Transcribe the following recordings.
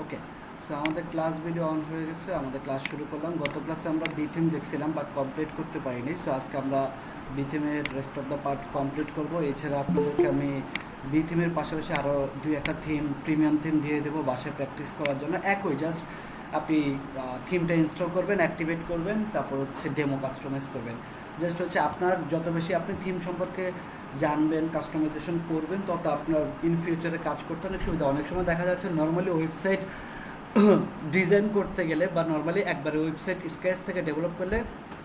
ওকে, so আমাদের class video on হয়ে গেছে, আমাদের ক্লাস শুরু করলাম। গত ক্লাসে আমরা বি থিম দেখছিলাম বাট কমপ্লিট করতে পারিনি। সো আজকে আমরা বি থিমের rest of the part complete করব। এছাড়া আপনাদেরকে আমি বি থিমের পাশাপাশি আরও দুই একটা থিম, প্রিমিয়াম থিম দিয়ে দেবো বাসায় প্র্যাকটিস করার জন্য। একই জাস্ট আপনি থিমটা ইনস্টল করবেন, অ্যাক্টিভেট করবেন, তারপর হচ্ছে ডেমো কাস্টমাইজ করবেন। জাস্ট হচ্ছে আপনার যত বেশি আপনি থিম সম্পর্কে জানবেন, কাস্টমাইজেশন করবেন, তত আপনার ইন ফিউচারে কাজ করতে অনেক সুবিধা। অনেক সময় দেখা যাচ্ছে নর্মালি ওয়েবসাইট ডিজাইন করতে গেলে বা নর্মালি একবারে ওয়েবসাইট স্কেচ থেকে ডেভেলপ করলে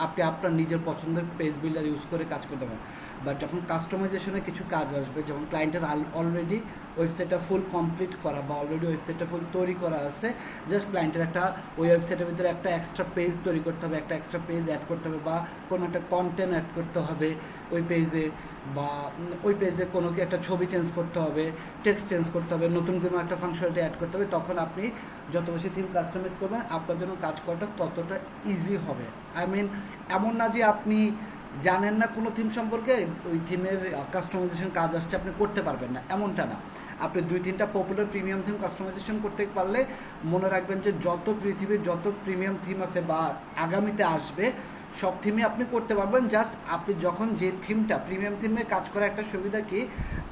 আপনি আপনার নিজের পছন্দের পেজ বিল্ডার ইউজ করে কাজ করতে পারেন। বাট যখন কাস্টমাইজেশনে কিছু কাজ আসবে, যেমন ক্লায়েন্টের অলরেডি ওয়েবসাইটটা ফুল কমপ্লিট করা বা অলরেডি ওয়েবসাইটটা ফুল তৈরি করা আছে, জাস্ট ক্লায়েন্টের একটা ওই ওয়েবসাইটের ভিতরে একটা এক্সট্রা পেজ তৈরি করতে হবে, একটা এক্সট্রা পেজ অ্যাড করতে হবে, বা কোনো একটা কন্টেন্ট অ্যাড করতে হবে ওই পেজে, বা ওই পেজে কোনো কি একটা ছবি চেঞ্জ করতে হবে, টেক্সট চেঞ্জ করতে হবে, নতুন কোনো একটা ফাংশনালিটি অ্যাড করতে হবে, তখন আপনি যত বেশি থিম কাস্টমাইজ করবেন আপনার জন্য কাজ করাটা ততটা ইজি হবে। আই মিন এমন না যে আপনি জানেন না কোনো থিম সম্পর্কে, ওই থিমের কাস্টমাইজেশন কাজ আসছে আপনি করতে পারবেন না, এমনটা না। আপনি 2-3টা পপুলার প্রিমিয়াম থিম কাস্টমাইজেশন করতে পারলে মনে রাখবেন যে যত পৃথিবীর যত প্রিমিয়াম থিম আছে বা আগামীতে আসবে সব থিমই আপনি করতে পারবেন। জাস্ট আপনি যখন যে থিমটা প্রিমিয়াম থিমে কাজ করার একটা সুবিধা কি,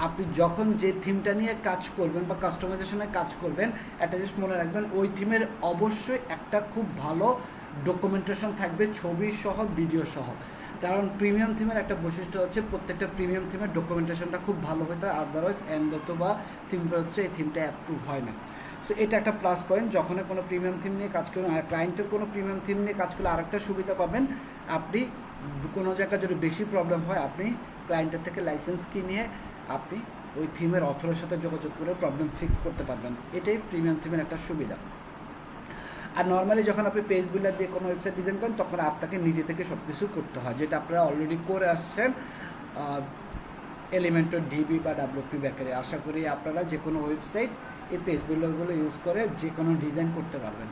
আপনি যখন যে থিমটা নিয়ে কাজ করবেন বা কাস্টমাইজেশনে কাজ করবেন, একটা জিনিস মনে রাখবেন, ওই থিমের অবশ্যই একটা খুব ভালো ডকুমেন্টেশন থাকবে, ছবি সহ, ভিডিও সহ। কারণ প্রিমিয়াম থিমের একটা বৈশিষ্ট্য হচ্ছে প্রত্যেকটা প্রিমিয়াম থিমের ডকুমেন্টেশনটা খুব ভালো হতে হয়, আদারওয়াইজ এন্ডত বা থিম প্রসেসে এই থিমটা অ্যাপ্রুভ হয় না। সো এটা একটা প্লাস পয়েন্ট। যখন কোনো প্রিমিয়াম থিম নিয়ে কাজ করবেন আর ক্লায়েন্টের কোনো প্রিমিয়াম থিম নিয়ে কাজ করলে আরেকটা সুবিধা পাবেন, আপনি কোনো জায়গায় যদি বেশি প্রবলেম হয় আপনি ক্লায়েন্টের থেকে লাইসেন্স কিনে আপনি ওই থিমের অথরের সাথে যোগাযোগ করে প্রবলেম ফিক্স করতে পারবেন। এটাই প্রিমিয়াম থিমের একটা সুবিধা। আর নর্মালি যখন আপনি পেজ বিল্ডার দিয়ে কোনো ওয়েবসাইট ডিজাইন করেন তখন আপনাকে নিজে থেকে সব কিছু করতে হয়, যেটা আপনারা অলরেডি করে আসছেন এলিমেন্টর ডিবি বা ডাব্লিউপি ব্যাকারে। আশা করি আপনারা যে কোনো ওয়েবসাইট এই পেজ বিল্ডারগুলো ইউজ করে যে কোনো ডিজাইন করতে পারবেন।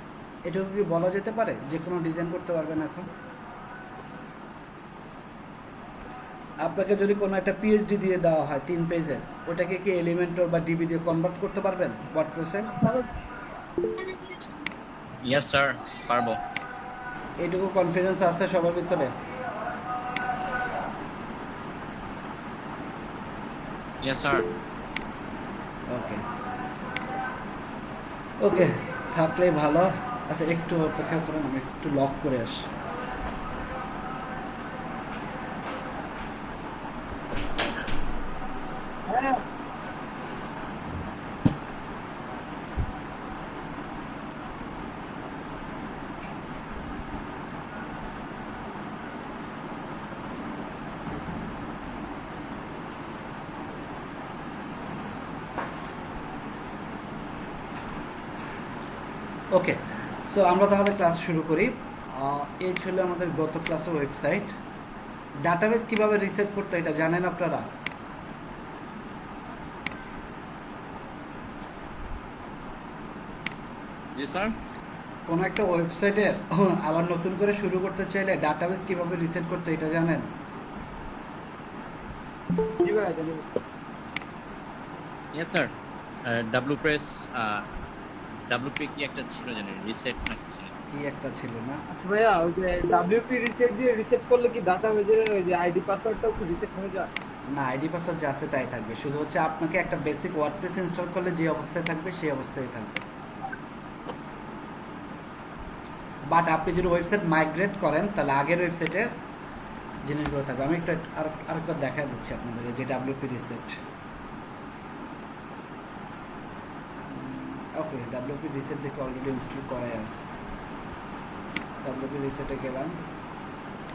এটুকু কি বলা যেতে পারে যে কোনো ডিজাইন করতে পারবেন? এখন আপনাকে যদি কোনো একটা পিএইচডি দিয়ে দেওয়া হয় 3 পেজের, ওটাকে কি এলিমেন্টর বা ডিবি দিয়ে কনভার্ট করতে পারবেন ওয়ার্ডপ্রেসে? ইয়েস স্যার, পারবো। এইটুকু কনফিডেন্স আছে সবার ভিতরে? Yes sir. ওকে ওকে, থাকলেই ভালো। আচ্ছা একটু অপেক্ষা করুন, আমি একটু লক করে আসি। ওকে, সো আমরা তাহলে ক্লাস শুরু করি। এই ছিল আমাদের গত ক্লাসের ওয়েবসাইট। ডাটাবেস কিভাবে রিসেট করতে এটা জানেন আপনারা? জি স্যার। কোনো একটা ওয়েবসাইটে আবার নতুন করে শুরু করতে চাইলে ডাটাবেস কিভাবে রিসেট করতে এটা জানেন? জি ভাই জানি। Yes sir. ডাব্লিউপ্রেস ডাব্লিউপি কি একটা ছিল জানেন, রিসেট নাকি ছিল? কি একটা ছিল না? আচ্ছা ভাইয়া, ওই যে ডাব্লিউপি রিসেট দিয়ে রিসেট করলে কি ডাটাবেজের ওই যে আইডি পাসওয়ার্ডটাও কি রিসেট হয়ে যায়? না, আইডি পাসওয়ার্ড যা আছে তাই থাকবে। শুধু হচ্ছে আপনাকে একটা বেসিক ওয়ার্ডপ্রেস ইনস্টল করলে যে অবস্থায় থাকবে সেই অবস্থায় থাকবে। বাট আপনি যদি ওয়েবসাইট মাইগ্রেট করেন তাহলে আগের ওয়েবসাইটের জিনিসগুলো থাকবে। আমি একটু আরেকবার দেখা দিচ্ছি আপনাদের যে ডাব্লিউপি রিসেট। ওকে, ডাব্লিউপি রিসেট দেখে অলরেডি ইনস্টল করাই আছে। ডাব্লিউপি রিসেটে গেলাম,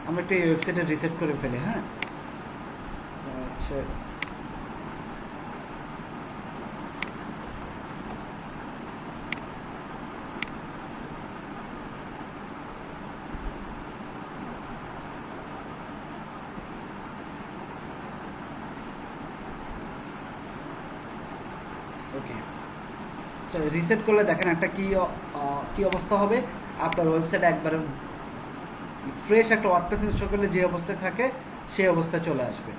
আমরা একটু এই ওয়েবসাইটে রিসেট করে ফেলি। হ্যাঁ, আচ্ছা ওকে, রিসেট করলে দেখেন একটা কি অবস্থা হবে। আপনার ওয়েবসাইট একবারে ফ্রেশ একটা ওয়ার্ডপ্রেস ইনস্টল করলে যে অবস্থায় থাকে সেই অবস্থায় চলে আসবে।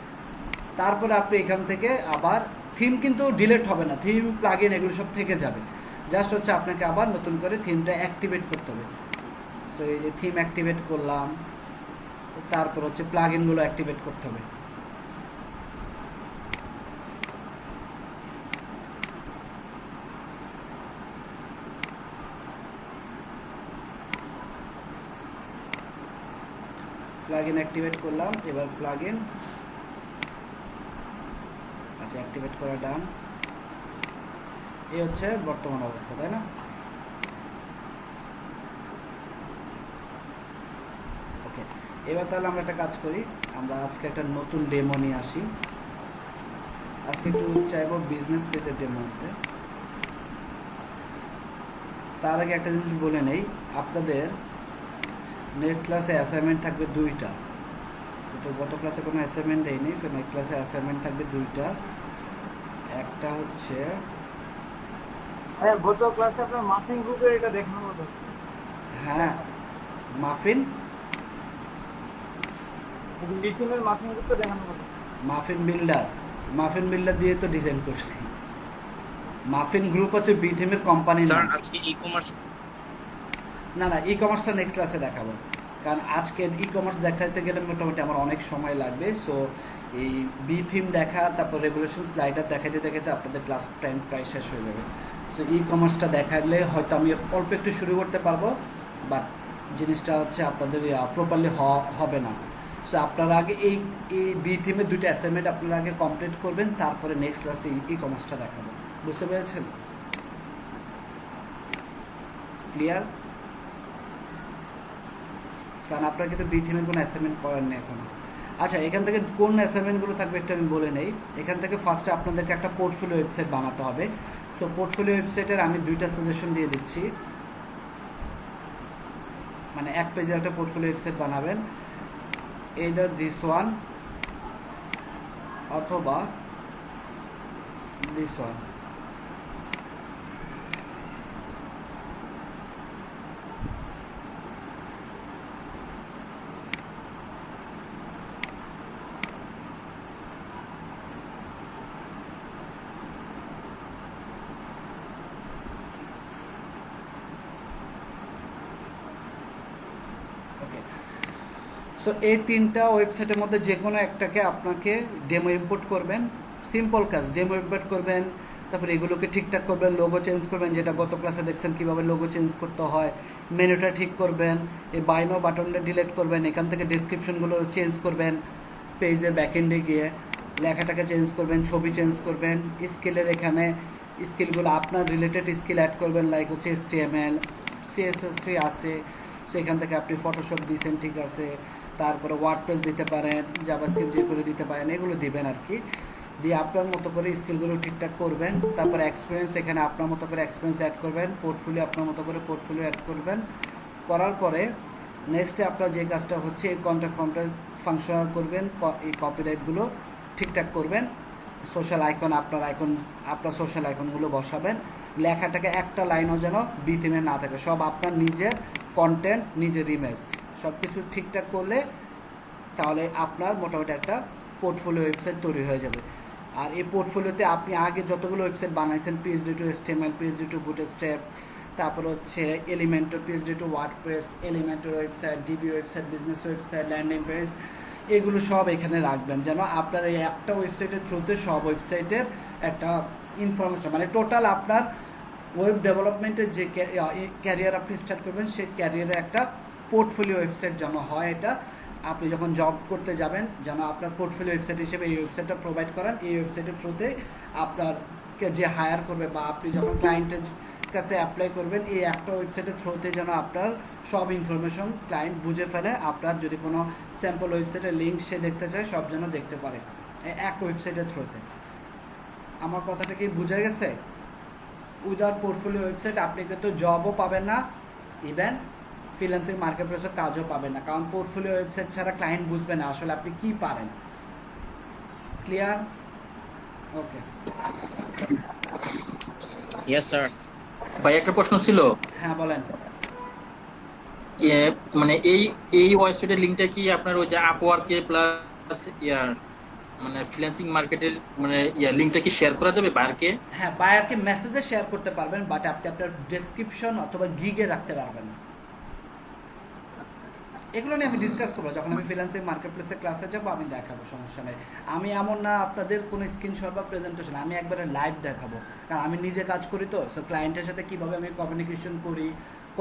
তারপরে আপনি এখান থেকে আবার থিম কিন্তু ডিলিট হবে না, থিম প্লাগইন এগুলো সব থেকে যাবে। জাস্ট হচ্ছে আপনাকে আবার নতুন করে থিমটা অ্যাক্টিভেট করতে হবে। সো এই যে থিম অ্যাক্টিভেট করলাম, তারপর হচ্ছে প্লাগইনগুলো অ্যাক্টিভেট করতে হবে। প্লাগইন অ্যাক্টিভেট করলাম, এবার প্লাগইন আচ্ছা অ্যাক্টিভেট করা ডান। এই হচ্ছে বর্তমান অবস্থা, তাই না? ওকে, এবার তাহলে আমরা একটা কাজ করি, আমরা আজকে একটা নতুন ডেমো নিয়ে আসি। আজকে একটু চাইবো বিজনেস পেজের ডেমো আনতে। তার আগে একটা জিনিস বলে নেই, আপনাদের নেক্সট ক্লাসে অ্যাসাইনমেন্ট থাকবে 2টা। তো গত ক্লাসে কোনো অ্যাসাইনমেন্ট দেয়নি, সো নেক্সট ক্লাসে অ্যাসাইনমেন্ট থাকবে 2টা। একটা হচ্ছে গত ক্লাসে আপনার মাফিন গ্রুপের এটা দেখানো হতো। হ্যাঁ মাফিন লিথিমের মাফিন গ্রুপটা দেখানো হতো। মাফিন বিল্ডার, মাফিন বিল্ডার দিয়ে তো ডিজাইন করছি। মাফিন গ্রুপ হচ্ছে বিথিমের কোম্পানি স্যার নাম। আজকে ই কমার্স না না, ই কমার্সটা নেক্সট ক্লাসে দেখাবো, কারণ আজকে ই কমার্স দেখাতে গেলে মোটামুটি আমার অনেক সময় লাগবে। সো এই বি থিম দেখা, তারপর রেগুলেশন স্লাইডার দেখাতে দেখাতে আপনাদের ক্লাস টাইম প্রায় শেষ হয়ে যাবে। সো ই কমার্সটা দেখালে হয়তো আমি অল্প একটু শুরু করতে পারবো, বাট জিনিসটা হচ্ছে আপনাদের প্রপারলি হবে না। সো আপনারা আগে এই এই বি থিমের 2টা অ্যাসাইনমেন্ট আপনারা আগে কমপ্লিট করবেন, তারপরে নেক্সট ক্লাসে ই কমার্সটা দেখাবো। বুঝতে পেরেছেন? ক্লিয়ার? কারণ আপনারা কিন্তু বি থিমের কোনো অ্যাসাইনমেন্ট করেন না এখনো। আচ্ছা, এখান থেকে কোন অ্যাসাইনমেন্টগুলো থাকবে একটু আমি বলে নেই। এখান থেকে ফার্স্টে আপনাদেরকে একটা পোর্টফোলিও ওয়েবসাইট বানাতে হবে। সো পোর্টফোলিও ওয়েবসাইটের আমি 2টা সাজেশন দিয়ে দিচ্ছি। মানে এক পেজের একটা পোর্টফোলিও ওয়েবসাইট বানাবেন, either this one অথবা this one। ওকে, সো এই 3টা ওয়েবসাইটের মধ্যে যে কোনো একটাকে আপনাকে ডেমো ইম্পোর্ট করবেন। সিম্পল কাজ, ডেমো ইম্পোর্ট করবেন, তারপরে এগুলোকে ঠিকঠাক করবেন, লোগো চেঞ্জ করবেন, যেটা গত ক্লাসে দেখছেন কীভাবে লোগো চেঞ্জ করতে হয়। মেনুটা ঠিক করবেন, এই বাই নাও বাটনটা ডিলিট করবেন, এখান থেকে ডেসক্রিপশনগুলো চেঞ্জ করবেন, পেজের ব্যাকএন্ডে গিয়ে লেখাটাকে চেঞ্জ করবেন, ছবি চেঞ্জ করবেন, স্কিলের এখানে স্কিলগুলো আপনার রিলেটেড স্কিল অ্যাড করবেন, লাইক হচ্ছে HTML, CSS3 আছে, সো এখান থেকে আপনি ফটোশপ দিয়েছেন, ঠিক আছে, তারপরে ওয়ার্ডপ্রেস দিতে পারেন, জাভাস্ক্রিপ্ট যে করে দিতে পারেন, এগুলো দিবেন আর কি। দিয়ে আপনার মতো করে স্কিলগুলো ঠিকঠাক করবেন। তারপরে এক্সপিরিয়েন্স এখানে আপনার মতো করে এক্সপিরিয়েন্স অ্যাড করবেন, পোর্টফোলিও আপনার মতো করে পোর্টফোলিও অ্যাড করবেন। করার পরে নেক্সটে আপনার যে কাজটা হচ্ছে এই কন্ট্যাক্ট ফর্মটা ফাংশনাল করবেন, এই কপিরাইটগুলো ঠিকঠাক করবেন। সোশ্যাল আইকন আপনার সোশ্যাল আইকনগুলো বসাবেন। লেখাটাকে একটা লাইনও যেন বি থিমে না থাকে, সব আপনার নিজের কন্টেন্ট, নিজের ইমেজ সব কিছু ঠিকঠাক করলে তাহলে আপনার মোটামুটি একটা পোর্টফোলিও ওয়েবসাইট তৈরি হয়ে যাবে। আর এই পোর্টফোলিওতে আপনি আগে যতগুলো ওয়েবসাইট বানাইছেন, PHP to HTML, PHP to Bootstrap, তারপর হচ্ছে Elementor, PHP to WordPress, Elementor website, DB website, business website, landing page, এগুলো সব এখানে রাখবেন, যেন আপনার এই একটা ওয়েবসাইটের থ্রুতে সব ওয়েবসাইটের একটা ইনফরমেশন, মানে টোটাল আপনার ওয়েব ডেভেলপমেন্টের যে ক্যারিয়ার আপনি স্টার্ট করবেন, সেই ক্যারিয়ারের একটা পোর্টফোলিও ওয়েবসাইট যেন হয়। এটা আপনি যখন জব করতে যাবেন যেন আপনার পোর্টফোলিও ওয়েবসাইট হিসেবে এই ওয়েবসাইটটা প্রোভাইড করেন। এই ওয়েবসাইটের থ্রুতে আপনারকে যে হায়ার করবে বা আপনি যখন ক্লায়েন্টের কাছে অ্যাপ্লাই করবেন, এই একটা ওয়েবসাইটের থ্রুতে যেন আপনার সব ইনফরমেশন ক্লায়েন্ট বুঝে ফেলে। আপনার যদি কোনো স্যাম্পল ওয়েবসাইটের লিঙ্ক সে দেখতে চায়, সব যেন দেখতে পারে এক ওয়েবসাইটের থ্রুতে। আমার কথাটা কি বুঝে গেছে? উইদাউট পোর্টফোলিও ওয়েবসাইট আপনি কিন্তু জবও পাবেন না, ইভেন ফ্রিল্যান্সিং মার্কেট প্লেসে কাজও পাবেন না, কারণ পোর্টফোলিও ওয়েবসাইট ছাড়া ক্লায়েন্ট বুঝবে না আসলে আপনি কি পারেন। ক্লিয়ার? ওকে, ইয়েস স্যার। ভাই একটা প্রশ্ন ছিল। হ্যাঁ বলেন। মানে এই ওয়েবসাইটের লিংকটা কি আপনার ওই যে আপওয়ার্কে প্লাস মানে ফ্রিল্যান্সিং মার্কেটের মানে লিঙ্কটা কি শেয়ার করা যাবে বায়ারকে? হ্যাঁ, বায়ারকে মেসেজে শেয়ার করতে পারবেন, বাট আপনি আপনার ডেসক্রিপশন অথবা গিগে রাখতে পারবেন না। এগুলো নিয়ে আমি ডিসকাস করবো যখন আমি ফ্রিল্যান্সিং মার্কেট প্লেসে ক্লাসে যাবো, আমি দেখাবো, সমস্যা নেই। আমি এমন না আপনাদের কোনো স্ক্রিনশট বা প্রেজেন্টেশন, আমি একবারে লাইভ দেখাবো, কারণ আমি নিজে কাজ করি তো। সো ক্লায়েন্টের সাথে কীভাবে আমি কমিউনিকেশন করি,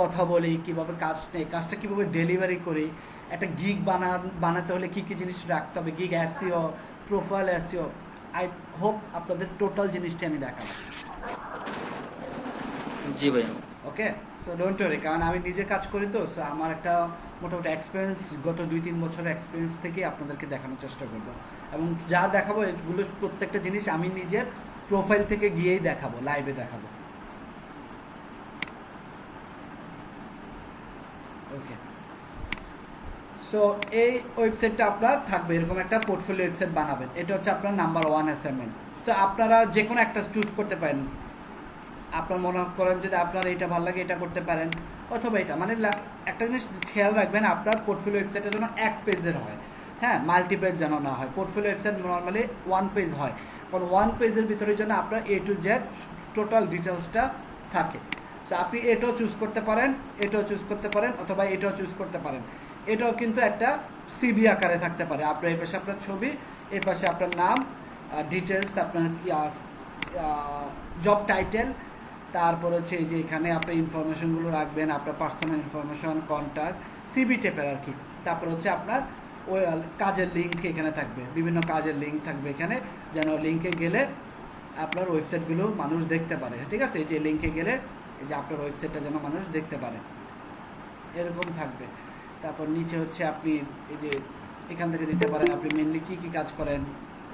কথা বলি, কীভাবে কাজ নেই, কাজটা কীভাবে ডেলিভারি করি, একটা গিগ বানাতে হলে কী কী জিনিস রাখতে হবে, gig SEO, profile SEO, I hope আপনাদের টোটাল জিনিসটা আমি দেখাবো। জি ভাই। ওকে, সো ডোন্ট ওয়ারি, কারণ আমি নিজে কাজ করি তো। সো আমার একটা মোটামুটি এক্সপিরিয়েন্স, গত 2-3 বছরের এক্সপিরিয়েন্স থেকে আপনাদেরকে দেখানোর চেষ্টা করবো, এবং যা দেখাবো এগুলো প্রত্যেকটা জিনিস আমি নিজের প্রোফাইল থেকে গিয়েই দেখাবো, লাইভে দেখাবো। ওকে, সো এই ওয়েবসাইটটা আপনার থাকবে, এরকম একটা পোর্টফোলিও ওয়েবসাইট বানাবেন। এটা হচ্ছে আপনার নাম্বার 1 অ্যাসাইনমেন্ট। সো আপনারা যে কোনো একটা চুজ করতে পারেন, আপনার মনে করেন যদি আপনার এটা ভালো লাগে এটা করতে পারেন, অথবা এটা, মানে একটা জিনিস খেয়াল রাখবেন, আপনার পোর্টফোলিও ওয়েবসাইটের জন্য 1 পেজের হয়, হ্যাঁ, মাল্টি পেজ যেন না হয়। পোর্টফোলিও ওয়েবসাইট নর্মালি 1 পেজ হয়, কারণ 1 পেজের ভিতরে জন্য আপনার A to Z টোটাল ডিটেলসটা থাকে। সো আপনি এটাও চুজ করতে পারেন, এটাও চুজ করতে পারেন, অথবা এটাও চুজ করতে পারেন। এটাও কিন্তু একটা সিভি আকারে থাকতে পারে, আপনার এই পাশে আপনার ছবি, এই পাশে আপনার নাম, ডিটেলস, আপনার জব টাইটেল, তারপর হচ্ছে এই যে এখানে আপনি ইনফরমেশনগুলো রাখবেন, আপনার পার্সোনাল ইনফরমেশন, কন্ট্যাক্ট, সিভি টাইপের আর কি। তারপর হচ্ছে আপনার ওই কাজের লিঙ্ক এখানে থাকবে, বিভিন্ন কাজের লিঙ্ক থাকবে এখানে, যেন লিঙ্কে গেলে আপনার ওয়েবসাইটগুলো মানুষ দেখতে পারে, ঠিক আছে? এই যে লিঙ্কে গেলে এই যে আপনার ওয়েবসাইটটা যেন মানুষ দেখতে পারে, এরকম থাকবে। তারপর নিচে হচ্ছে আপনি এই যে এখান থেকে দিতে পারেন আপনি মেনলি কী কী কাজ করেন,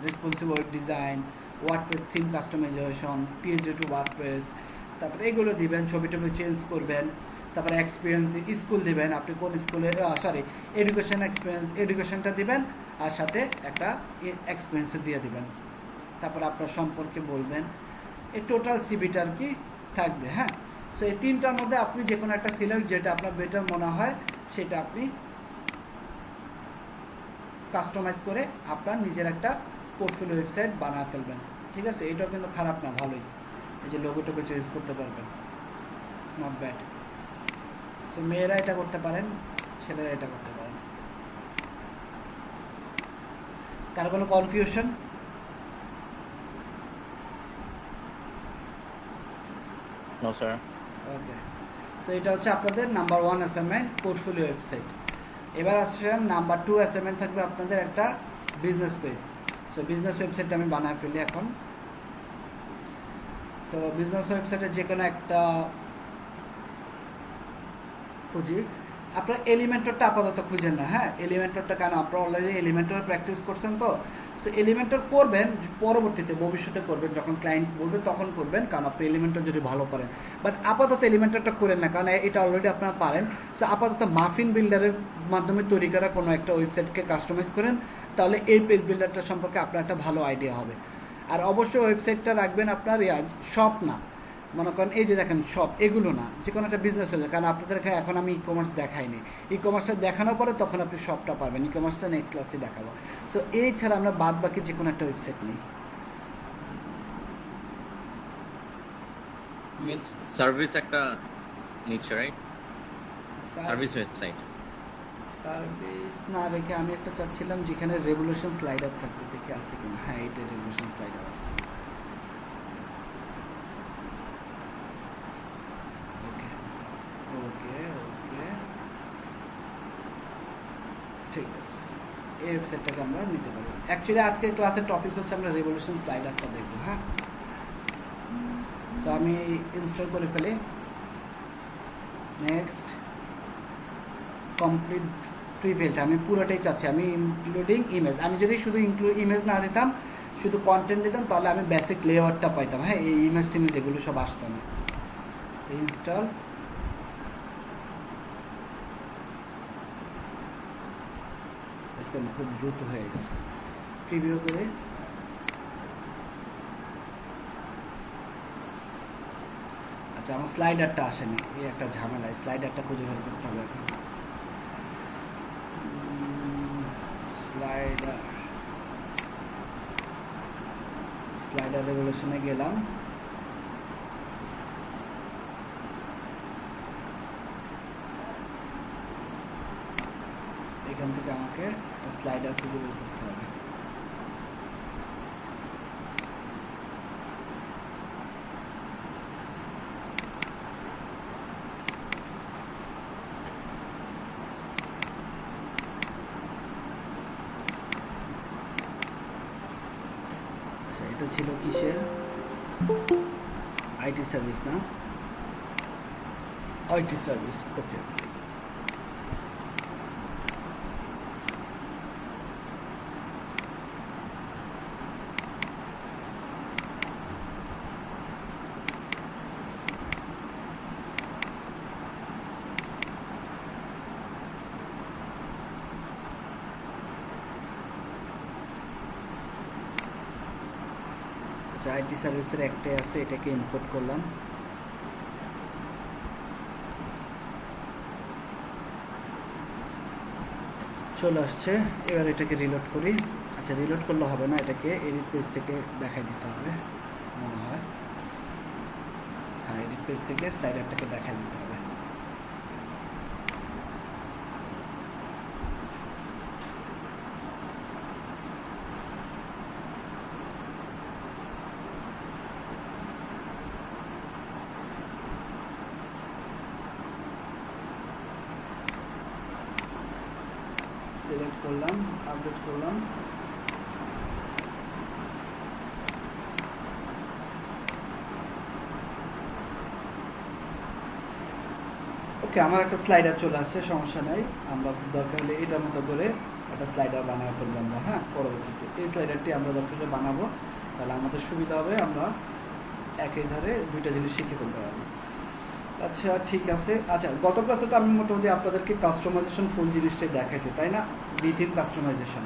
responsive web design, WordPress theme customization, PHD to WordPress, তারপরে এগুলো দিবেন, ছবি টবি চেঞ্জ করবেন। তারপরে এক্সপিরিয়েন্স স্কুল দিবেন, আপনি কোন স্কুলে, এডুকেশন এক্সপিরিয়েন্স, এডুকেশনটা দিবেন, আর সাথে একটা এক্সপিরিয়েন্স দিয়ে দিবেন। তারপর আপনার সম্পর্কে বলবেন, এই টোটাল সিভিটা আর কি থাকবে, হ্যাঁ। সো এই তিনটার মধ্যে আপনি যে কোনো একটা সিলেক্ট, যেটা আপনার বেটার মনে হয় সেটা আপনি কাস্টমাইজ করে আপনার নিজের একটা পোর্টফোলিও ওয়েবসাইট বানিয়ে ফেলবেন, ঠিক আছে? এটাও কিন্তু খারাপ না, ভালোই। এই যে লোগোটাকে চেঞ্জ করতে পারবেন, নট ব্যাড। সো মেয়েরা এটা করতে পারেন, ছেলেরা এটা করতে পারেন। কারো কোনো confusion? No sir. Okay, so এটা হচ্ছে আপনাদের নাম্বার 1 অ্যাসাইনমেন্ট, পোর্টফোলিও ওয়েবসাইট। এবার আসছেন নাম্বার 2 অ্যাসাইনমেন্ট থাকবে আপনাদের একটা বিজনেস পেজ। সো বিজনেস ওয়েবসাইটটা আমি বানায় ফেলি এখন। সো বিজনেস ওয়েবসাইটে যে কোনো একটা খুঁজি। আপনার এলিমেন্টরটা আপাতত খুঁজেন না, হ্যাঁ, এলিমেন্টরটা, কারণ আপনারা অলরেডি এলিমেন্টর প্র্যাকটিস করছেন তো। সো এলিমেন্টর করবেন পরবর্তীতে, ভবিষ্যতে করবেন, যখন ক্লায়েন্ট বলবে তখন করবেন, কারণ আপনি এলিমেন্টর যদি ভালো পারেন। বাট আপাতত এলিমেন্টরটা করেন না, কারণ এটা অলরেডি আপনারা পারেন। সো আপাতত মাফিন বিল্ডারের মাধ্যমে তৈরি করা কোনো একটা ওয়েবসাইটকে কাস্টমাইজ করেন, তাহলে এই পেজ বিল্ডারটা সম্পর্কে আপনার একটা ভালো আইডিয়া হবে। আর অবশ্যই ওয়েবসাইটটা রাখবেন আপনার শপ না, মনে করেন এই যে দেখেন শপ, এগুলো না, যে কোনো একটা বিজনেস হয়ে যায়। কারণ আপনাদেরকে এখন আমি ই কমার্স দেখাইনি, ই কমার্সটা দেখানোর পরে তখন আপনি শপটা পারবেন, ই কমার্সটা নেক্সট ক্লাসে দেখাবো। সো এই ছাড়া আমরা বাদ বাকি যে কোনো একটা ওয়েবসাইট নেই। মিন্স সার্ভিস একটা নিচ্ছে, রাইট? Service website. সার্ভিস না রেখে আমি একটা চাচ্ছিলাম যেখানে রেভলিউশন স্লাইডার থাকবে, দেখে আছে কিনা। হ্যাঁ, এটা রেভলিউশন স্লাইডার আছে। ওকে, ঠিক আছে, এই ওয়েবসাইটটাকে আমরা নিতে পারি। অ্যাকচুয়ালি আজকে ক্লাসের টপিক হচ্ছে আমরা রেভলিউশন স্লাইডারটা দেখবো, হ্যাঁ। তো আমি ইনস্টল করে ফেলি। নেক্সট, কমপ্লিট প্রিভিউটা আমি পুরোটাই চাচ্ছি, আমি ইনক্লুডিং ইমেজ। আমি যদি শুধু ইমেজ না দিতাম, শুধু কন্টেন্ট দিতাম, তাহলে আমি বেসিক লেআউটটা পাইতাম, হ্যাঁ, এই ইমেজ টিমেজ এগুলো সব আসতো না। ইনস্টল, খুব দ্রুত হয়ে গেছে। প্রিভিউ করে আচ্ছা, আমার স্লাইডারটা আসেনি, এই একটা ঝামেলা, স্লাইডারটা খুঁজে বের করতে হবে এখন। স্লাইডার স্লাইডার রেভলিউশনে গেলাম। এখান থেকে আমাকে একটা স্লাইডার খুঁজে বের করতে হবে। আচ্ছা, এটা ছিল কিসের? আইটি সার্ভিস না? IT service, okay. আইটি সার্ভিসের একটাই আছে, এটাকে ইনপুট করলাম। চলে আসছে, এবার এটাকে রিলোড করি। আচ্ছা, রিলোড করলে হবে না, এটাকে এডিট পেজ থেকে দেখাই দিতে হবে মনে হয়। হ্যাঁ, এডিট পেজ থেকে স্লাইডারটাকে দেখাই দিতে হবে। সিলেক্ট করলাম, আপডেট করলাম। ওকে, আমার একটা স্লাইডার চলে আসছে, সমস্যা নাই। আমরা দরকার হলে এটার মতো করে একটা স্লাইডার বানায় ফেলবো আমরা। হ্যাঁ, পরবর্তীতে এই স্লাইডারটি আমরা দরকার হলে বানাবো, তাহলে আমাদের সুবিধা হবে, আমরা একই ধারে দুইটা জিনিস শিখে ফেলতে পারবো। আচ্ছা, ঠিক আছে। আচ্ছা, গত ক্লাসে তো আমি মোটামুটি আপনাদেরকে কাস্টমাইজেশন ফুল জিনিসটাই দেখাইছি, তাই না? বিথিম কাস্টমাইজেশন,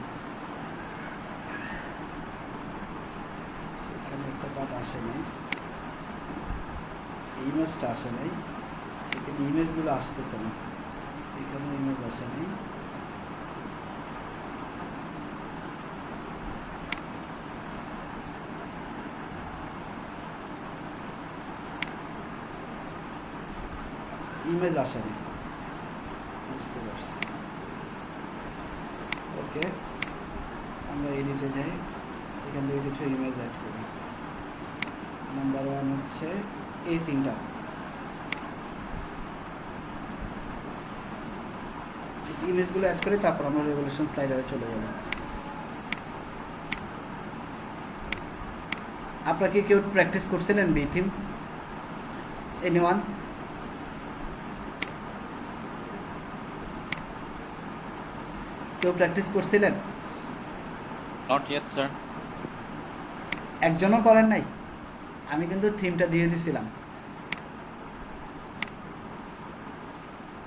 সেখানে একটা পার্ট আসে নাই, ইমেজটা আসে নাই, সেখানে ইমেজগুলো আসতেছে না, এখানে ইমেজ আসে নাই। ইমেজ আসেনি, বুঝতে পারছি। ওকে, আমরা এডিটে যাই, এখান থেকে কিছু ইমেজ অ্যাড করি। নাম্বার 1 হচ্ছে এই তিনটা। ইমেজগুলো অ্যাড করে তারপর আমরা রেভলিউশন স্লাইডারে চলে যাব। আপনারা কি কেউ প্র্যাকটিস করছিলেন বিথিম? এনিওয়ান? কেউ প্র্যাকটিস করছিলেন? Not yet sir. একজনও করেন নাই? আমি কিন্তু থিমটা দিয়ে দিছিলাম।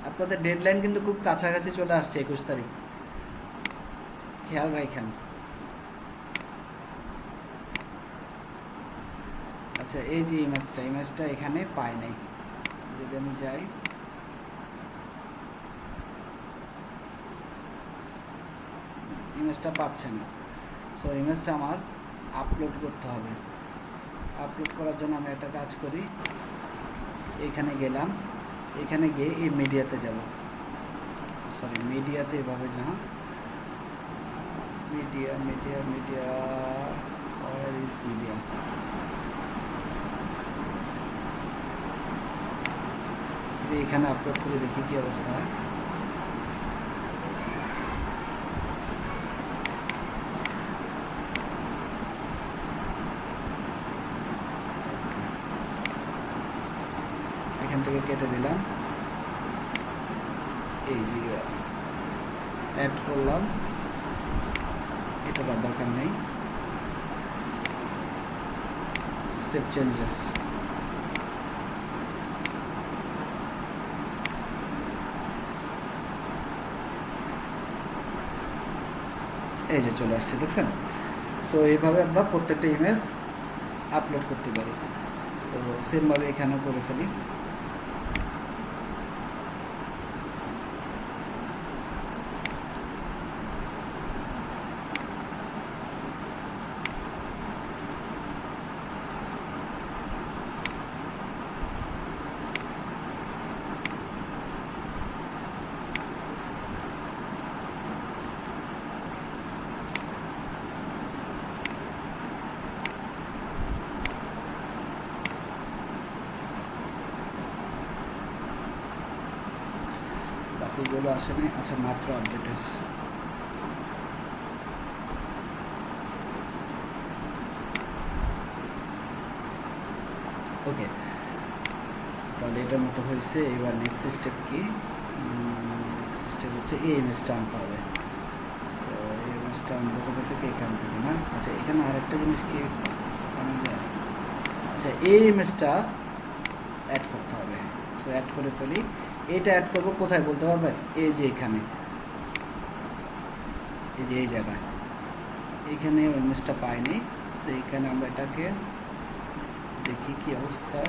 আপনাদের ডেডলাইন কিন্তু খুব কাছাকাছি চলে আসছে, 21 তারিখ, খেয়াল রাখেন। আচ্ছা, এই যে ইমেজটা এখানে পাই নাই, যদি আমি যাই, ইমেজটা পাচ্ছে না। সো ইমেজটা আমার আপলোড করতে হবে। আপলোড করার জন্য আমি একটা কাজ করি, এইখানে গেলাম, এখানে গিয়ে এই মিডিয়াতে যাব, সরি মিডিয়াতে, এভাবে না, media media media where is media, এখানে আপলোড করে দেখি কি অবস্থা হয়। এখান থেকে কেটে দিলাম, এই যে অ্যাড করলাম, এটা দরকার নেই। সেভ চেঞ্জেস, এই যে চলে আসছে, দেখছেন? সো এইভাবে আমরা প্রত্যেকটা ইমেজ আপলোড করতে পারি। সো সেমভাবে এখানেও করে ফেলি। এগুলো আসে নাই, আচ্ছা মাত্র আপডেট হয়েছে। ওকে, তাহলে এটার মতো হয়েছে। এবার নেক্সট স্টেপ কি? নেক্সট স্টেপ হচ্ছে এই ইমেজটা আনতে হবে। সো এই ইমেজটা আনবো কোথা থেকে? এখান থেকে না? আচ্ছা এখানে আরেকটা জিনিস কি আনা যায়? আচ্ছা এই ইমেজটা অ্যাড করতে হবে। সো অ্যাড করে ফেলি। এটা অ্যাড করবো কোথায় বলতে পারবেন? এই যে এখানে, এই যে এই জায়গায়, এইখানে ইমেজটা পাইনি। সো এইখানে আমরা এটাকে দেখি কি অবস্থা।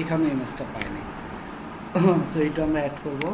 এখানে ইমেজটা পাইনি। সো এটা আমরা অ্যাড করবো।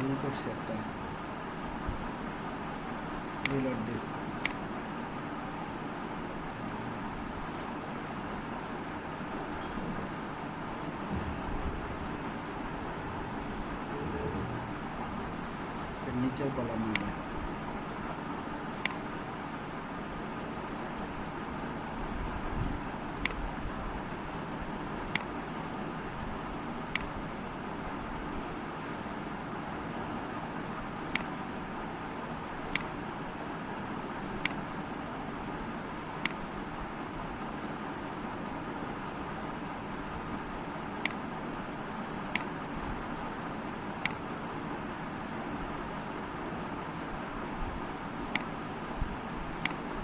ভুল করছি একটা, রিলোড দিই। নিচের কলাম হবে।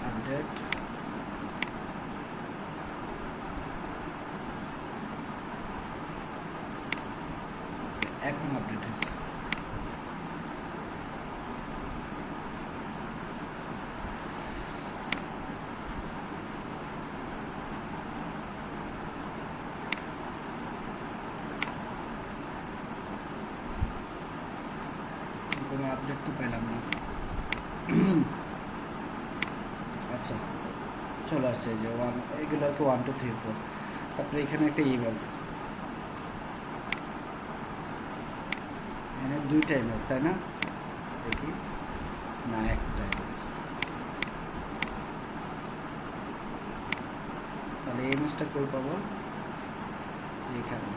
আপডেট, এখন আপডেট হয়েছে। কোনো আপডেট তো পেলাম না। আচ্ছা চলে আসছে যে এগুলোকে 1 2 3 4। তারপরে এখানে একটা ইমেজ, এখানে দুইটা ইমেজ তাই না? দেখি, না একটা ইমেজ। তাহলে এই ইমেজটা কই পাবো? এখানে।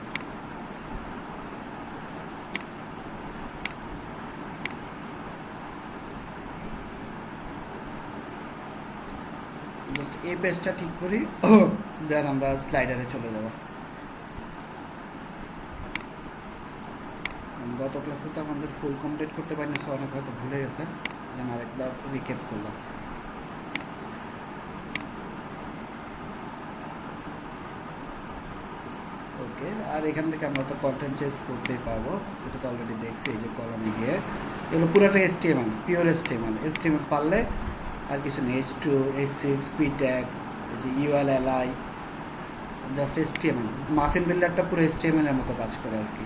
জাস্ট এই পেজটা ঠিক করি, দেন আমরা স্লাইডারে চলে যাব। গত ক্লাসে তো আমাদের ফুল কমপ্লিট করতে পারিনি, সো অনেক হয়তো ভুলে গেছে, যেন আরেকবার রিক্যাপ করলাম। ওকে, আর এখান থেকে আমরা তো কন্টেন্ট চেঞ্জ করতেই পারবো, এটা তো অলরেডি দেখছি। এই যে কলামে গিয়ে এগুলো পুরোটা HTML, পিওর HTML পারলে আর কিছু নেই। H2, H6, P ট্যাগ, এই যে UL, LI, just HTML। Muffin বিল্ডারটা পুরো HTML এর মতো কাজ করে আর কি।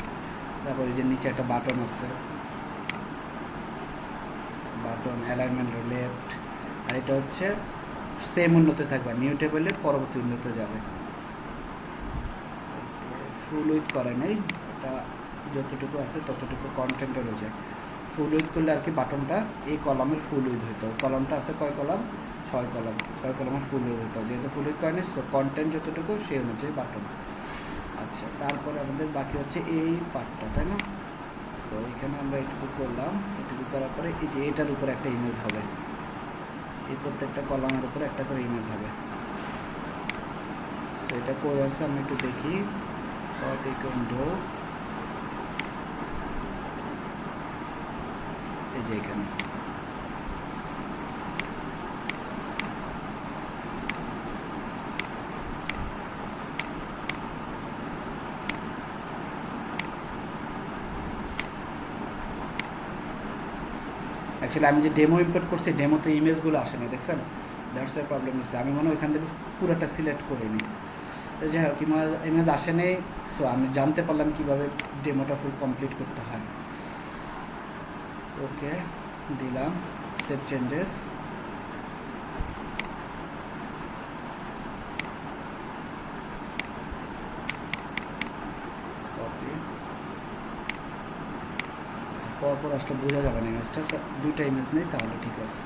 তারপরে যে নিচে একটা বাটন আছে, বাটন অ্যালাইনমেন্ট লেফট, আর এটা হচ্ছে সেম উন্নতি থাকবে, নিউ টেবিলে পরবর্তী উন্নতি যাবে। ফুল উইথ করে নেই, এটা যতটুকু আছে ততটুকু কন্টেন্টে রয়েছে। ফুল উইথ করলে আর কি বাটনটা এই কলামের ফুল উইথ হইতো। কলামটা আছে কয় কলাম? 6 কলাম। 6 কলামের ফুল উইথ হইতো, যেহেতু ফুল উইথ করেনি সো কন্টেন্ট যতটুকু সেই অনুযায়ী বাটন। আচ্ছা, তারপরে আমাদের বাকি হচ্ছে এই পার্টটা, তাই না? সো এখানে আমরা এটুকু করলাম। এটুকু করার পরে এই যে এটার উপরে একটা ইমেজ হবে, এই প্রত্যেকটা কলামের উপরে একটা করে ইমেজ হবে। সো এটা কই আছে আমি একটু দেখি। what we can do, এই যে এখানে অ্যাকচুয়ালি আমি যে ডেমো ইম্পোর্ট করছি ডেমোতে ইমেজগুলো আসেনি, দেখছেন? দ্যাটস দ্য প্রবলেম হচ্ছে, আমি মনে হয় ওইখান থেকে পুরোটা সিলেক্ট করিনি। তো যাই হোক, ইমেজ আসেনি, সো আমি জানতে পারলাম কীভাবে ডেমোটা ফুল কমপ্লিট করতে হয়। ওকে, দিলাম সেভ চেঞ্জেস। পরপর আসলে বোঝা যাবে না ইমেজটা, দুইটা ইমেজ নেই তাহলে ঠিক আছে।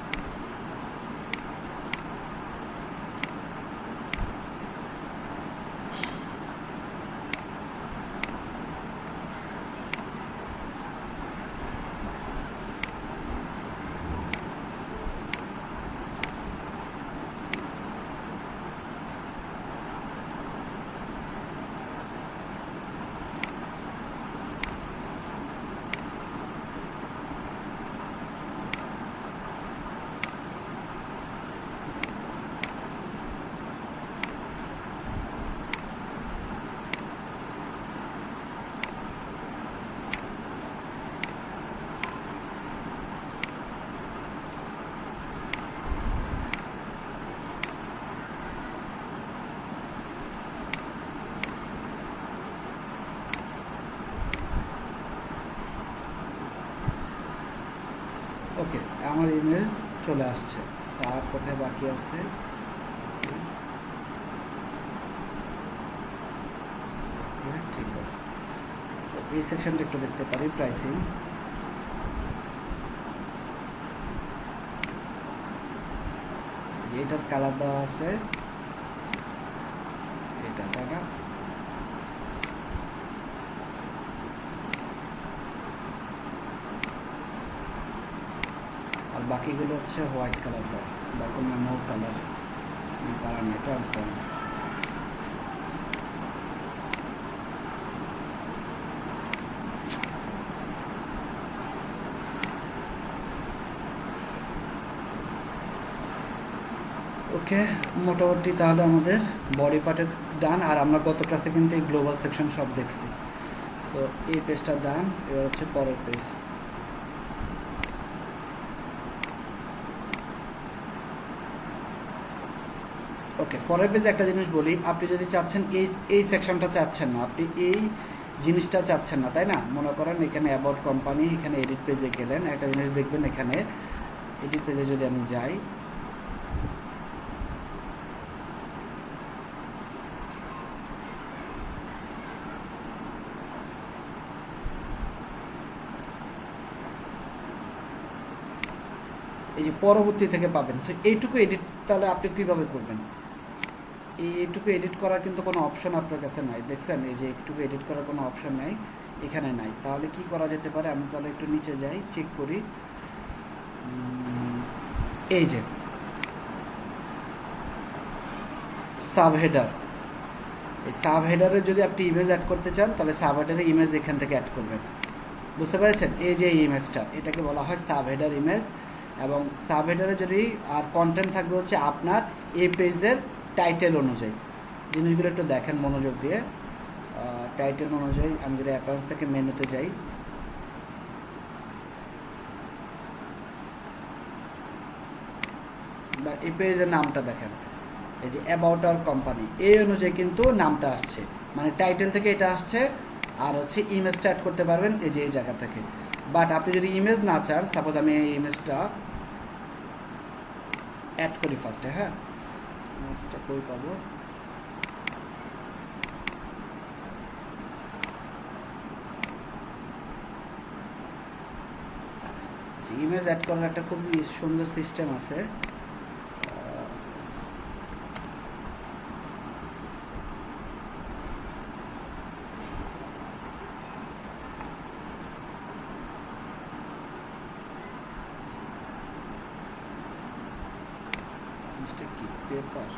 ওকে, আমার ইমেজ চলে আসছে। আর কোথায় বাকি আছে? ওকে, ঠিক আছে। তো এই সেকশনটা একটু দেখতে পারি, প্রাইসিং। এটার কালার দেওয়া আছে, এটা টাকা। আর বাকিগুলো হচ্ছে হোয়াইট কালার দেওয়া বা কোনো নো কালার, কালার নেই, ট্রান্সপারেন্ট। ওকে, মোটামুটি তাহলে আমাদের বডি পার্টের ডান। আর আমরা গত ক্লাসে কিন্তু এই গ্লোবাল সেকশন সব দেখছি। সো এই পেজটা ডান, এবার হচ্ছে পরের পেজ। ওকে, পরের পেজে একটা জিনিস বলি, আপনি যদি চাচ্ছেন এই সেকশনটা চাচ্ছেন না, আপনি এই জিনিসটা চাচ্ছেন না, তাই না? মনে করেন এখানে অ্যাবাউট কোম্পানি, এখানে এডিট পেজে গেলেন, একটা জিনিস দেখবেন এখানে এডিট পেজে যদি আমি যাই, এই যে পরবর্তী থেকে পাবেন। সো এইটুকু এডিট তাহলে আপনি কীভাবে করবেন? এইটুকু এডিট করার কিন্তু কোনো অপশন আপনার কাছে নাই, দেখছেন? এই যে এইটুকু এডিট করার কোনো অপশন নাই, এখানে নাই। তাহলে কি করা যেতে পারে? আমি তাহলে একটু নিচে যাই, চেক করি। এই যে সাবহেডার, এই সাবহেডারে যদি আপনি ইমেজ অ্যাড করতে চান তাহলে সাবহেডারে ইমেজ এখান থেকে অ্যাড করবেন, বুঝতে পেরেছেন? এই যে এই ইমেজটা, এটাকে বলা হয় সাবহেডার ইমেজ। এবং সাবহেডারে যদি আর কন্টেন্ট থাকবে হচ্ছে আপনার এই পেজের টাইটেল অনুযায়ী। জিনিসগুলো একটু দেখেন মনোযোগ দিয়ে। টাইটেল অনুযায়ী আমি যদি অ্যাপারেন্স থেকে মেনুতে যাই, বা এই পেজের নামটা দেখেন, এই যে অ্যাবাউট আওয়ার কোম্পানি, এই অনুযায়ী কিন্তু নামটা আসছে, মানে টাইটেল থেকে এটা আসছে। আর হচ্ছে ইমেজটা অ্যাড করতে পারবেন এই যে এই জায়গা থেকে। বাট আপনি যদি ইমেজ না চান, সাপোজ আমি এই ইমেজটা অ্যাড করি ফার্স্টে, হ্যাঁ, ইমেজটা কই পাবো? ইমেজ অ্যাড করার একটা খুব সুন্দর সিস্টেম আছে। কি পেপার?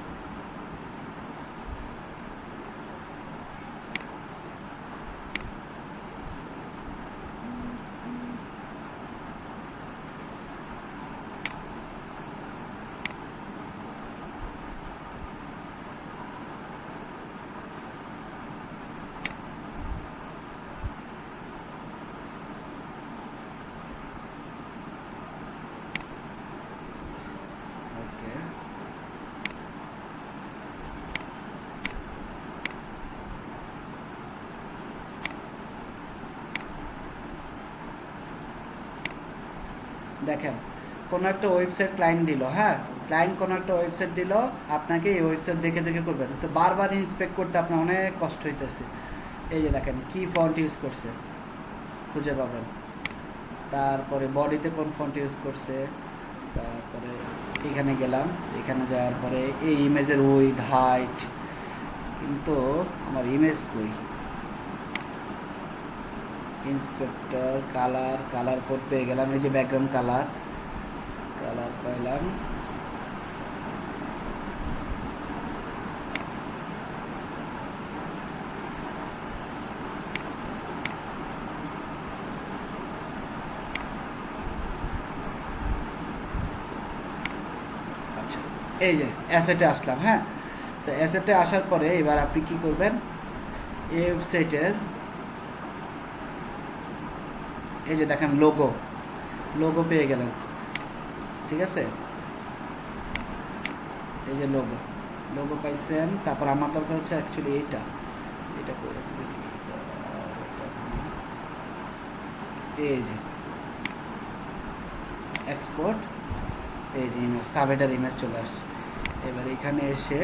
দেখেন কোনো একটা ওয়েবসাইট ক্লায়েন্ট দিল, হ্যাঁ ক্লায়েন্ট কোনো একটা ওয়েবসাইট দিল, আপনাকে এই ওয়েবসাইট দেখে দেখে করবেন, তো বারবার ইন্সপেক্ট করতে আপনার অনেক কষ্ট হইতেছে। এই যে দেখেন কি ফন্ট ইউজ করছে খুঁজে পাবেন, তারপরে বডিতে কোন ফন্ট ইউজ করছে, তারপরে এখানে গেলাম, এখানে যাওয়ার পরে এই ইমেজের উইথ হাইট, কিন্তু আমার ইমেজ কই, ইন্সপেক্টর কালার কোড পেয়ে গেলাম, এই যে ব্যাকগ্রাউন্ড কালার পাইলাম, আচ্ছা এই যে অ্যাসেটে আসলাম। হ্যাঁ, তো অ্যাসেটে আসার পরে এবার আপনি কি করবেন, এই ওয়েবসাইটের এই যে দেখেন লোগো পেয়ে গেলেন, ঠিক আছে, এই যে লোগো পাইছেন। তারপর আমার দরকার হচ্ছে অ্যাকচুয়ালি এইটা, সেটা করে এই যে এক্সপোর্ট, এই যে ইমেজ, সাবহেডার ইমেজ চলে আসছে। এবার এখানে এসে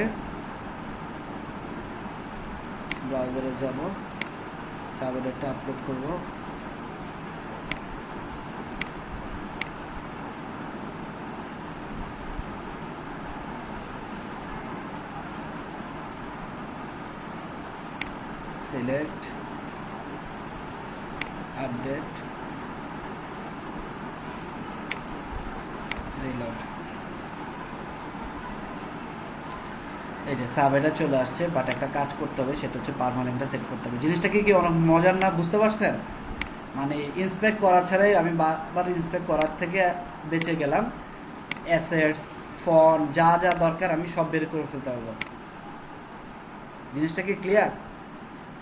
ব্রাউজারে যাব, সাবহেডারটা আপলোড করব, সিলেক্ট আপডেট রিলোড, এই যে সাবহেডার চলে আসছে, বাট একটা কাজ করতে হবে, সেটা হচ্ছে পার্মানেন্টটা সেট করতে হবে। জিনিসটা কি অনেক মজার না, বুঝতে পারছেন? মানে ইন্সপেক্ট করা ছাড়াই আমি বারবার ইন্সপেক্ট করার থেকে বেঁচে গেলাম, অ্যাসেটস ফন্ট যা যা দরকার আমি সব বের করে ফেলতে পারবো। জিনিসটা কি ক্লিয়ার?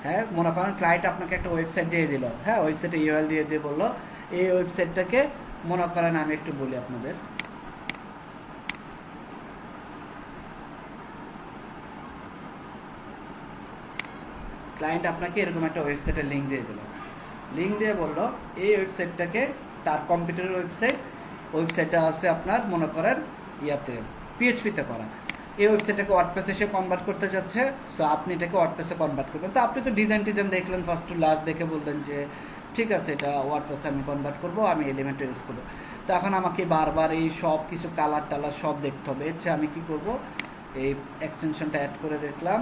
হ্যাঁ, মনে করেন ক্লায়েন্ট আপনাকে একটা ওয়েবসাইট দিয়ে দিল, হ্যাঁ ওয়েবসাইটে ইউআরএল দিয়ে বললো এই ওয়েবসাইটটাকে, মনে করেন আমি একটু বলি আপনাদের, ক্লায়েন্ট আপনাকে এরকম একটা ওয়েবসাইটের লিঙ্ক দিয়ে দিল, লিঙ্ক দিয়ে বললো এই ওয়েবসাইটটাকে, তার কম্পিউটারের ওয়েবসাইটটা আছে আপনার মনে করেন ইয়াতে পিএইচপিতে করা, এই ওয়েবসাইটটাকে ওয়ার্ডপ্রেসে সে কনভার্ট করতে চাচ্ছে, সো আপনি এটাকে ওয়ার্ডপ্রেসে কনভার্ট করবেন। তো আপনি তো ডিজাইন দেখলেন ফার্স্ট টু লাস্ট, দেখে বললেন যে ঠিক আছে এটা ওয়ার্ডপ্রেসে আমি কনভার্ট করবো, আমি এলিমেন্ট ইউজ করবো। তো এখন আমাকে বারবার এই সব কিছু কালার টালার সব দেখতে হবে, এর চেয়ে আমি কী করবো, এই এক্সটেনশনটা অ্যাড করে দেখলাম,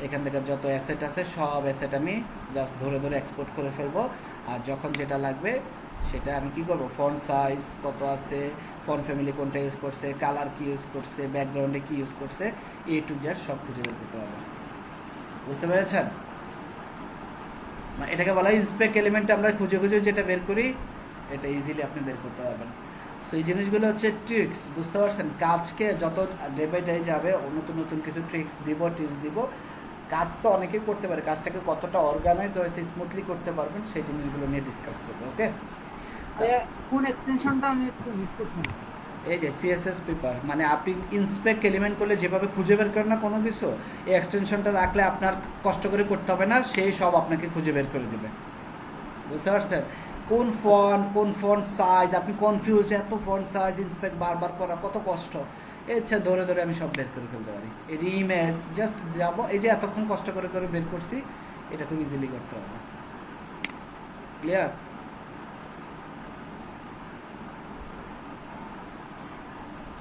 এখান থেকে যত অ্যাসেট আছে সব অ্যাসেট আমি জাস্ট ধরে ধরে এক্সপোর্ট করে ফেলবো, আর যখন যেটা লাগবে সেটা আমি কি করব, ফন্ট সাইজ কত আছে, ফন্ট ফ্যামিলি কোনটা ইউজ করছে, কালার কি ইউজ করছে, ব্যাকগ্রাউন্ডে কি ইউজ করছে, এ টু জেড সব খুঁজে বের করতে হবে। বুঝতে পেরেছেন? মানে এটাকে বলা হয় ইন্সপেক্ট এলিমেন্ট, আমরা খুঁজে খুঁজে যেটা বের করি এটা ইজিলি আপনি বের করতে পারবেন। সো এই জিনিসগুলো হচ্ছে ট্রিক্স, বুঝতে পারছেন? কাজকে যত ডে বাই ডে যাবে নতুন নতুন কিছু ট্রিক্স দিব, টিপস দিব। কাজ তো অনেকেই করতে পারে, কাজটাকে কতটা অর্গানাইজ হয়তো স্মুথলি করতে পারবেন সেই জিনিসগুলো নিয়ে ডিসকাস করবো। ওকে, কোন এক্সটেনশনটা আমি একটু মিস করছি? এই যে সিএসএস পেপার, মানে আপনি ইন্সপেক্ট এলিমেন্ট করলে যেভাবে খুঁজে বের করেন না কোনো কিছু, এই এক্সটেনশনটা রাখলে আপনার কষ্ট করে করতে হবে না, সেই সব আপনাকে খুঁজে বের করে দেবে। বুঝতে পারছেন? কোন ফন্ট সাইজ, আপনি কনফিউজড, এত ফন্ট সাইজ ইন্সপেক্ট বারবার করা কত কষ্ট, আচ্ছা ধরে ধরে আমি সব বের করে ফেলতে পারি। এই যে ইমেজ জাস্ট যাবো, এই যে এতক্ষণ কষ্ট করে করে বের করছি, এটা খুব ইজিলি করতে হবে। ক্লিয়ার?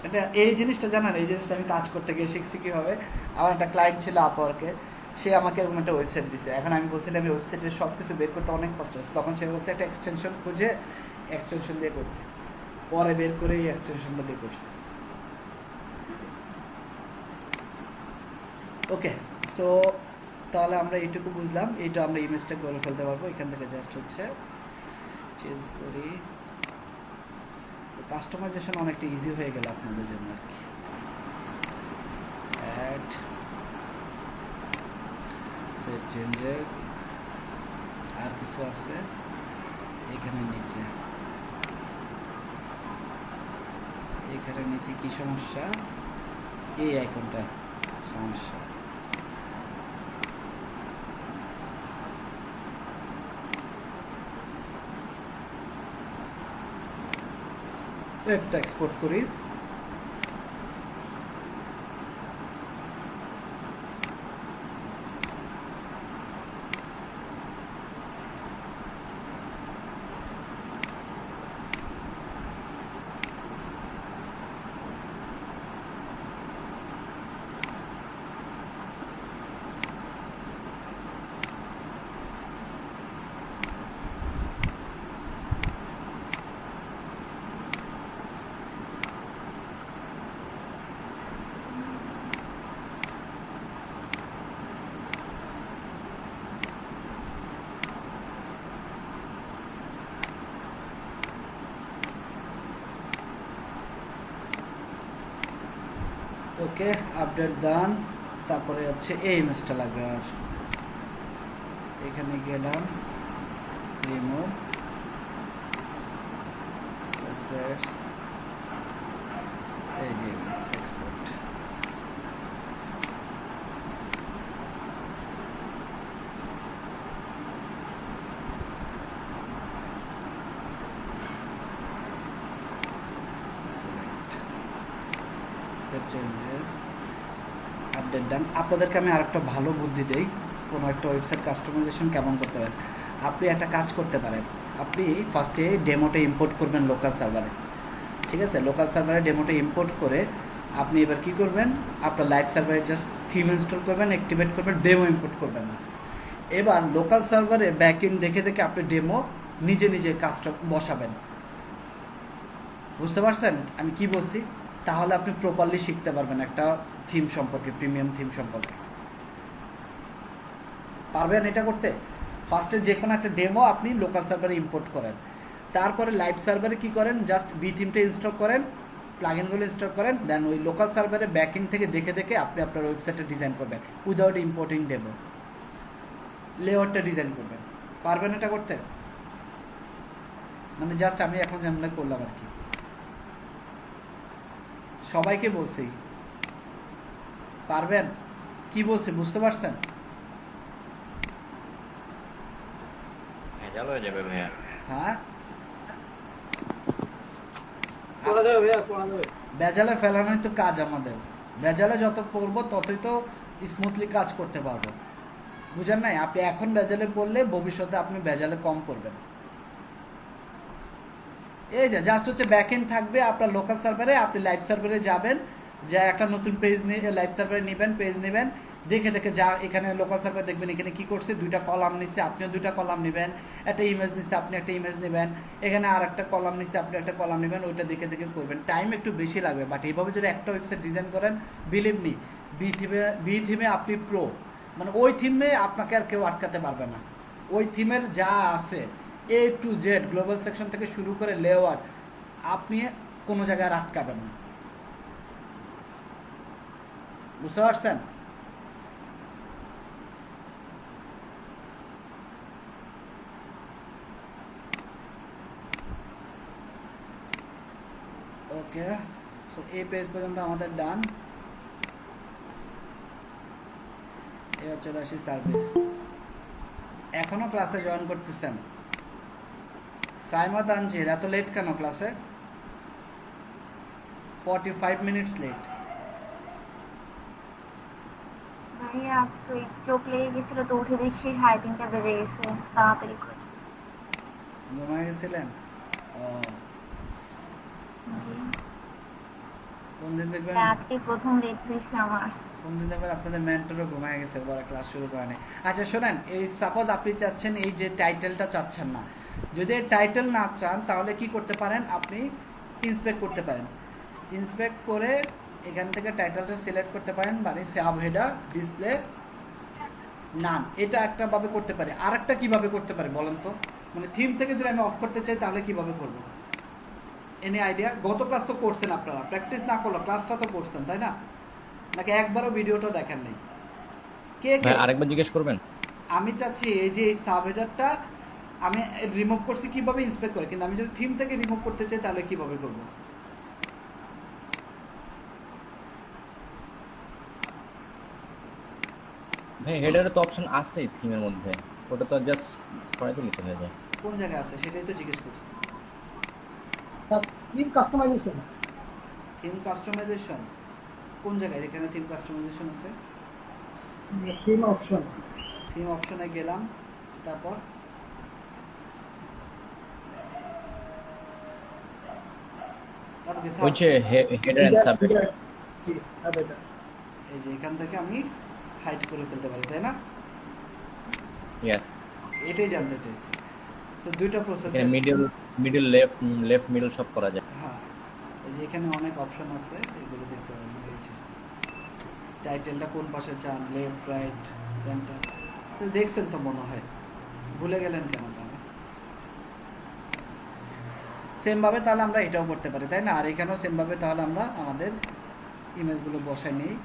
এটা এই জিনিসটা জানান, এই জিনিসটা আমি কাজ করতে গিয়ে শিখছি কীভাবে। আমার একটা ক্লায়েন্ট ছিল আপওয়ার্কে, সে আমাকে এরকম একটা ওয়েবসাইট দিছে, এখন আমি বলছিলাম এই ওয়েবসাইটের সব কিছু বের করতে অনেক কষ্ট হচ্ছে, তখন সে বলছে একটা এক্সটেনশন খুঁজে এক্সটেনশন দিয়ে করতে, পরে বের করে এই এক্সটেনশনটা দিয়ে করছে। ওকে, সো তাহলে আমরা এইটুকু বুঝলাম, এইটা আমরা ইমেজটা করে ফেলতে পারবো, এখান থেকে জাস্ট হচ্ছে চেঞ্জ করি, কাস্টমাইজেশন অনেকটা ইজি হয়ে গেল আপনাদের জন্য আর কি। অ্যাড সেভ চেঞ্জেস, আর কিছু আছে এখানে নিচে, এখানে নিচে কি সমস্যা, এই আইকনটা সমস্যা, একটা এক্সপোর্ট করি। ওকে, আপডেট ডান। তারপরে হচ্ছে এই ইমেজটা লাগবে। আর এখানে গেলাম, রিমুভ অ্যাসেটস, এই যে ইমেজ এক্সপোর্ট। আপডেট ডান। আপনাদেরকে আমি আরেকটা ভালো বুদ্ধি দেই, কোনো একটা ওয়েবসাইট কাস্টমাইজেশন কেমন করতে পারেন। আপনি একটা কাজ করতে পারেন, আপনি ফার্স্টে ডেমোটা ইম্পোর্ট করবেন লোকাল সার্ভারে, ঠিক আছে? লোকাল সার্ভারে ডেমোটা ইম্পোর্ট করে আপনি এবার কি করবেন, আপনার লাইভ সার্ভারে জাস্ট থিম ইনস্টল করবেন, অ্যাক্টিভেট করবেন, ডেমো ইম্পোর্ট করবেন না। এবার লোকাল সার্ভারে ব্যাকএন্ড দেখে দেখে আপনি ডেমো নিজে নিজে কাজটা বসাবেন। বুঝতে পারছেন আমি কি বলছি? তাহলে আপনি প্রপারলি শিখতে পারবেন একটা থিম সম্পর্কে, প্রিমিয়াম থিম সম্পর্কে। পারবেন এটা করতে? ফার্স্টে যে কোনো একটা ডেমো আপনি লোকাল সার্ভারে ইম্পোর্ট করেন, তারপরে লাইভ সার্ভারে কি করেন, জাস্ট বি থিমটা ইনস্টল করেন, প্লাগইনগুলো ইনস্টল করেন, দেন ওই লোকাল সার্ভারে ব্যাকএন্ড থেকে দেখে দেখে আপনি আপনার ওয়েবসাইটটা ডিজাইন করবেন উইদাউট ইম্পোর্টিং ডেমো। লেআউটটা ডিজাইন করবেন। পারবেন এটা করতে? মানে জাস্ট আমি এখন যেমন করলাম আর কি, সবাইকে বলছি। পারবেন? কি বলছি বুঝতে পারছেন? ভেজাল হয়ে যাবে ভাইয়া। হ্যাঁ, করা যাবে ভাইয়া, করা যাবে। বেজালে ফেলানোই তো কাজ আমাদের। বেজালে যত পড়বো ততই তো স্মুথলি কাজ করতে পারবো। বুঝেন নাই? আপনি এখন বেজালে পড়লে ভবিষ্যতে আপনি বেজালে কম পড়বেন। এই যে জাস্ট হচ্ছে ব্যাকএন্ড থাকবে আপনার লোকাল সার্ভারে, আপনি লাইভ সার্ভারে যাবেন, যা একটা নতুন পেজ নিয়ে লাইভ সার্ভারে নেবেন, পেজ নেবেন, দেখে দেখে যা এখানে লোকাল সার্ভার দেখবেন এখানে কি করছে, দুইটা কলাম নিচ্ছে আপনিও দুইটা কলাম নেবেন, একটা ইমেজ নিচ্ছে আপনি একটা ইমেজ নেবেন, এখানে আর একটা কলাম নিচ্ছে আপনি একটা কলাম নেবেন, ওইটা দেখে দেখে করবেন। টাইম একটু বেশি লাগবে, বাট এইভাবে যদি একটা ওয়েবসাইট ডিজাইন করেন, বিলিভ মি, বি থিমে আপনি প্রো। মানে ওই থিমে আপনাকে আর কেউ আটকাতে পারবে না। ওই থিমের যা আছে এ টু জেড, গ্লোবাল সেকশন থেকে শুরু করে লেআউট, আপনি কোনো জায়গায় আর আটকাবেন না। বুঝতে পারছেন? ওকে, সো এই পেজ পর্যন্ত আমাদের ডান। এবার চলে আসি সার্ভিস। এখনো ক্লাসে জয়েন করতেছেন? সাইমা তানজির, এত লেট কেন ক্লাসে? 45 মিনিটস লেট। ভাইয়া আজকে চোখ লেগে গেছিল তো উঠে দেখি 3:30 বেজে গেছে, তাড়াতাড়ি করে। ঘুমায় গেছিলেন? ও, জি। কোন দিন দেখবেন, আজকে প্রথম লেট হয়েছে আমার। কোন দিন দেখবেন আপনাদের মেন্টরও ঘুমায় গেছে, বড় ক্লাস শুরু করেনি। আচ্ছা শোনেন, এই সাপোজ আপনি চাচ্ছেন এই যে টাইটেলটা চাচ্ছেন না, যদি টাইটেল না চান তাহলে কি করতে পারেন, আপনি ইন্সপেক্ট করতে পারেন। ইন্সপেক্ট করে এখান থেকে টাইটেলটা সিলেক্ট করতে পারেন, মানে সাব হেডার ডিসপ্লে নান, এটা একটা ভাবে করতে পারে। আর একটা কীভাবে করতে পারে বলেন তো? মানে থিম থেকে যদি আমি অফ করতে চাই তাহলে কিভাবে করবো? Any idea? গত ক্লাস তো করছেন আপনারা, প্র্যাকটিস না করলো ক্লাসটা তো করছেন তাই না? নাকি একবারও ভিডিওটা দেখেন নাই? কে কে? আরেকবার জিজ্ঞেস করবেন? আমি চাচ্ছি এই যে এই সাব হেডারটা আমি রিমুভ করছি কিভাবে ইন্সপেক্ট করে, কিন্তু আমি যদি থিম থেকে রিমুভ করতে চাই তাহলে কিভাবে করবো? ভাই হেডারে তো অপশন আছে থিমের মধ্যে, ওটা তো জাস্ট সরাই দিলে চলে যায়। কোন জায়গায় আছে সেটাই তো জিজ্ঞেস করছি। Theme customisation. থিম কাস্টমাইজেশন কোন জায়গায়? এখানে থিম কাস্টমাইজেশন আছে, থিম অপশন। থিম অপশনে গেলাম, তারপর ওই যে হেডার এন্ড সাবহেডার। এই যে এখান থেকে আমি হাইড করে ফেলতে পারি, তাই না? ইয়েস। এটাই জানতে চাইছি। তো দুইটা প্রসেস। এখানে মিডল লেফট মিডল সব করা যায়। হ্যাঁ, এই যে এখানে অনেক অপশন আছে, এগুলো দেখতে পাবেন। এই যে টাইটেলটা কোন পাশে চান, লেফট রাইট সেন্টার, দেখছেন তো মনে হয়, ভুলে গেলেন কেন তাহলে? সেমভাবে তাহলে আমরা এটাও করতে পারি, তাই না? আর এখানেও সেমভাবে তাহলে আমরা আমাদের ইমেজগুলো বসাই নিই।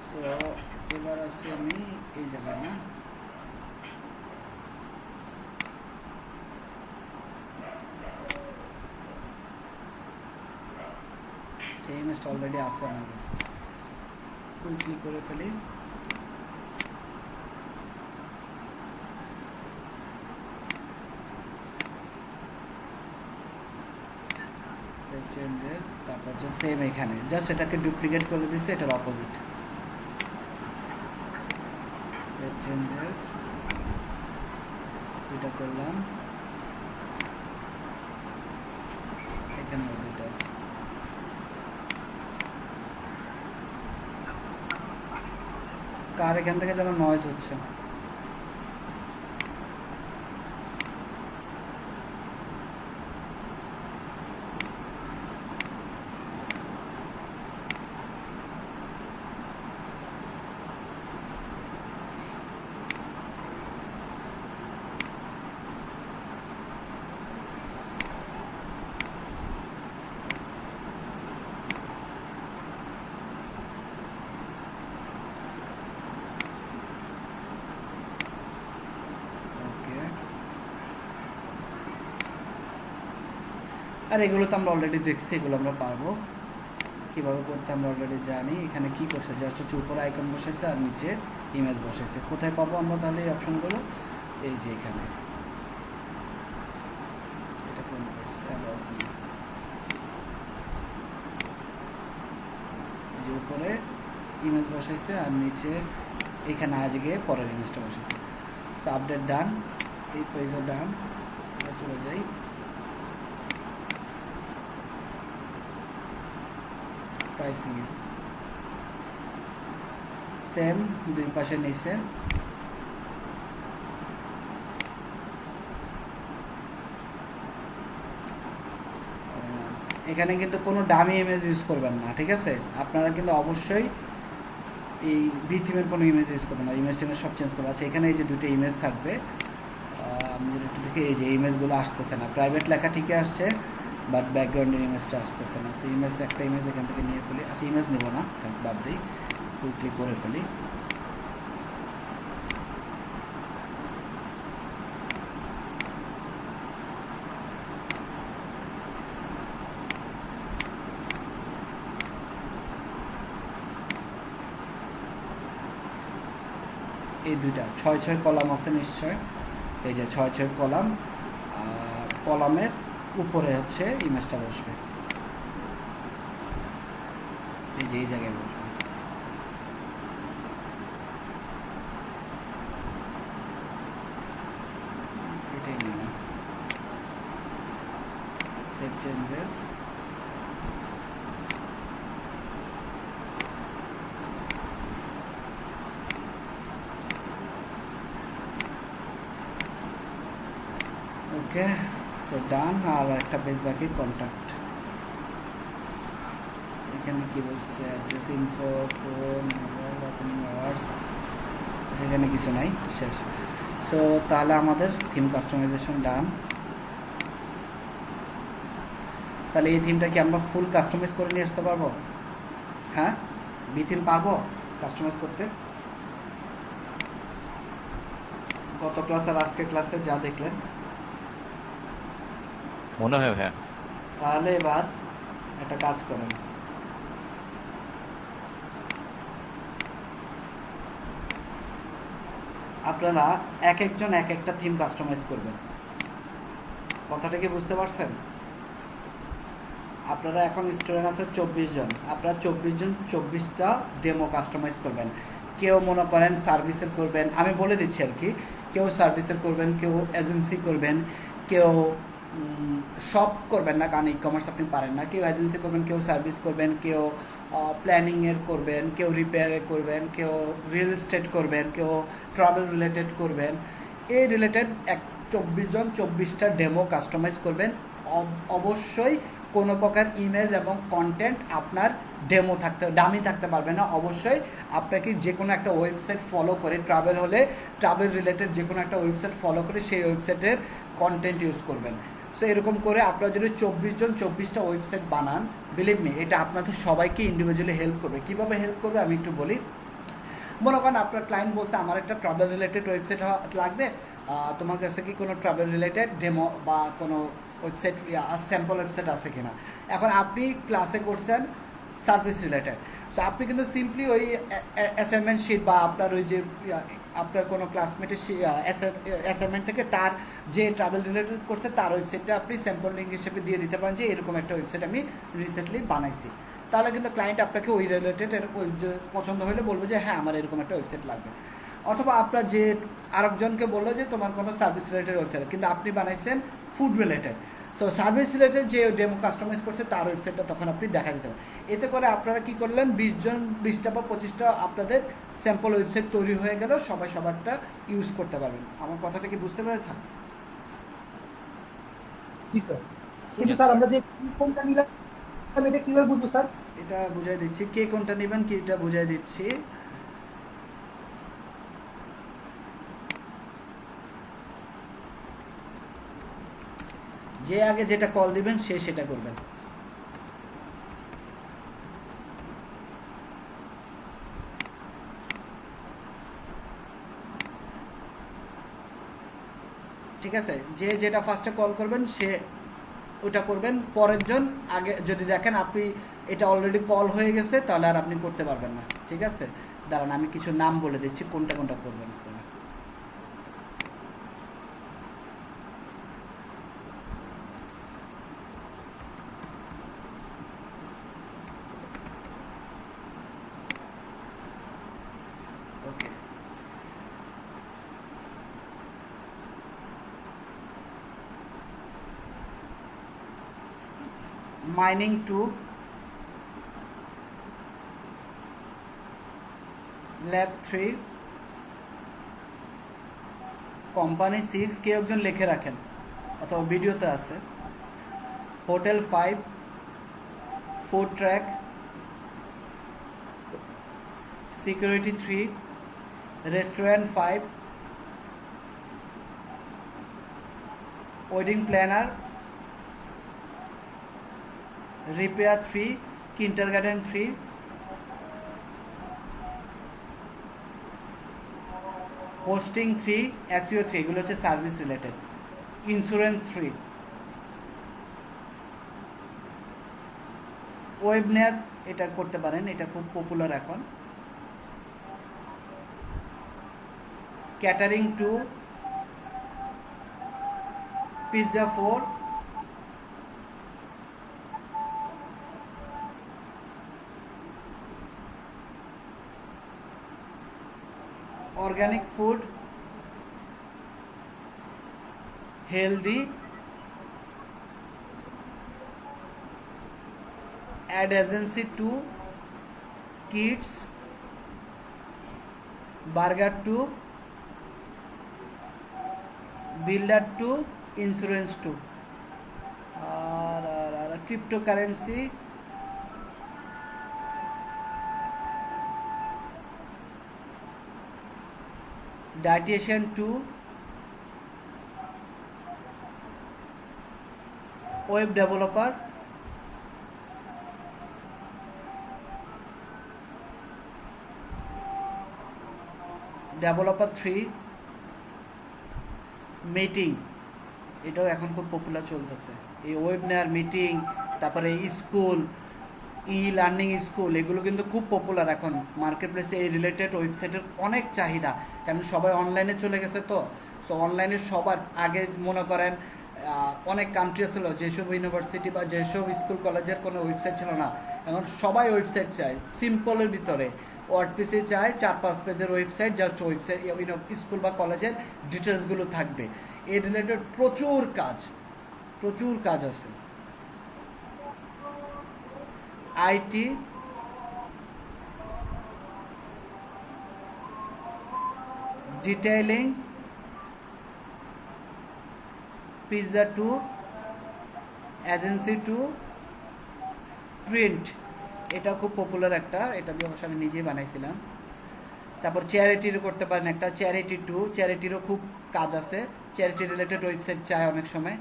সো এবার আছি আমি এই জায়গায়, না সেই ইমেজটা অলরেডি আছে আমার কাছে, ক্লিক করে ফেলি। চেঞ্জেস, তারপর হচ্ছে সেম, এখানে জাস্ট এটাকে ডুপ্লিকেট করে দিচ্ছে, এটার অপোজিট। সেভ চেঞ্জেস, দুটা করলাম, এখানে দুইটা আছে। কার এখান থেকে যেন নয়েজ হচ্ছে? আর এগুলো তো আমরা অলরেডি দেখছি, এগুলো আমরা পারবো কীভাবে করতে, আমরা অলরেডি জানি। এখানে কি করছে, জাস্ট হচ্ছে উপরে আইকন বসাইছে আর নিচে ইমেজ বসাইছে। কোথায় পাবো আমরা তাহলে এই অপশনগুলো? এই যে এখানে, এটা কোন যে উপরে ইমেজ বসাইছে আর নিচে এখানে আজকে পরের ইমেজটা বসাইছে। সো আপডেট ডান, এই পেজও ডান। চলে যাই প্রাইসিং, সেম দুই পাশে নিচে। এখানে কিন্তু কোনো ডামি ইমেজ ইউজ করবেন না, ঠিক আছে? আপনারা কিন্তু অবশ্যই এই বি থিমের কোনো ইমেজ ইউজ করবেন না, ইমেজ টিমেজ সব চেঞ্জ করা আছে। এখানে এই যে দুটো ইমেজ থাকবে, আমি যদি একটু দেখি, এই যে ইমেজগুলো আসতেছে না, প্রাইভেট লেখা ঠিকই আসছে, বাট ব্যাকগ্রাউন্ডের ইমেজটা আসতেছে না। সো ইমেজ, একটা ইমেজ এখান থেকে নিয়ে ফেলি। আচ্ছা, ইমেজ নেব না, বাদ দিই, ক্লিক করে ফেলি। এই দুইটা 6 কলাম আছে নিশ্চয়, এই যে 6 কলাম, আর কলামের উপরে হচ্ছে ইমেজটা বসবে, এই যে এই জায়গায় বসবে। এটাই নিলাম, সেভ চেঞ্জেস, ওকে। সো ডান। আর একটা পেজ বাকি, কন্ট্যাক্ট। এখানে কি বলছে, address, info, phone, opening hours, সেখানে কিছু নাই, শেষ। সো তাহলে আমাদের থিম কাস্টমাইজেশন ডান। তাহলে এই থিমটা কি আমরা ফুল কাস্টমাইজ করে নিয়ে আসতে পারবো? হ্যাঁ, বি থিম পারবো কাস্টমাইজ করতে। গত ক্লাস আর আজকের ক্লাসে যা দেখলেন, মনে হয় হ্যাঁ। তাহলে এবার একটা কাজ করেন, আপনারা এক একজন এক একটা থিম কাস্টমাইজ করবেন। কথাটা কি বুঝতে পারছেন? আপনারা এখন স্টুডেন্ট আছে 24 জন, আপনারা 24 জন 24টা ডেমো কাস্টমাইজ করবেন। কেউ মনে করেন সার্ভিসের করবেন, আমি বলে দিচ্ছি আর কি, কেউ সার্ভিসের করবেন, কেউ এজেন্সি করবেন, কেউ শপ করবেন না, কারণ ই কমার্স আপনি পারেন না, কেউ এজেন্সি করবেন, কেউ সার্ভিস করবেন, কেউ প্ল্যানিংয়ের করবেন, কেউ রিপেয়ারের করবেন, কেউ রিয়েল এস্টেট করবেন, কেউ ট্রাভেল রিলেটেড করবেন। এই রিলেটেড 24 জন 24টা ডেমো কাস্টমাইজ করবেন। অবশ্যই কোনো প্রকার ইমেজ এবং কন্টেন্ট আপনার ডেমো থাকতে, ডামি থাকতে পারবে না। অবশ্যই আপনাকে যে কোনো একটা ওয়েবসাইট ফলো করে, ট্রাভেল হলে ট্রাভেল রিলেটেড যে কোনো একটা ওয়েবসাইট ফলো করে সেই ওয়েবসাইটের কন্টেন্ট ইউজ করবেন। সো এরকম করে আপনারা যদি 24 জন 24টা ওয়েবসাইট বানান, বিলিভ মি, এটা আপনাদের সবাইকে ইন্ডিভিজুয়ালি হেল্প করবে। কীভাবে হেল্প করবে আমি একটু বলি। মনে করেন আপনার ক্লায়েন্ট বলছে আমার একটা ট্রাভেল রিলেটেড ওয়েবসাইট লাগবে, তোমার কাছে কি কোনো ট্রাভেল রিলেটেড ডেমো বা কোনো ওয়েবসাইট স্যাম্পল ওয়েবসাইট আছে কিনা। এখন আপনি ক্লাসে করছেন সার্ভিস রিলেটেড, সো আপনি কিন্তু সিম্পলি ওই অ্যাসাইনমেন্ট শিট বা আপনার ওই যে আপনার কোনো ক্লাসমেটের অ্যাসাইনমেন্ট থেকে তার যে ট্রাভেল রিলেটেড করছে তার ওয়েবসাইটটা আপনি স্যাম্পল লিঙ্ক হিসেবে দিয়ে দিতে পারেন যে এরকম একটা ওয়েবসাইট আমি রিসেন্টলি বানাইছি। তাহলে কিন্তু ক্লায়েন্ট আপনাকে ওই রিলেটেড ওই যে পছন্দ হলে বলবে যে হ্যাঁ আমার এরকম একটা ওয়েবসাইট লাগবে। অথবা আপনার যে আরেকজনকে বললো যে তোমার কোনো সার্ভিস রিলেটেড ওয়েবসাইট, কিন্তু আপনি বানাইছেন ফুড রিলেটেড, তো সার্ভিস রিলেটেড যে ডেমো কাস্টমাইজ করছে তার ওয়েবসাইটটা তখন আপনি দেখা দিতে পারেন। এতে করে আপনারা কি করলেন, 20টা বা 25টা আপনাদের স্যাম্পল ওয়েবসাইট তৈরি হয়ে গেল, সবাই সবারটা ইউজ করতে পারবেন। আমার কথাটা কি বুঝতে পেরেছেন? জি স্যার। কিন্তু স্যার আমরা যে কি কোনটা নিলাম এটা কিভাবে বুঝবো স্যার? এটা বুঝাই দিচ্ছি, কে কোনটা নেবেন কি এটা বুঝাই দিচ্ছি। যে আগে যেটা কল দিবেন সে সেটা করবেন। ঠিক আছে, যে যেটা ফার্স্টে কল করবেন সে ওটা করবেন। পরের জন আগে যদি দেখেন আপনি এটা অলরেডি কল হয়ে গেছে তাহলে আর আপনি করতে পারবেন না। ঠিক আছে, দাঁড়ান আমি কিছু নাম বলে দিচ্ছি কোনটা কোনটা করবেন আপনারা। ওকে, মাইনিং 2, ল্যাব 3, কোম্পানি 6, কেউ একজন লিখে রাখেন অথবা ভিডিওতে আছে, hotel 5, food truck, security 3, restaurant 5, wedding planner, repair 3, kindergarten 3, hosting 3, SEO 3, এগুলো হচ্ছে সার্ভিস রিলেটেড, ইন্স্যুরেন্স 3, ওয়েবনেয়ার এটা করতে পারেন, এটা খুব পপুলার এখন, catering 2, pizza 4, organic food, healthy, ad agency 2, kids, burger 2, builder 2, insurance 2, আর cryptocurrency, dietitian 2, web developer, developer 3, meeting, এটাও এখন খুব পপুলার চলতেছে। এই ওয়েব নেয়ার, মিটিং, তারপরে স্কুল, ই লার্নিং স্কুল, এগুলো কিন্তু খুব পপুলার এখন মার্কেট প্লেসে। এই রিলেটেড ওয়েবসাইটের অনেক চাহিদা, কারণ সবাই অনলাইনে চলে গেছে। তো সো অনলাইনে সবার আগে মনে করেন অনেক কান্ট্রি ছিল যেসব ইউনিভার্সিটি বা যেসব স্কুল কলেজের কোনো ওয়েবসাইট ছিল না, এখন সবাই ওয়েবসাইট চায় সিম্পলের ভিতরে। ওয়ার্ডপ্রেসে চায় 4-5 পেজের ওয়েবসাইট, জাস্ট ওয়েবসাইট স্কুল বা কলেজের ডিটেলসগুলো থাকবে। এই রিলেটেড প্রচুর কাজ আছে। IT, detailing, pizza two, agency two, print, এটা খুব পপুলার একটা, এটা দিয়ে অবশ্য আমি নিজেই বানাইছিলাম। তারপর চ্যারিটিরও করতে পারেন একটা, চ্যারিটি টু, চ্যারিটিরও খুব কাজ আছে, চ্যারিটি রিলেটেড ওয়েবসাইট চায় অনেক সময়।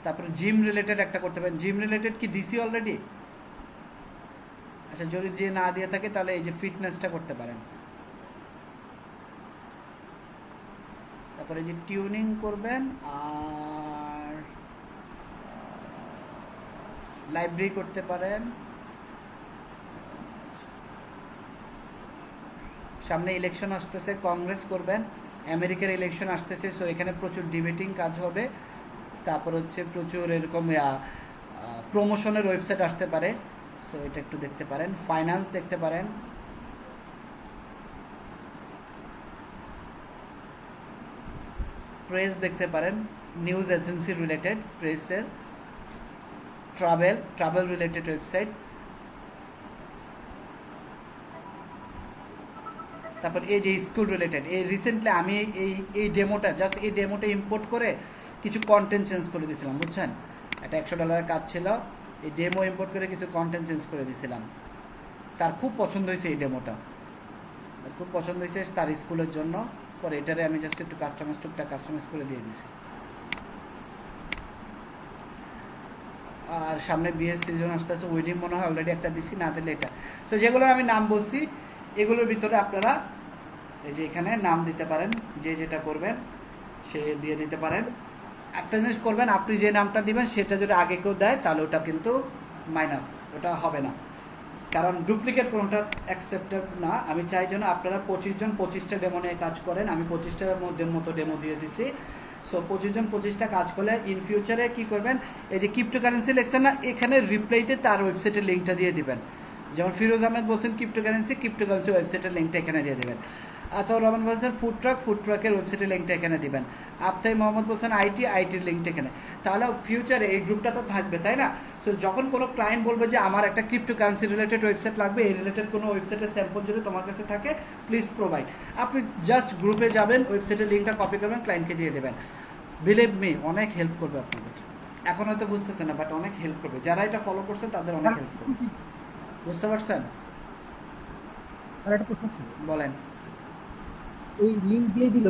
তারপর জিম রিলেটেড একটা করতে পারেন। জিম রিলেটেড কি দিছি অলরেডি? আচ্ছা, যদি যে না দিয়ে থাকে তাহলে এই যে ফিটনেসটা করতে পারেন। তারপরে যে টিউনিং করবেন, আর লাইব্রেরি করতে পারেন। সামনে ইলেকশন আসতেছে, কংগ্রেস করবেন, আমেরিকার ইলেকশন আসতেছে, সো এখানে প্রচুর ডিবেটিং কাজ হবে। তারপর হচ্ছে প্রচুর এরকম প্রমোশনের ওয়েবসাইট আসতে পারে, সো এটা একটু দেখতে পারেন। ফাইন্যান্স দেখতে পারেন, প্রেস দেখতে পারেন, নিউজ এজেন্সি রিলেটেড প্রেসের, ট্রাভেল রিলেটেড ওয়েবসাইট। তারপর এই যে স্কুল রিলেটেড, এই রিসেন্টলি আমি এই ডেমোটা ইম্পোর্ট করে কিছু কন্টেন্ট চেঞ্জ করে দিয়েছিলাম, বুঝছেন? এটা $100 কাজ ছিল, এই ডেমো ইম্পোর্ট করে কিছু কন্টেন্ট চেঞ্জ করে দিয়েছিলাম। তার খুব পছন্দ হয়েছে এই ডেমোটা, খুব পছন্দ হয়েছে তার স্কুলের জন্য। পরে এটারে আমি জাস্ট একটু কাস্টমাইজ করে দিয়ে দিছি। আর সামনে বিএস সিজন আসতেছে, ওয়েডিং মনে হয় অলরেডি একটা দিছি, না দিলে এটা। সো যেগুলোর আমি নাম বলছি এগুলোর ভিতরে আপনারা এই যে এখানে নাম দিতে পারেন, যে যেটা করবেন সে দিয়ে দিতে পারেন। একটা জিনিস করবেন, আপনি যে নামটা দিবেন সেটা যদি আগে কেউ দেয় তাহলে ওটা কিন্তু মাইনাস, ওটা হবে না, কারণ ডুপ্লিকেট কোনোটা অ্যাকসেপ্টেড না। আমি চাই যেন আপনারা 25 জন 25টা ডেমো নিয়ে কাজ করেন। আমি 25টার মতো ডেমো দিয়ে দিছি। সো 25 জন 25টা কাজ করলে ইন ফিউচারে কি করবেন, এই যে ক্রিপ্টোকারেন্সি লেখছেন না, এখানে রিপ্লাইতে তার ওয়েবসাইটের লিঙ্কটা দিয়ে দিবেন। যেমন ফিরোজ আহমেদ বলছেন ক্রিপ্টোকারেন্সি ওয়েবসাইটের লিঙ্কটা এখানে দিয়ে দেবেন। আতাউর রহমান বলছেন ফুড ট্রাকের ওয়েবসাইটের লিঙ্কটা এখানে দিবেন। আফতাই মোহাম্মদ বলছেন আইটির লিঙ্কটা এখানে। তাহলে ফিউচারে এই গ্রুপটা তো থাকবে, তাই না? সো যখন কোনো ক্লায়েন্ট বলবে যে আমার একটা ক্রিপ্টোকারেন্সি রিলেটেড ওয়েবসাইট লাগবে, এই রিলেটেড কোনো ওয়েবসাইটের স্যাম্পল যদি তোমার কাছে থাকে প্লিজ প্রোভাইড, আপনি জাস্ট গ্রুপে যাবেন, ওয়েবসাইটের লিঙ্কটা কপি করবেন, ক্লায়েন্টকে দিয়ে দেবেন। বিলিভ মি, অনেক হেল্প করবে আপনাদের। এখন হয়তো বুঝতেছেন না, বাট অনেক হেল্প করবে। যারা এটা ফলো করছেন তাদের অনেক হেল্প করবে, বুঝতে পারছেন? আর একটা প্রশ্ন ছিল, বলেন। ওই লিংক দিয়ে দিল,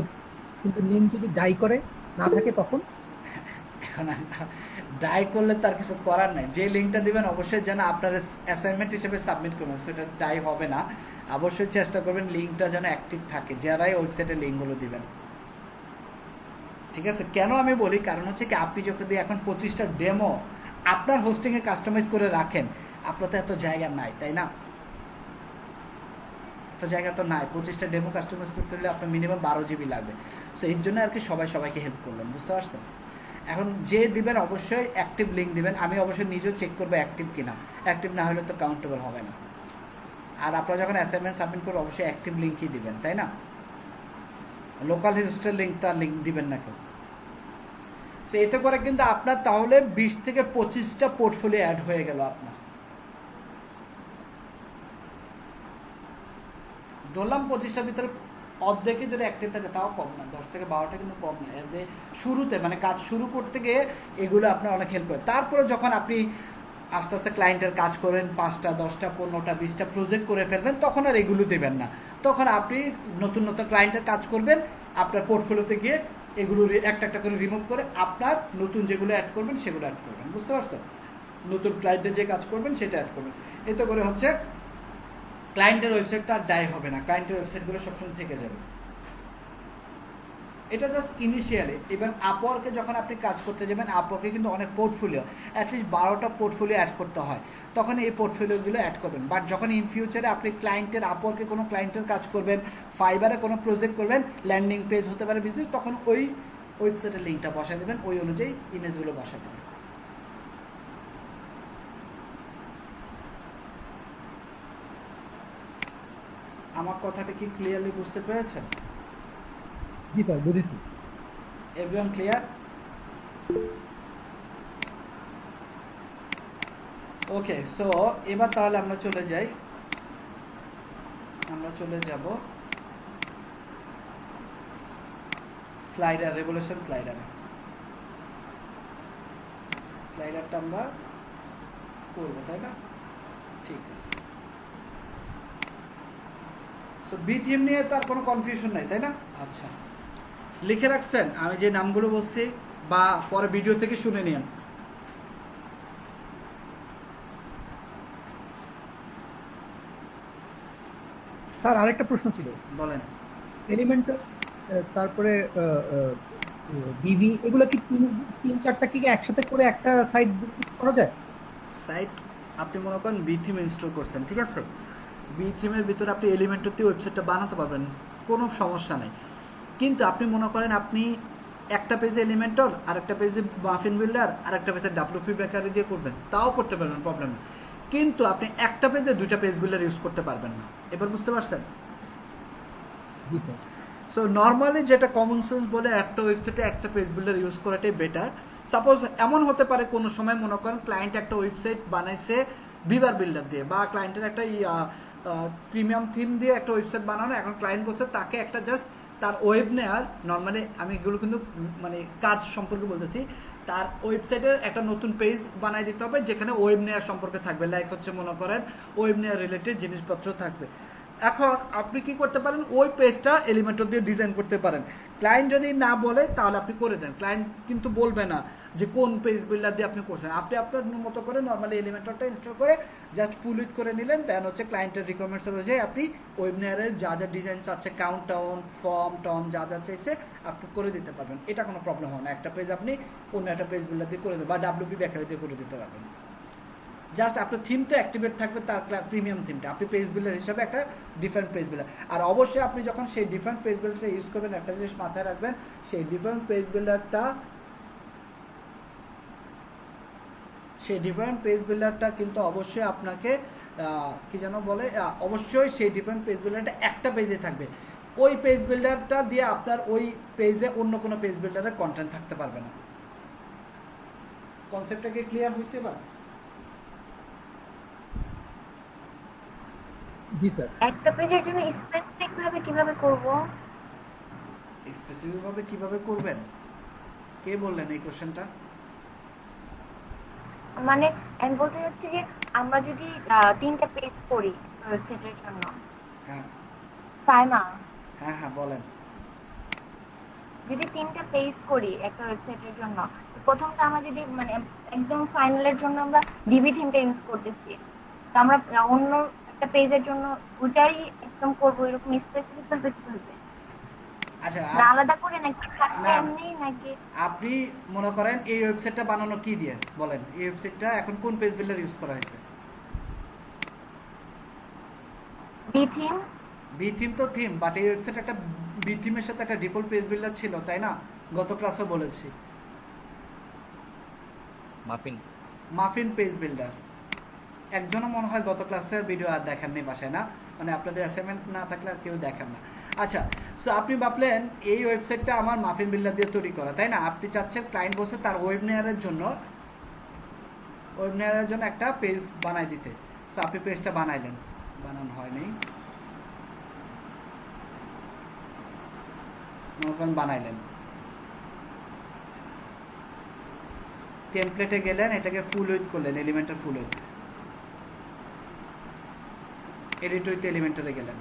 কিন্তু লিংক যদি ডাই করে না থাকে তখন? এখন ডাই করলে তার কিছু করার নাই। যে লিঙ্কটা দিবেন অবশ্যই যেন আপনার অ্যাসাইনমেন্ট হিসেবে সাবমিট করবেন, সেটা ডাই হবে না। অবশ্যই চেষ্টা করবেন লিঙ্কটা যেন অ্যাক্টিভ থাকে, যারাই ওয়েবসাইটের লিঙ্কগুলো দিবেন, ঠিক আছে? কেন আমি বলি, কারণ হচ্ছে কি আপনি যদি এখন 25টা ডেমো আপনার হোস্টিংয়ে কাস্টমাইজ করে রাখেন, আপনার তো এত জায়গা নাই, তাই না? এত জায়গা তো নাই। 25টা ডেমো কাস্টমাইজ করতে হলে আপনার মিনিমাম 12 GB লাগবে। সো এর জন্য আর কি সবাইকে হেল্প করবেন, বুঝতে পারছেন? এখন যে দিবেন অবশ্যই অ্যাক্টিভ লিঙ্ক দিবেন। আমি অবশ্যই নিজেও চেক করবো অ্যাক্টিভ কিনা, অ্যাক্টিভ না হলে তো কাউন্টেবল হবে না। আর আপনারা যখন অ্যাসাইনমেন্ট সাবমিট করবেন অবশ্যই অ্যাক্টিভ লিঙ্কই দিবেন, তাই না? লোকাল হোস্টের লিঙ্ক তার লিঙ্ক দিবেন না কেউ। সো এতে করে কিন্তু আপনার তাহলে 20 থেকে 25টা পোর্টফোলিও অ্যাড হয়ে গেল আপনার। ধরলাম 25টার ভিতরে অর্ধেকে যদি অ্যাক্টিভ থাকে তাও কম না, 10 থেকে 12টা কিন্তু কম না। এজ এ শুরুতে মানে কাজ শুরু করতে গিয়ে এগুলো আপনার অনেক হেল্প করে। তারপরে যখন আপনি আস্তে আস্তে ক্লায়েন্টের কাজ করেন, 5টা 10টা 15টা 20টা প্রজেক্ট করে ফেলবেন, তখন আর এগুলো দেবেন না। তখন আপনি নতুন ক্লায়েন্টের কাজ করবেন, আপনার পোর্টফোলিওতে গিয়ে এগুলো একটা করে রিমুভ করে আপনার নতুন যেগুলো অ্যাড করবেন সেগুলো অ্যাড করবেন, বুঝতে পারছেন? নতুন ক্লায়েন্টের যে কাজ করবেন সেটা অ্যাড করবেন। এতে করে হচ্ছে ক্লায়েন্টের ওয়েবসাইটটা আর ডাই হবে না, ক্লায়েন্টের ওয়েবসাইটগুলো সবসময় থেকে যাবে। এটা জাস্ট ইনিশিয়ালি। ইভেন আপওয়ার্কে যখন আপনি কাজ করতে যাবেন, আপওয়ার্কে কিন্তু অনেক পোর্টফোলিও, অ্যাটলিস্ট 12টা পোর্টফোলিও অ্যাড করতে হয়, তখন এই পোর্টফোলিওগুলো অ্যাড করবেন। বাট যখন ইন ফিউচারে আপনি ক্লায়েন্টের, আপওয়ার্কে কোনো ক্লায়েন্টের কাজ করবেন, ফাইবারে কোনো প্রজেক্ট করবেন, ল্যান্ডিং পেজ হতে পারে বিজনেস, তখন ওই ওয়েবসাইটের লিঙ্কটা বসায় দেবেন, ওই অনুযায়ী ইমেজগুলো বসায় দেবেন। আমার কথাটা কি ক্লিয়ারলি বুঝতে পেরেছেন? জি স্যার, বুঝেছি। Everyone clear? ওকে, সো এবার তাহলে আমরা চলে যাই, আমরা চলে যাব স্লাইডার, রেভলিউশন স্লাইডারে। স্লাইডারটা আমরা করবো, তাই না? ঠিক আছে। সো বি থিম নিয়ে তো আর কোনো কনফিউশন নাই, তাই না? আচ্ছা, লিখে রাখছেন আমি যে নামগুলো বলছি, বা পরে ভিডিও থেকে শুনে নিন। স্যার আরেকটা প্রশ্ন ছিল, বলেন। এলিমেন্ট, তারপরে ডিভি, এগুলো কি তিন চারটা কি একসাথে করে একটা সাইট করা যায়? সাইট আপনি মনে করেন বি থিম ইনস্টল করছেন, ঠিক আছে? বি থিমের ভিতরে আপনি এলিমেন্টর দিয়ে ওয়েবসাইটটা বানাতে পারবেন, কোনো সমস্যা নেই। কিন্তু আপনি মনে করেন আপনি একটা পেজে এলিমেন্টর, আরেকটা পেজে মাফিন বিল্ডার, আরেকটা পেজে ডাব্লিউপি বেকারি দিয়ে করবেন, তাও করতে পারবেন, প্রবলেম নেই। কিন্তু আপনি একটা পেজে দুইটা পেজ বিল্ডার ইউজ করতে পারবেন না। এবার বুঝতে পারছেন? জি স্যার। সো নর্মালি যেটা কমন সেন্স বলে, একটা ওয়েবসাইটে একটা পেজ বিল্ডার ইউজ করাটাই বেটার। সাপোজ এমন হতে পারে কোনো সময় মনে করেন ক্লায়েন্ট একটা ওয়েবসাইট বানাইছে বিভার বিল্ডার দিয়ে, বা ক্লায়েন্টের একটা প্রিমিয়াম থিম দিয়ে একটা ওয়েবসাইট বানানো, এখন ক্লায়েন্ট বলছে তাকে একটা জাস্ট তার ওয়েব নেয়ার, নর্মালি আমি এগুলো কিন্তু মানে কাজ সম্পর্কে বলতেছি, তার ওয়েবসাইটের একটা নতুন পেজ বানাই দিতে হবে যেখানে ওয়েব নেয়ার সম্পর্কে থাকবে, লাইক হচ্ছে মনে করেন ওয়েব নেয়ার রিলেটেড জিনিসপত্র থাকবে। এখন আপনি কি করতে পারেন, ওই পেজটা এলিমেন্টর দিয়ে ডিজাইন করতে পারেন। ক্লায়েন্ট যদি না বলে তাহলে আপনি করে দেন, ক্লায়েন্ট কিন্তু বলবে না যে কোন পেজ বিল্ডার দিয়ে আপনি করছেন। আপনি আপনার মতো করে নর্মালি এলিমেন্টরটা ইনস্টল করে জাস্ট ফুল উইথ করে নিলেন, দেন হচ্ছে ক্লায়েন্টের রিকোয়ারমেন্টস অনুযায়ী আপনি ওয়েবনেয়ারের যা যা ডিজাইন চাচ্ছে, কাউন্টডাউন, ফর্ম টর্ম যা যা চাইছে আপনি করে দিতে পারবেন। এটা কোনো প্রবলেম হয় না। একটা পেজ আপনি অন্য একটা পেজ বিল্ডার দিয়ে করে দেবেন, বা ডাব্লিউপি বেকারি দিয়ে করে দিতে পারবেন। জাস্ট আপনার থিমটা অ্যাক্টিভেট থাকবে, তার প্রিমিয়াম থিমটা আপনি পেজ বিল্ডার হিসাবে একটা ডিফারেন্ট পেজ বিল্ডার। আর অবশ্যই আপনি যখন সেই ডিফারেন্ট পেজ বিল্ডারটা ইউজ করবেন, একটা জিনিস মাথায় রাখবেন, সেই ডিফারেন্ট পেজ বিল্ডারটা কিন্তু অবশ্যই আপনাকে কি যেন বলে, অবশ্যই সেই ডিফারেন্ট পেজ বিল্ডারটা একটা পেজে থাকবে। ওই পেজ বিল্ডারটা দিয়ে আপনার ওই পেজে অন্য কোনো পেজ বিল্ডারের কন্টেন্ট থাকতে পারবে না। কনসেপ্টটা কি ক্লিয়ার হয়েছে? বা জি স্যার। একটা পেজের জন্য স্পেসিফিক ভাবে কিভাবে করব? স্পেসিফিক ভাবে কিভাবে করবেন, কে বললেন এই কোশ্চেনটা? মানে আমি বলতে চাচ্ছি যে আমরা যদি 3টা পেজ করি ওয়েবসাইটের জন্য। হ্যাঁ সাইমা, হ্যাঁ হ্যাঁ বলেন। যদি 3টা পেজ করি একটা ওয়েবসাইটের জন্য, প্রথমটা আমরা যদি মানে একদম ফাইনালের জন্য আমরা ডিবি থিমটা ইউজ করতেছি, তো আমরা অন্য একটা পেজের জন্য ওটাই একদম করবো, এরকম স্পেসিফিক ভাবে কিভাবে? আচ্ছা, আলাদা করে নাকি না, এমনি নাকি? আপনি মনে করেন এই ওয়েবসাইটটা বানানো কি দিয়ে বলেন, এই ওয়েবসাইটটা এখন কোন পেজ বিল্ডার ইউজ করা হয়েছে? B theme. বি থিম তো থিম, বাট এই ওয়েবসাইট একটা বি থিমের সাথে একটা ডিফল্ট পেজ বিল্ডার ছিল, তাই না? গত ক্লাসে বলেছি মাফিন পেজ বিল্ডার। একজনও মনে হয় গত ক্লাসের ভিডিও আর দেখেননি বাসায়, না? মানে আপনাদের অ্যাসাইনমেন্ট না থাকলে আর কেউ দেখেন না। আচ্ছা, সো আপনি ভাবলেন এই ওয়েবসাইটটা আমার মাফিন বিল্ডার দিয়ে তৈরি করা, তাই না? আপনি চাচ্ছেন ক্লায়েন্ট বসে তার ওয়েব নেয়ারের জন্য একটা পেজ বানাই দিতে। সো আপনি পেজটা বানাইলেন, বানানো হয়নি, বানাইলেন, টেমপ্লেটে গেলেন, এটাকে ফুল উইথ করলেন, Elementor full with, edit with এলিমেন্টারে গেলেন,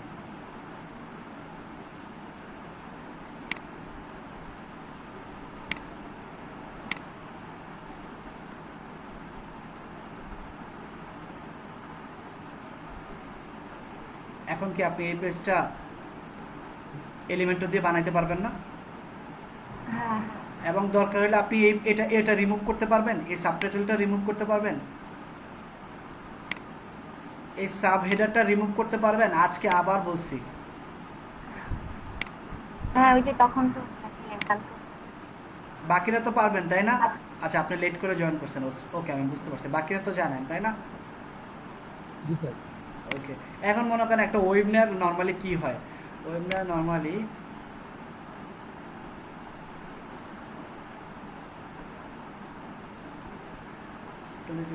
এখন কি আপনি এই পেজটা এলিমেন্টর দিয়ে বানাইতে পারবেন না? হ্যাঁ এবং দরকার হলে আপনি এটা রিমুভ করতে পারবেন, এই সাবটাইটেলটা রিমুভ করতে পারবেন, এই সাব হেডারটা রিমুভ করতে পারবেন। আজকে আবার বলছি, হ্যাঁ ওই যে তখন তো কালকে বাকিরা তো পারবেন তাই না? আচ্ছা আপনি লেট করে জয়েন করছেন, ওকে আমি বুঝতে পারছি, বাকিরা তো জানেন তাই না? জি স্যার। ওকে, এখন মনে করেন একটা ওয়েবিনার নর্মালি কি হয়, ওয়েবিনার নর্মালি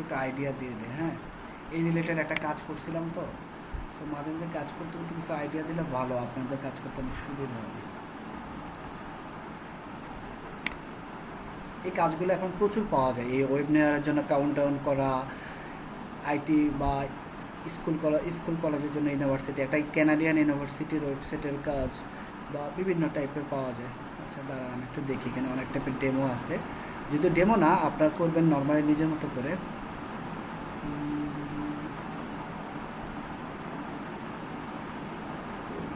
একটু আইডিয়া দিয়ে দেয়। হ্যাঁ, এই রিলেটেড একটা কাজ করছিলাম তো, সো মাঝে মাঝে কাজ করতে করতে কিছু আইডিয়া দিলে ভালো, আপনাদের কাজ করতে অনেক সুবিধা হবে। এই কাজগুলো এখন প্রচুর পাওয়া যায়, এই ওয়েবিনারের জন্য কাউন্টডাউন করা, আইটি বা স্কুল কলেজের জন্য ইউনিভার্সিটি, একটা ক্যানাডিয়ান ইউনিভার্সিটির ওয়েবসাইটের কাজ বা বিভিন্ন টাইপের পাওয়া যায়। আচ্ছা দাঁড়ান আমি একটু দেখি, এখানে অনেক টাইপের ডেমো আছে, যদি ডেমো না আপনারা করবেন নর্মালি নিজের মতো করে।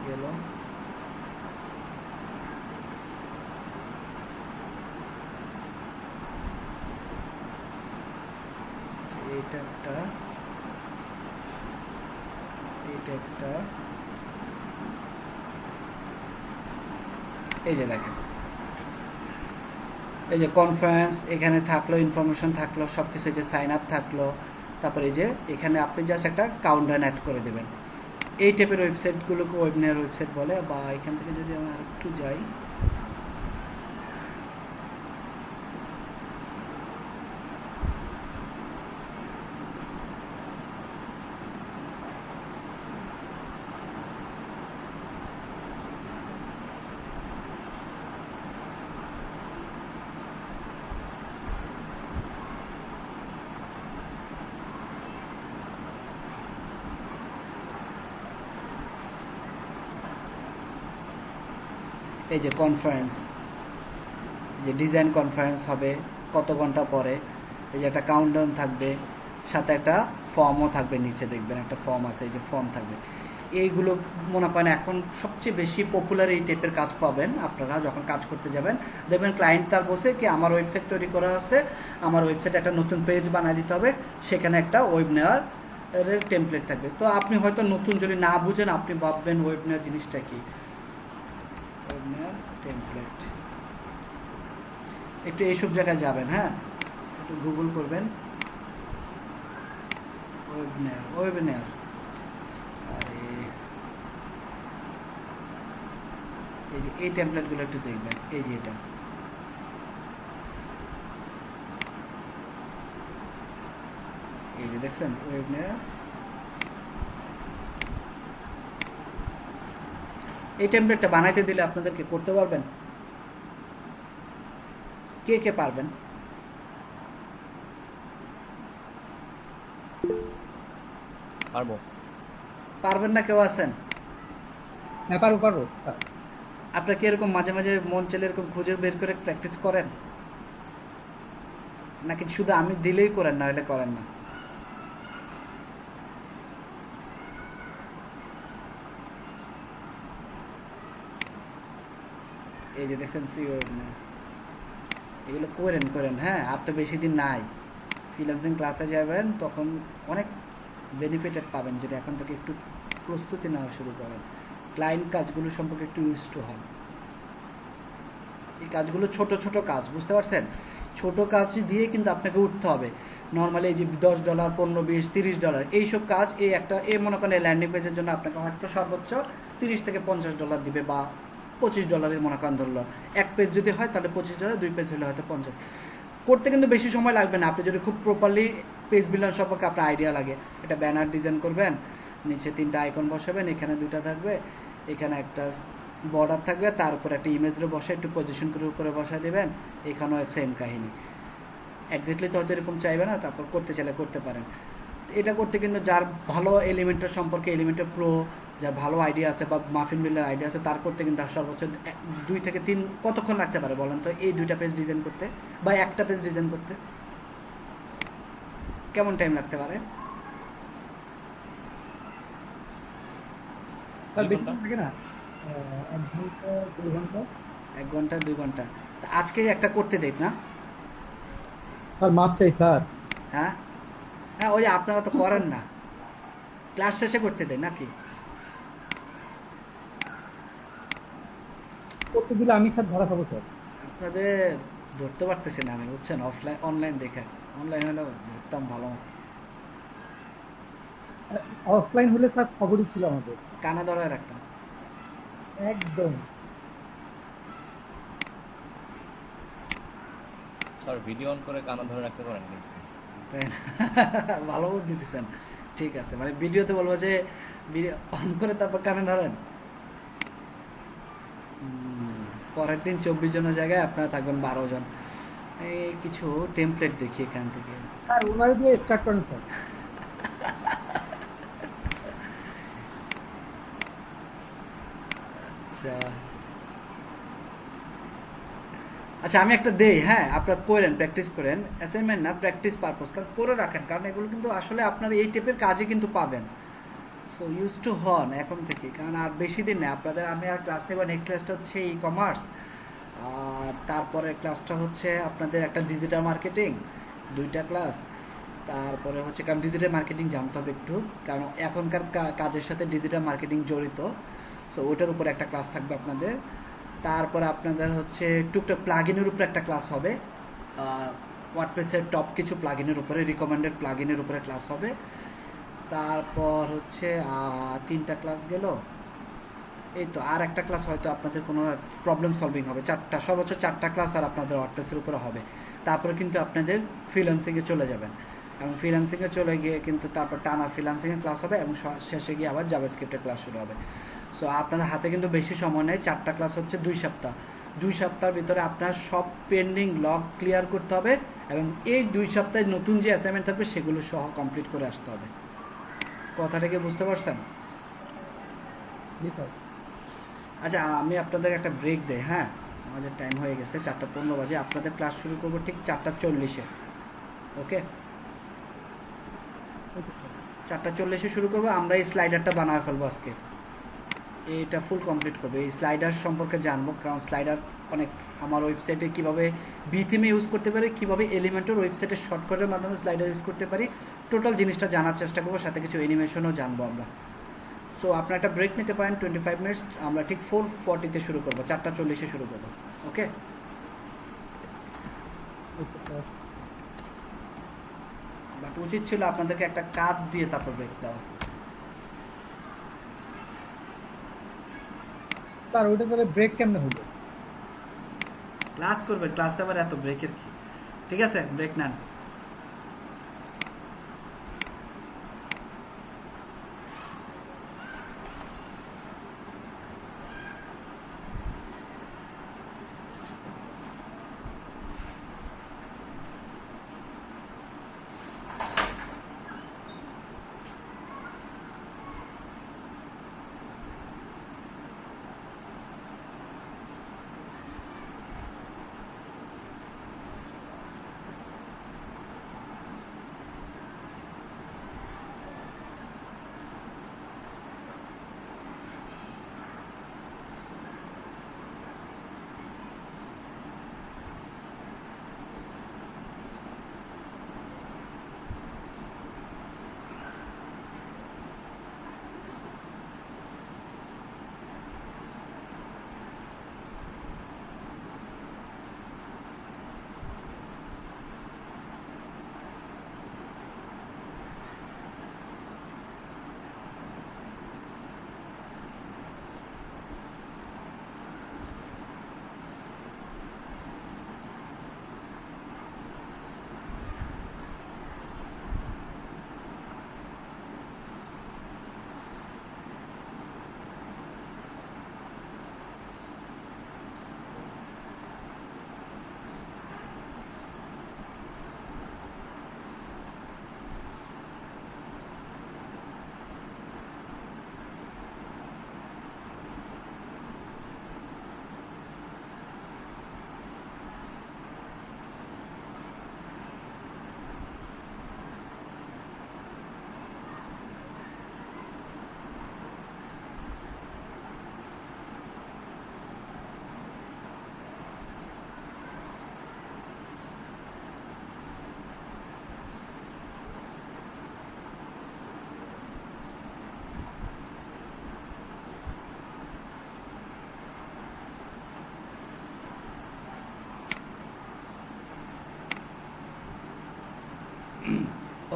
গেল এটা একটা, এটা একটা, এই যে দেখেন, এই যে কনফারেন্স এখানে থাকলো, ইনফরমেশন থাকলো, সব কিছু, এই যে সাইন আপ থাকলো, তারপরে এই যে এখানে আপনি জাস্ট একটা কাউন্টডাউন অ্যাড করে দেবেন। এই টাইপের ওয়েবসাইটগুলোকে ওয়েবিনার ওয়েবসাইট বলে। বা এখান থেকে যদি আমি আরেকটু যাই, এই যে কনফারেন্স, যে ডিজাইন কনফারেন্স হবে কত ঘন্টা পরে, এই যে একটা কাউন্টডাউন থাকবে, সাথে একটা ফর্মও থাকবে, নিচে দেখবেন একটা ফর্ম আছে, এই যে ফর্ম থাকবে। এইগুলো মনে করেন এখন সবচেয়ে বেশি পপুলার এই টাইপের কাজ পাবেন আপনারা যখন কাজ করতে যাবেন। দেখবেন ক্লায়েন্ট তার বসে কি আমার ওয়েবসাইট তৈরি করা আছে, আমার ওয়েবসাইটে একটা নতুন পেজ বানিয়ে দিতে হবে, সেখানে একটা ওয়েবিনার টেমপ্লেট থাকবে। তো আপনি হয়তো নতুন যদি না বুঝেন, আপনি ভাববেন ওয়েবিনার জিনিসটা কি, ওয়েবিনার টেমপ্লেট, একটু এইসব জায়গায় যাবেন, হ্যাঁ একটু গুগল করবেন ওয়েবিনার, ওয়েবিনার, আরে এই যে এই টেমপ্লেটগুলো একটু দেখবেন, এই যে এটা, এই যে দেখছেন ওয়েবিনার, এই টেমপ্লেটটা বানাইতে দিলে আপনাদেরকে করতে পারবেন, কে কে পারবেন? পারবো। পারবেন না কেউ আছেন? হ্যাঁ পারবো পারবো স্যার। আপনারা কি এরকম মাঝে মাঝে মন চলে এরকম খুঁজে বের করে প্র্যাকটিস করেন, নাকি শুধু আমি দিলেই করেন, না হলে করেন না? এই যে দেখছেন ফ্রি ওয়েবিনার, এগুলো করেন হ্যাঁ, আর তো বেশি দিন নাই, ফ্রিল্যান্সিং ক্লাসে যাবেন তখন অনেক বেনিফিটেড পাবেন যদি এখন থেকে একটু প্রস্তুতি নেওয়া শুরু করেন, ক্লায়েন্ট কাজগুলো সম্পর্কে একটু ইউজ টু হন। এই কাজগুলো ছোট ছোট কাজ, বুঝতে পারছেন? ছোট কাজ দিয়ে কিন্তু আপনাকে উঠতে হবে। নর্মালি এই যে $10, $15, $20, $30 এইসব কাজ, এই একটা এই মনে করেন ল্যান্ডিং পেজের জন্য আপনাকে হয়তো সর্বোচ্চ $30 থেকে $50 দিবে, বা $25 মনে করেন ধরলো, এক পেজ যদি হয় তাহলে $25, 2 পেজ হলে হয়তো 50। করতে কিন্তু বেশি সময় লাগবে না, আপনি যদি খুব প্রপারলি পেজ বিল্ডার সম্পর্কে আপনার আইডিয়া লাগে, এটা ব্যানার ডিজাইন করবেন, নিচে 3টা আইকন বসাবেন, এখানে 2টা থাকবে, এখানে একটা বর্ডার থাকবে, তার উপর একটা ইমেজরে বসে একটু পজিশন করে উপরে বসা দেবেন, এখানেও সেম কাহিনী। এক্স্যাক্টলি তো হয়তো এরকম চাইবে না, তারপর করতে চাইলে করতে পারেন। এটা করতে কিন্তু যার ভালো এলিমেন্টের সম্পর্কে, এলিমেন্টের প্রো, যার ভালো আইডিয়া আছে বা মাফিন বিল্ডার আইডিয়া আছে, তার করতে কিন্তু সর্বোচ্চ 2 থেকে 3 কতক্ষণ লাগতে পারে বলেন তো, এই 2টা পেজ ডিজাইন করতে বা একটা পেজ ডিজাইন করতে কেমন টাইম লাগতে পারে? স্যার বেশি লাগে না, 1 ঘন্টা 2 ঘন্টা। 1 ঘন্টা 2 ঘন্টা। তা আজকে একটা করতে দেখ না? স্যার মাপ চাই স্যার। হ্যাঁ হ্যাঁ, ওই যে আপনারা তো করেন না, ক্লাস শেষে করতে দেন নাকি? করতে দিলে আমি স্যার ধরা খাবো স্যার। আপনাদের ধরতে পারতেছি না আমি, বুঝছেন? অফলাইন অনলাইন দেখে, অনলাইন হলে ধরতাম ভালো মতো। অফলাইন হলে স্যার খবরই ছিল আমাদের। কানা ধরায় রাখতাম। একদম। স্যার ভিডিও অন করে কানা ধরে রাখতে পারেন কিন্তু। তাই না? ভালো বুদ্ধি দিচ্ছেন। ঠিক আছে, মানে ভিডিওতে বলবো যে ভিডিও অন করে তারপর কানে ধরেন। পরের দিন 24 জনের জায়গায় আপনারা থাকবেন 12 জন। এই কিছু টেমপ্লেট দেখি এখান থেকে। স্যার ওনারে দিয়ে স্টার্ট করেন স্যার। আচ্ছা আচ্ছা, আমি একটা দেই, হ্যাঁ আপনারা করেন, প্র্যাকটিস করেন, অ্যাসাইনমেন্ট না, প্র্যাকটিস পারপোজ, কারণ করে রাখেন, কারণ এগুলো কিন্তু আসলে আপনার এই টাইপের কাজে কিন্তু পাবেন। সো ইউজ টু হন এখন থেকে, কারণ আর বেশি দিন নেই আপনাদের। আমি আর ক্লাস নেব, নেক্সট ক্লাসটা হচ্ছে ই কমার্স, আর তারপরে ক্লাসটা হচ্ছে আপনাদের একটা ডিজিটাল মার্কেটিং, 2টা ক্লাস। তারপরে হচ্ছে, কারণ ডিজিটাল মার্কেটিং জানতে হবে একটু, কারণ এখনকার কাজের সাথে ডিজিটাল মার্কেটিং জড়িত। সো ওইটার উপর একটা ক্লাস থাকবে আপনাদের। তারপরে আপনাদের হচ্ছে টুকটাক প্লাগইনের উপরে একটা ক্লাস হবে, ওয়ার্ডপ্রেসের টপ কিছু প্লাগইনের উপরে, রিকমেন্ডেড প্লাগইনের উপরে ক্লাস হবে। তারপর হচ্ছে 3টা ক্লাস গেল, এই তো আর একটা ক্লাস হয়তো আপনাদের কোনো প্রবলেম সলভিং হবে, 4টা, সর্বোচ্চ 4টা ক্লাস আর আপনাদের ওয়ার্ডপ্রেসের উপরে হবে। তারপরে কিন্তু আপনাদের ফ্রিল্যান্সিংয়ে চলে যাবেন, এবং ফ্রিল্যান্সিংয়ে চলে গিয়ে কিন্তু তারপর টানা ফ্রিল্যান্সিংয়ের ক্লাস হবে, এবং শেষে গিয়ে আবার জাভাস্ক্রিপ্টের ক্লাস শুরু হবে। সো আপনাদের হাতে কিন্তু বেশি সময় নেই, 4টা ক্লাস হচ্ছে 2 সপ্তাহ। 2 সপ্তাহের ভিতরে আপনার সব পেন্ডিং লগ ক্লিয়ার করতে হবে, এবং এই 2 সপ্তাহে নতুন যে অ্যাসাইনমেন্ট থাকবে সেগুলো সহ কমপ্লিট করে আসতে হবে। কথাটা কি বুঝতে পারছেন? জি স্যার। আচ্ছা, আমি আপনাদের একটা ব্রেক দেই, হ্যাঁ আমাদের টাইম হয়ে গেছে, 4:15 বাজে। আপনাদের ক্লাস শুরু করবো ঠিক 4:40-এ। ওকে, 4:40-এ শুরু করবো। আমরা এই স্লাইডারটা বানায় ফেলবো আজকে, এটা ফুল কমপ্লিট করবে। এই স্লাইডার সম্পর্কে জানবো, কারণ স্লাইডার অনেক আমার ওয়েবসাইটে কীভাবে বিথিমে ইউজ করতে পারি, কীভাবে এলিমেন্টের ওয়েবসাইটে শর্টকাটের মাধ্যমে স্লাইডার ইউজ করতে পারি, টোটাল জিনিসটা জানার চেষ্টা করবো, সাথে কিছু অ্যানিমেশনও জানবো আমরা। সো আপনার একটা ব্রেক নিতে পারেন 25 মিনিটস। আমরা ঠিক 4:40-তে শুরু করবো, 4:40-এ শুরু করবো। ওকে, ওকে স্যার। বাট উচিত ছিল আপনাদেরকে একটা কাজ দিয়ে তারপর ব্রেক দেওয়া। স্যার ওইটা তাহলে ব্রেক কেমনে হলো? ক্লাস করবে, ক্লাসে আবার এত ব্রেকের কি? ঠিক আছে, ব্রেক নেন।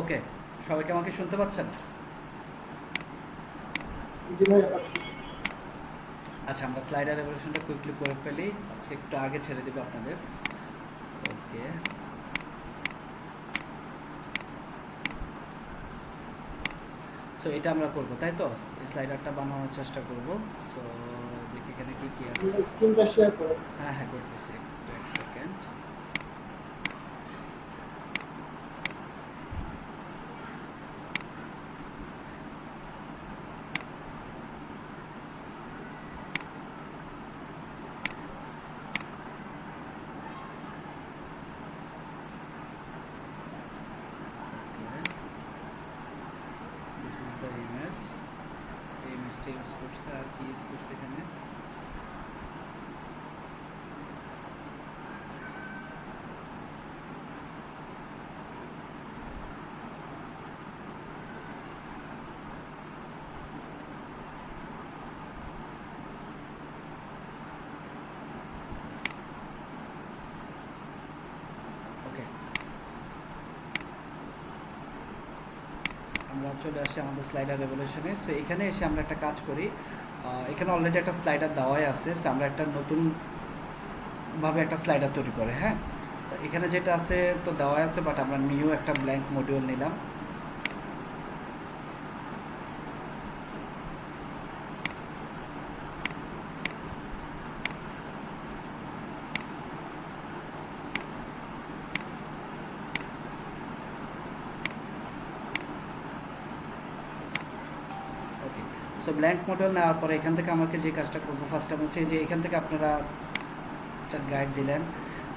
ওকে, সবাইকে আমাকে শুনতে পাচ্ছেন? জি ভাই পাচ্ছি। আচ্ছা, আমরা স্লাইডার রেভলিউশনটা কুইকলি করে ফেলি, আজকে একটু আগে ছেড়ে দেবো আপনাদের। ওকে, সো এটা আমরা করবো, তাই তো? এই স্লাইডারটা বানানোর চেষ্টা করবো। সো দেখি এখানে কি কি আছে। স্ক্রিনটা শেয়ার করো। হ্যাঁ হ্যাঁ, করতেছি, একটু এক second. This is the image. এই ইমেজটা ইউজ করছে, আর কি ইউজ করছে এখানে? ওকে, আমরা চলে আসি আমাদের স্লাইডার রেভলিউশনে। সো এখানে এসে আমরা একটা কাজ করি, এখানে অলরেডি একটা স্লাইডার দেওয়াই আছে। সো আমরা একটা নতুন ভাবে একটা স্লাইডার তৈরি করে, হ্যাঁ। তো এখানে যেটা আছে তো দেওয়াই আছে, বাট আমরা নিউ একটা ব্ল্যাঙ্ক মডিউল নিলাম। ওকে, সো ব্ল্যাঙ্ক মডিউল নেওয়ার পরে এখান থেকে আমাকে যে কাজটা করবো ফার্স্ট টাইম হচ্ছে যে এখান থেকে আপনারা স্টার্ট গাইড দিলেন,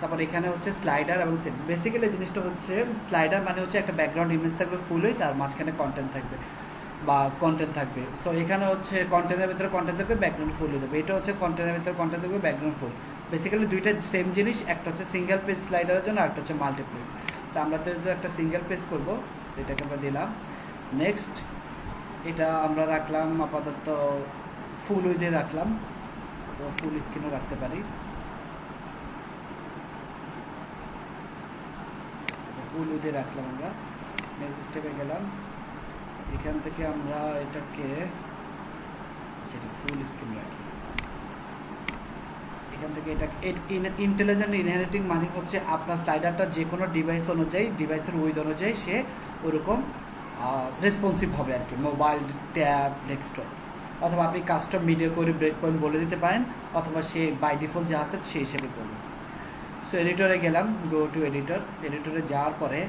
তারপর এখানে হচ্ছে স্লাইডার এবং বেসিক্যালি জিনিসটা হচ্ছে স্লাইডার মানে হচ্ছে একটা ব্যাকগ্রাউন্ড ইমেজ থাকবে ফুল হয়ে, তার মাঝখানে কন্টেন্ট থাকবে বা কন্টেন্ট থাকবে। সো এখানে হচ্ছে কন্টেন্টের ভিতরে কন্টেন্ট থাকবে, ব্যাকগ্রাউন্ড ফুল হয়ে যাবে। এটা হচ্ছে কন্টেন্টের ভিতরে কন্টেন্ট থাকবে, ব্যাকগ্রাউন্ড ফুল। বেসিক্যালি দুইটা সেম জিনিস, একটা হচ্ছে সিঙ্গেল পেজ স্লাইডারের জন্য, একটা হচ্ছে মাল্টি পেজ। সো আমরা তো একটা সিঙ্গেল পেজ করবো, সেটাকে আমরা দিলাম। নেক্সট এটা আমরা রাখলাম আপাতত ফুল উইথে রাখলাম, তো ফুল স্ক্রিনও রাখতে পারি। ফুল উইথে রাখলাম আমরা। নেক্সট স্টেপে গেলাম, এখান থেকে আমরা এটাকে ফুল স্ক্রিন রাখি। এখান থেকে এটা ইন্টেলিজেন্ট ইনহেরিটিং মানে হচ্ছে আপনার স্লাইডারটা যে কোনো ডিভাইস অনুযায়ী, ডিভাইসের উইথ অনুযায়ী সে ওরকম রেসপন্সিভ হবে আর কি, মোবাইল, ট্যাব, ডেস্কটপ, অথবা আপনি কাস্টম মিডিয়া করে ব্রেক পয়েন্ট বলে দিতে পারেন, অথবা সে বাই ডিফল্ট যা আছে সেই হিসেবে করবে। সো এডিটরে গেলাম, গো টু এডিটর। এডিটরে যাওয়ার পরে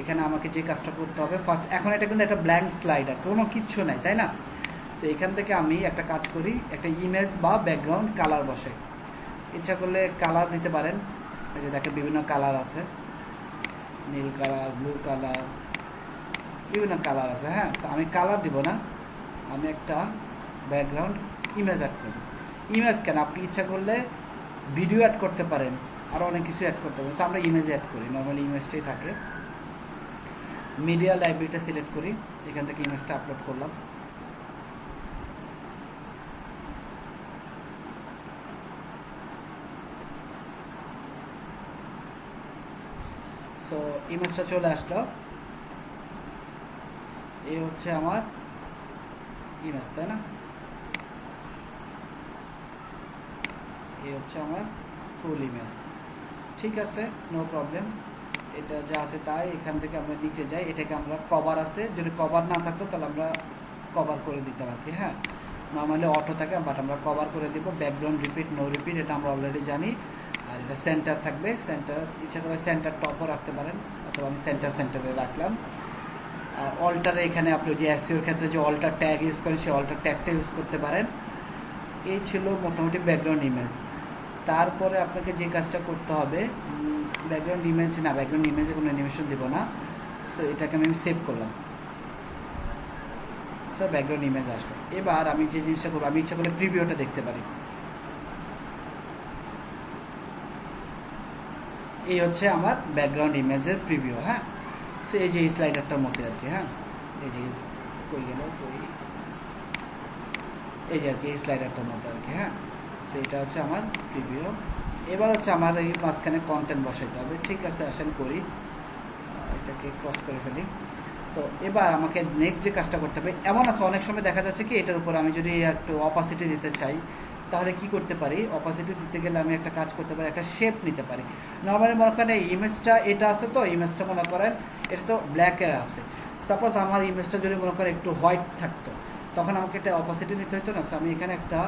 এখানে আমাকে যে কাজটা করতে হবে ফার্স্ট, এখন এটা কিন্তু একটা ব্ল্যাঙ্ক স্লাইডার, কোনো কিচ্ছু নাই, তাই না? তো এখান থেকে আমি একটা কাজ করি, একটা ইমেজ বা ব্যাকগ্রাউন্ড কালার বসে। ইচ্ছা করলে কালার দিতে পারেন, এই যে দেখেন বিভিন্ন কালার আছে, নীল কালার, ব্লু কালার, বিভিন্ন কালার আছে, হ্যাঁ। তো আমি কালার দিব না, আমি একটা ব্যাকগ্রাউন্ড ইমেজ অ্যাড করব। ইমেজ কেন, আপনি ইচ্ছা করলে ভিডিও অ্যাড করতে পারেন, আরও অনেক কিছু অ্যাড করতে পারেন। সো আমরা ইমেজ অ্যাড করি, নর্মালি ইমেজটাই থাকে। মিডিয়া লাইব্রেরিটা সিলেক্ট করি, এখান থেকে ইমেজটা আপলোড করলাম। সো ইমেজটা চলে আসলো, এই হচ্ছে আমার ইমেজ, তাই না? এই হচ্ছে আমার ফুল ইমেজ, ঠিক আছে, নো প্রবলেম। এটা যা আছে তাই, এখান থেকে আমরা নিচে যাই, এটাকে আমরা কভার আছে, যদি কভার না থাকতো তাহলে আমরা কভার করে দিতাম আর কি, হ্যাঁ। নর্মালি অটো থাকে, বাট আমরা কভার করে দিব। ব্যাকগ্রাউন্ড রিপিট, নো রিপিট, এটা আমরা অলরেডি জানি। আর এটা সেন্টার থাকবে, সেন্টার ইচ্ছা করে সেন্টার টপও রাখতে পারেন, অথবা আমি সেন্টারে রাখলাম। আর অল্টারে এখানে আপনি যে এসইওর ক্ষেত্রে যে অল্টার ট্যাগ ইউজ করেন, সেই অল্টার ট্যাগটা ইউজ করতে পারেন। এই ছিল মোটামুটি ব্যাকগ্রাউন্ড ইমেজ। তারপরে আপনাকে যে কাজটা করতে হবে, ব্যাকগ্রাউন্ড ইমেজে কোনো অ্যানিমেশন দেবো না। সো এটাকে আমি সেভ করলাম। সো ব্যাকগ্রাউন্ড ইমেজ আসলো। এবার আমি যে জিনিসটা করবো, আমি ইচ্ছা করলে প্রিভিউটা দেখতে পারি। এই হচ্ছে আমার ব্যাকগ্রাউন্ড ইমেজের প্রিভিউ, হ্যাঁ। সো এই যে এই স্লাইডারটার মধ্যে আর কি, হ্যাঁ, এই যে কই গেল, এই যে আর কি এই স্লাইডারটার মধ্যে আর কি, হ্যাঁ। সো এটা হচ্ছে আমার প্রিভিউ। এবার হচ্ছে আমার এই মাঝখানে কন্টেন্ট বসাইতে হবে, ঠিক আছে। আসেন করি, এটাকে ক্রস করে ফেলি। তো এবার আমাকে নেক্সট যে কাজটা করতে হবে, এমন আছে অনেক সময় দেখা যাচ্ছে কি এটার উপর আমি যদি একটু অপাসিটি দিতে চাই, তাহলে কি করতে পারি, অপাসিটি দিতে গেলে আমি একটা কাজ করতে পারি, একটা শেপ নিতে পারি। নর্মালি মনে করেন এই ইমেজটা এটা আছে, তো ইমেজটা মনে করেন এটা তো ব্ল্যাকে আছে, সাপোজ আমার ইমেজটা যদি মনে করেন একটু হোয়াইট থাকতো, তখন আমাকে একটা অপাসিটি নিতে হতো না। সো আমি এখানে একটা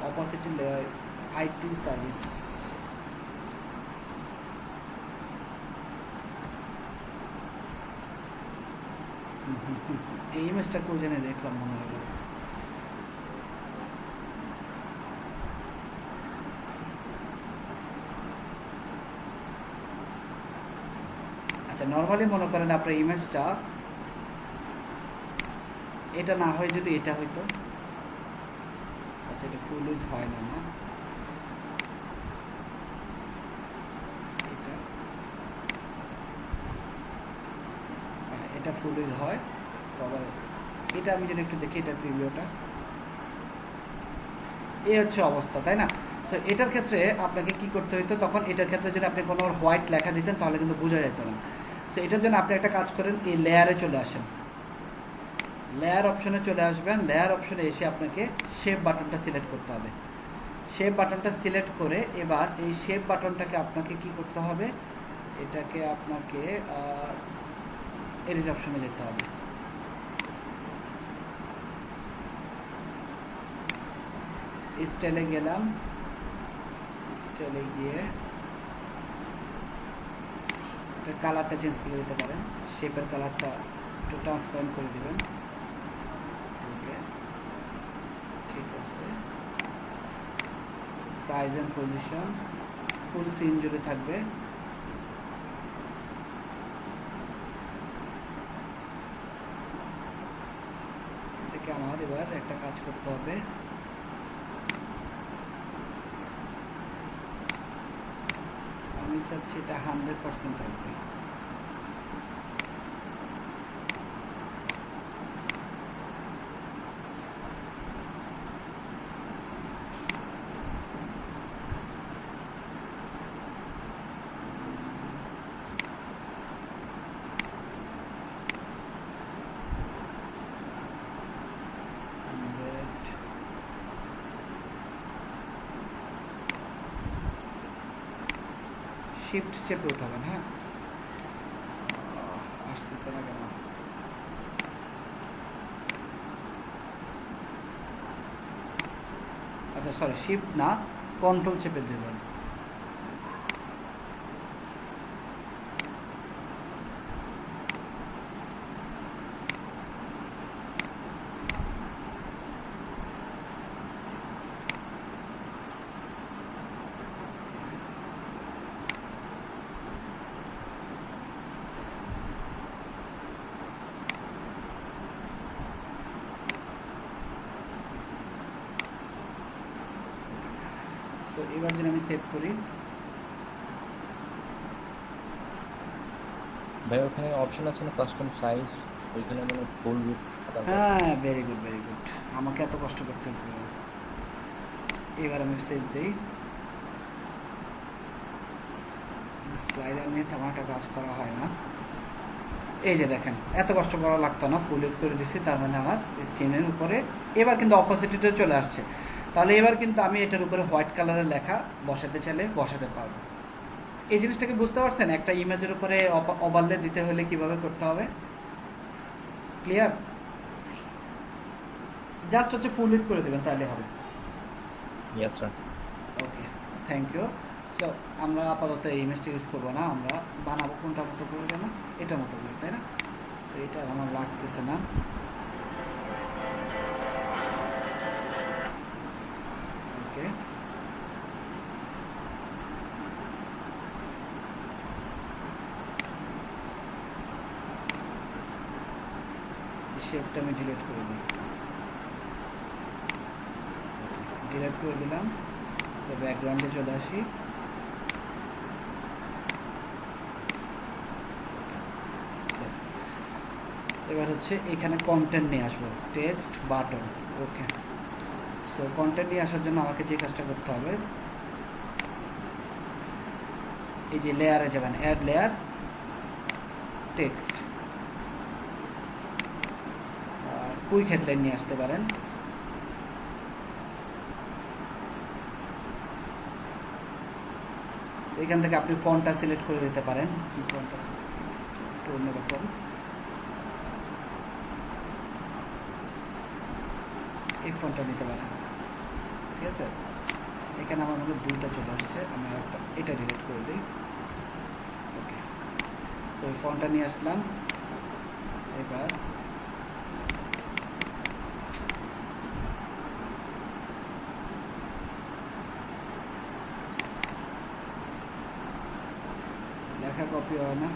অপাসিটি আইটি সার্ভিস, এই ইমেজটা কেউ জেনে দেখলাম মনে হলো। আচ্ছা, নর্মালি মনে করেন আপনার ইমেজটা এটা না হয় যদি এটা হইতো, আচ্ছা এটা ফুল উইথ হয় না, না এটা, এটা ফুল উইথ হয় সবাই। এটা আমি যদি একটু দেখি এটা প্রিভিউটা, এই হচ্ছে অবস্থা, তাই না? সো এটার ক্ষেত্রে আপনাকে কি করতে হইতো, তখন এটার ক্ষেত্রে যদি আপনি কোনো হোয়াইট লেখা দিতেন তাহলে কিন্তু বোঝা যেত না। সো এটার জন্য আপনি একটা কাজ করেন, এই লেয়ারে চলে আসেন, লেয়ার অপশনে চলে আসবেন। লেয়ার অপশনে এসে আপনাকে শেপ বাটনটা সিলেক্ট করতে হবে। শেপ বাটনটা সিলেক্ট করে এবার এই শেপ বাটনটাকে আপনাকে কি করতে হবে, এটাকে আপনাকে এডিট অপশনে যেতে হবে। স্টাইলে গেলাম, স্টাইলে গিয়ে কালারটা চেঞ্জ করে দিতে পারেন, শেপের কালারটা একটু ট্রান্সপারেন্ট করে দিবেন। ওকে, ঠিক আছে। Size and position full scene জুড়ে থাকবে। এটাকে আমার এবার একটা কাজ করতে হবে, আমি চাচ্ছি এটা 100% থাকবে। শিফট চেপে উঠাবেন, হ্যাঁ, আসতেছে না কেন? আচ্ছা সরি, শিফট না, কন্ট্রোল চেপে দেবেন। সো এবার যদি আমি সেভ করি, ভাই ওখানে অপশন আছে না কাস্টম সাইজ, ওইখানে মানে ফুল উইথ। হ্যাঁ ভেরি গুড ভেরি গুড, আমাকে এত কষ্ট করতে হতো। এবার আমি সেভ দিই। স্লাইডার নিয়ে তেমন একটা কাজ করা হয় না। এই যে দেখেন, এত কষ্ট করা লাগতো না, ফুল উইথ করে দিছি, তার মানে আমার স্ক্রিনের উপরে এবার কিন্তু অপোজিটটা চলে আসছে। তাহলে এবার কিন্তু আমি এটার উপরে হোয়াইট কালারের লেখা বসাতে চাইলে বসাতে পারবো। এই জিনিসটাকে বুঝতে পারছেন, একটা ইমেজের উপরে ওভারলে দিতে হলে কিভাবে করতে হবে? ক্লিয়ার? জাস্ট হচ্ছে ফুল উইথ করে দেবেন, তাহলে হবে। Yes sir. Okay, thank you. So আমরা আপাতত এই ইমেজটা ইউজ করবো না, আমরা বানাবো কোনটার মতো করে, না এটার মতো করে, তাই না? সো এটা আমার লাগতেছে না। ওকে, শেপটা আমি ডিলিট করে দিই। ডিলিট করে দিলাম। তো ব্যাকগ্রাউন্ডে চলে আসি। এবার হচ্ছে এখানে কন্টেন্ট নিয়ে আসবো, টেক্সট বাটন। ওকে, সো কন্টেন্ট নিয়ে আসার জন্য আমাকে যে কাজটা করতে হবে, এই যে লেয়ারে যাবেন, add layer, text. Quick headline নিয়ে আসতে পারেন। এখান থেকে আপনি ফন্টটা সিলেক্ট করে দিতে পারেন, কি ফন্টটা একটু অন্যরকম। এই ফন্টটা নিতে পারেন, ঠিক আছে। এখানে আমার মধ্যে দুইটা চলে আসছে, আমি একটা এটা ডিলিট করে দিই। ওকে, সো এই ফন্টটা নিয়ে আসলাম। এবার লেখা কপি হয় না,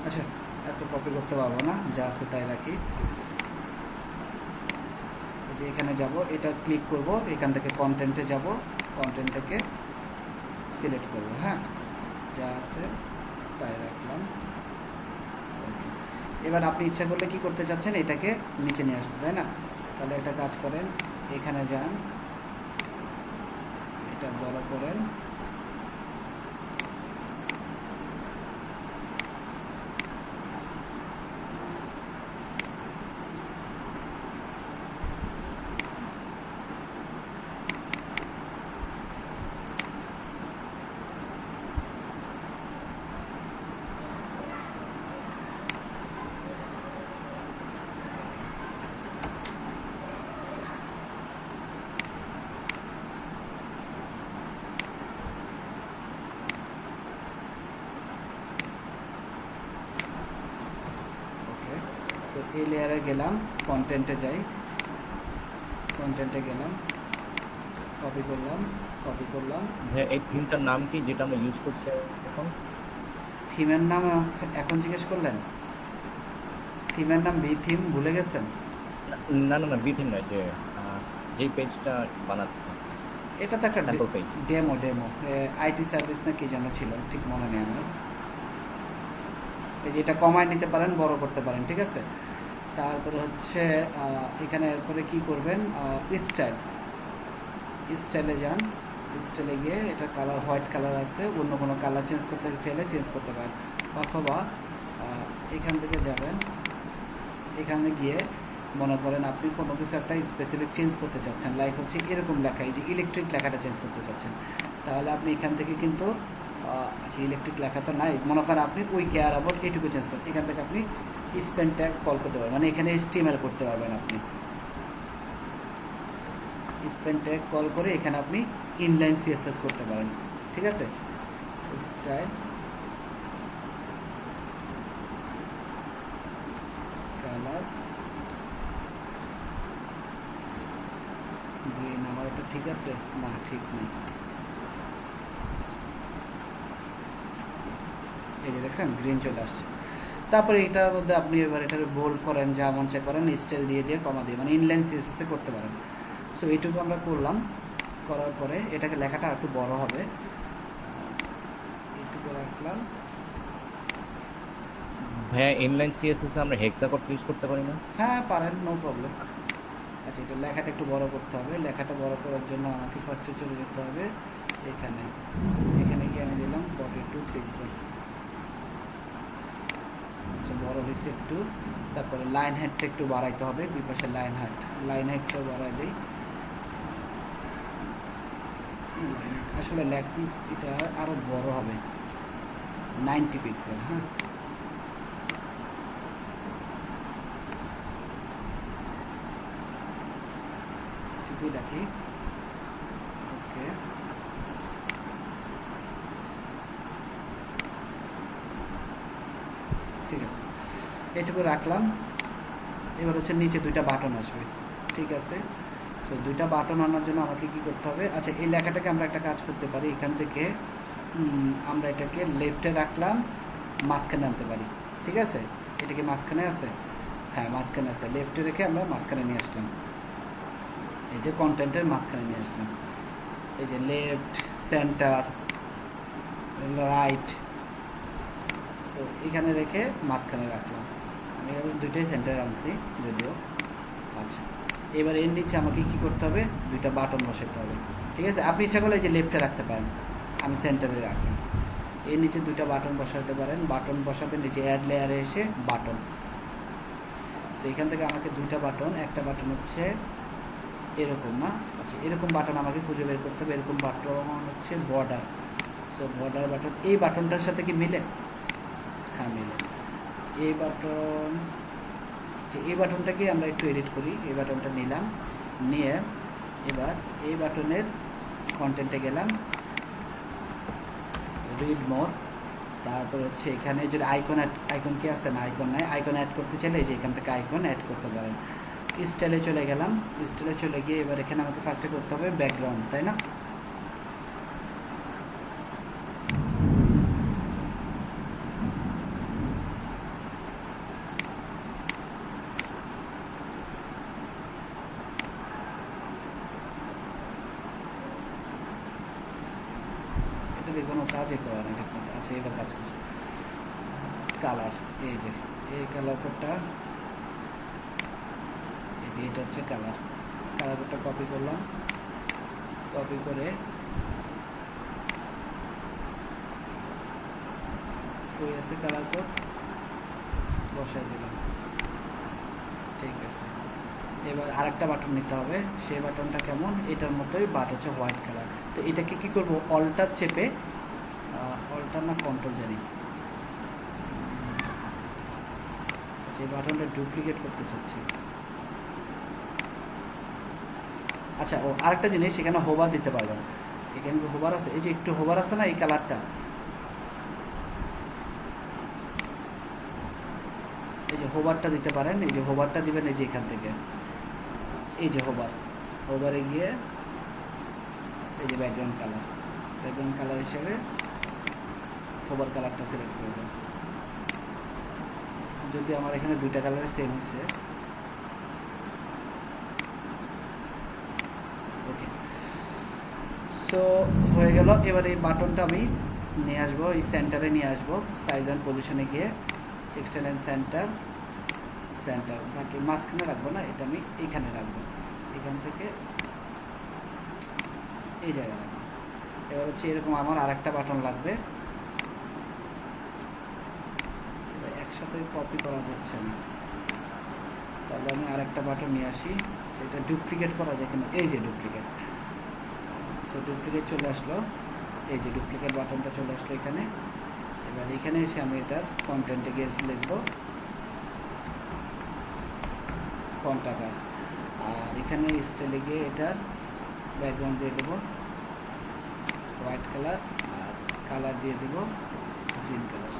আচ্ছা এত কপি করতে পারবো না, যা আছে তাই রাখি। এই যে এখানে যাব, এটা ক্লিক করব, এখান থেকে কন্টেন্টে যাব, কন্টেন্ট থেকে সিলেক্ট করব, হ্যাঁ যা আছে তাই রাখলাম। এবার আপনি ইচ্ছা করলে কি করতে চাচ্ছেন, এটাকে নিচে নিয়ে আসতে, তাই না? তাহলে একটা কাজ করেন, এখানে যান, এটা বড় করেন, সো এই লেয়ারে গেলাম, কন্টেন্টে যাই, কন্টেন্টে গেলাম, কপি করলাম, কপি করলাম। ভাইয়া এই থিমটার নাম কি যেটা আমরা ইউজ করছি এখন? থিমের নাম এখন জিজ্ঞেস করলেন? থিমের নাম বি থিম, ভুলে গেছেন? না না না, বি থিম নয়, যে যেই পেজটা বানাচ্ছে এটা তো একটা sample page. Demo, IT service না কি যেন ছিল, ঠিক মনে নেই আমার। এই যে এটা কমায় নিতে পারেন, বড় করতে পারেন, ঠিক আছে। তারপরে হচ্ছে এখানে এরপরে কি করবেন, স্টাইলে যান, স্টাইলে গিয়ে এটা কালার হোয়াইট কালার আছে, অন্য কোনো কালার চেঞ্জ করতে চাইলে চেঞ্জ করতে পারেন, অথবা এখান থেকে যাবেন, এখানে গিয়ে মনে করেন আপনি কোনো কিছু একটা স্পেসিফিক চেঞ্জ করতে চাচ্ছেন, লাইক হচ্ছে এরকম লেখা, এই যে ইলেকট্রিক লেখাটা চেঞ্জ করতে চাচ্ছেন, তাহলে আপনি এখান থেকে কিন্তু আচ্ছা ইলেকট্রিক লেখা তো নাই, মনে করেন আপনি ওই কেয়ার অ্যাবাউট এইটুকু চেঞ্জ করেন, এখান থেকে আপনি স্পেন ট্যাগ কল করতে পারবেন, মানে এখানে HTML করতে পারবেন আপনি। স্পেন ট্যাগ কল করে এখানে আপনি ইনলাইন CSS করতে পারেন, ঠিক আছে। স্টাইল কালার গ্রিন, আমার এটা ঠিক আছে না, ঠিক নেই। এই যে দেখছেন গ্রিন চলে আসছে। তারপরে এটার মধ্যে আপনি এবার এটাকে বোল্ড করেন, যা মন চায় করেন, স্টাইল দিয়ে দিয়ে কমা দিয়ে, মানে ইনলাইন CSS এ করতে পারেন। সো এইটুকু আমরা করলাম, করার পরে এটাকে লেখাটা একটু বড় হবে, এইটুকু রাখলাম। ভাইয়া ইনলাইন সিএসএস আমরা হেক্সাকোড ইউজ করতে পারি না? হ্যাঁ পারেন, নো প্রবলেম। আচ্ছা এটা লেখাটা একটু বড় করতে হবে, লেখাটা বড় করার জন্য আমাকে ফার্স্টে চলে যেতে হবে এখানে, এখানে গিয়ে আমি দিলাম 42 পিক্সেল। আচ্ছা বড় হয়েছে একটু। তারপরে লাইন হাইটটা একটু বাড়াইতে হবে, দুই পাশে লাইন হাইটটা বাড়াই দিই। আসলে এটা আরো বড় হবে, 90 পিক্সেল। হ্যাঁ চুপি রাখি, ওকে। ঠিক আছে, এইটুকু রাখলাম। এবার হচ্ছে নিচে দুইটা বাটন আসবে, ঠিক আছে। সো দুইটা বাটন আনার জন্য আমাকে কি করতে হবে, আচ্ছা এই লেখাটাকে আমরা একটা কাজ করতে পারি, এখান থেকে আমরা এটাকে লেফটে রাখলাম, মাঝখানে আনতে পারি, ঠিক আছে। এটা কি মাঝখানে আছে? হ্যাঁ মাঝখানে আছে, লেফটে রেখে আমরা মাঝখানে নিয়ে আসলাম, এই যে কন্টেন্টের মাঝখানে নিয়ে আসলাম, এই যে লেফট, সেন্টার, রাইট। সো এখানে রেখে মাঝখানে রাখলাম, আমি দুইটাই সেন্টারে আনছি যদিও। আচ্ছা এবার এর নিচে আমাকে কি করতে হবে, দুইটা বাটন বসাতে হবে, ঠিক আছে। আপনি ইচ্ছা করলে এই যে লেফটে রাখতে পারেন, আমি সেন্টারে রাখলাম। এর নিচে দুইটা বাটন বসাতে পারেন, বাটন বসাবেন নিচে অ্যাড লেয়ারে এসে বাটন। তো এখান থেকে আমাকে দুইটা বাটন, একটা বাটন হচ্ছে এরকম না, আচ্ছা এরকম বাটন আমাকে খুঁজে বের করতে হবে। এরকম বাটন হচ্ছে বর্ডার, সো বর্ডার বাটন এই বাটনটার সাথে কি মিলে? হ্যাঁ মিলে। এই বাটন, এই বাটনটাকে আমরা একটু এডিট করি। এই বাটনটা নিলাম, নিয়ে এবার এই বাটনের কন্টেন্টে গেলাম, রিড মোর, তারপর হচ্ছে এখানে যদি আইকন কি আছে না, আইকন নাই, আইকন অ্যাড করতে চাইলে এই যে এখান থেকে আইকন অ্যাড করতে পারেন। স্টাইলে চলে গেলাম, স্টাইলে চলে গিয়ে এবার এখানে আমাকে ফার্স্টে করতে হবে ব্যাকগ্রাউন্ড, তাই না? কোনো কাজই করে না ঠিক মতো। আচ্ছা এবার কাজ করছে। কালার, এই যে এই কালার কোডটা, এই যে এটা হচ্ছে কালার, কালার কোডটা কপি করলাম, কপি করে কই আছে কালার কোড, বসাই দিলাম, ঠিক আছে। এবার আরেকটা বাটন নিতে হবে, সেই বাটনটা কেমন, এটার মতোই বাট হচ্ছে হোয়াইট কালার। তো এটাকে কি করব, অল্টার চেপে, অল্টার না কন্ট্রোল জানি, সেই বাটনটা ডুপ্লিকেট করতে চাচ্ছি। আচ্ছা ও আরেকটা জিনিস, এখানে হোভার দিতে পারবেন, এখানে হোভার আছে, এই যে একটু হোভার আছে না এই কালারটা, এই যে হোভারটা দিতে পারেন, এই যে হোভারটা দিবেন এই যে এখান থেকে, এই যে হোভারে গিয়ে এই যে ব্যাকগ্রাউন্ড কালার হিসেবে হোভার কালারটা সিলেক্ট করে দেন। যদি আমার এখানে দুইটা কালারে সেম হচ্ছে, ওকে সো হয়ে গেল। এবার এই বাটনটা আমি নিয়ে আসবো, এই সেন্টারে নিয়ে আসবো, সাইজ অ্যান্ড পজিশনে গিয়ে টেক্সটাইল অ্যান্ড সেন্টার বাটন মাঝখানে রাখবো না, এটা আমি এইখানে রাখবো, এখান থেকে এই জায়গায় রাখবো। এবার হচ্ছে এরকম আমার আরেকটা বাটন লাগবে, সেটা একসাথে কপি করা যাচ্ছে না, তাহলে আমি আরেকটা বাটন নিয়ে আসি, সেটা ডুপ্লিকেট করা যায় কিনা, এই যে ডুপ্লিকেট, সো ডুপ্লিকেট চলে আসলো, এই যে ডুপ্লিকেট বাটনটা চলে আসলো এখানে। এবার এখানে এসে আমি এটার কন্টেন্টে গিয়ে লিখবো কন্টাকাস, আর এখানে স্টাইলে গিয়ে এটার ব্যাকগ্রাউন্ড দিয়ে দেবো হোয়াইট কালার, আর কালার দিয়ে দেবো গ্রিন কালার।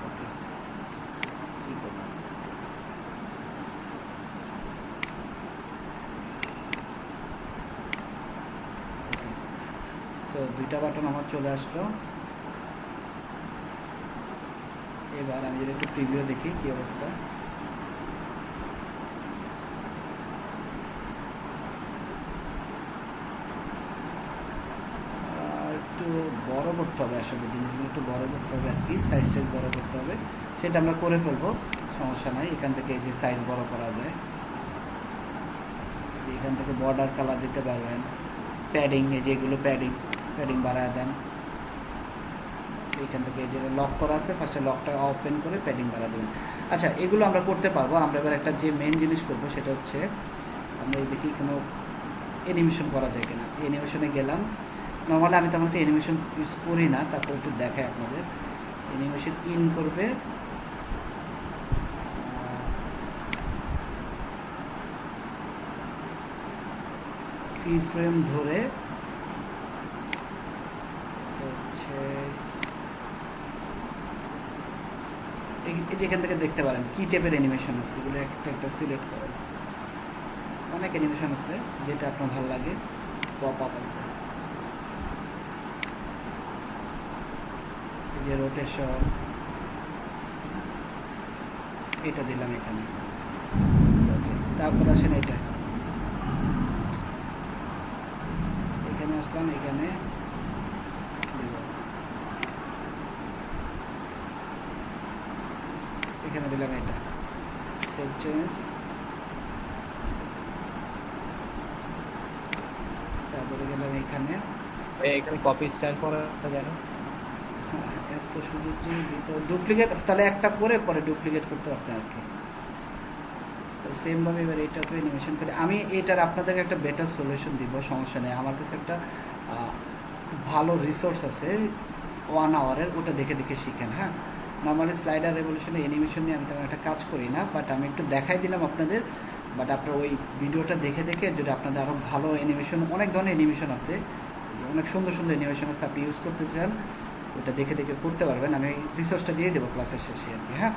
ওকে কী করবো, ওকে সো দুইটা বাটন আমার চলে আসলো। এবার আমি যদি একটু প্রিভিউ দেখি কি অবস্থা, একটু বড় করতে হবে, আসলে জিনিসগুলো একটু বড় করতে হবে আর কি, সাইজ বড় করতে হবে, সেটা আমরা করে ফেলবো, সমস্যা নাই। এখান থেকে যে সাইজ বড় করা যায়, এখান থেকে বর্ডার কালার দিতে পারবেন, প্যাডিং, এই যেগুলো প্যাডিং বাড়ায় দেন, এখান থেকে যে লক করা আছে ফার্স্টে লকটা ওপেন করে প্যাডিং বাড়া দেবেন। আচ্ছা এগুলো আমরা করতে পারবো। আমরা এবার একটা যে মেন জিনিস করব সেটা হচ্ছে আমরা দেখি কোনো অ্যানিমেশন করা যায় কিনা। অ্যানিমেশনে গেলাম, নর্মালি আমি তেমন একটা অ্যানিমেশন ইউজ করি না, তারপর একটু দেখাই আপনাদের। অ্যানিমেশন ইন করবে, কি ফ্রেম ধরে হচ্ছে যেখান থেকে দেখতে পারেন কি টাইপের অ্যানিমেশন আছে, এগুলো একটা একটা সিলেক্ট করেন। অনেক অ্যানিমেশন আছে, যেটা আপনার ভালো লাগে। পপ আপ আছে, এই যে রোটেশন, এটা দিলাম এখানে। ওকে তারপর আসেন এখানে আসলাম, এখানে এখানে দিলাম এটা সেভ চেঞ্জ, তারপরে গেলাম এখানে। এখানে কপি স্টাইল করা যায় না? এত সুযোগ দিত ডুপ্লিকেট, তাহলে একটা করে পরে ডুপ্লিকেট করতে পারতেন আর কি। সেম ভাবে এবার এটাকে অ্যানিমেশন করে আমি এটার আপনাদেরকে একটা বেটার সলিউশন দিব, সমস্যা নেই। আমার কাছে একটা খুব ভালো রিসোর্স আছে 1 আওয়ারের, ওটা দেখে দেখে শিখেন। হ্যাঁ, নর্মালি স্লাইডার রেভলিউশনে অ্যানিমেশন নিয়ে আমি তেমন একটা কাজ করি না, বাট আমি একটু দেখাই দিলাম আপনাদের। বাট আপনার ওই ভিডিওটা দেখে দেখে যদি আপনাদের আরও ভালো অ্যানিমেশন, অনেক ধরনের অ্যানিমেশন আছে, অনেক সুন্দর সুন্দর অ্যানিমেশন আছে, আপনি ইউজ করতে চান ওটা দেখে দেখে করতে পারবেন। আমি রিসোর্সটা দিয়ে দেবো ক্লাসের শেষে আর কি। হ্যাঁ,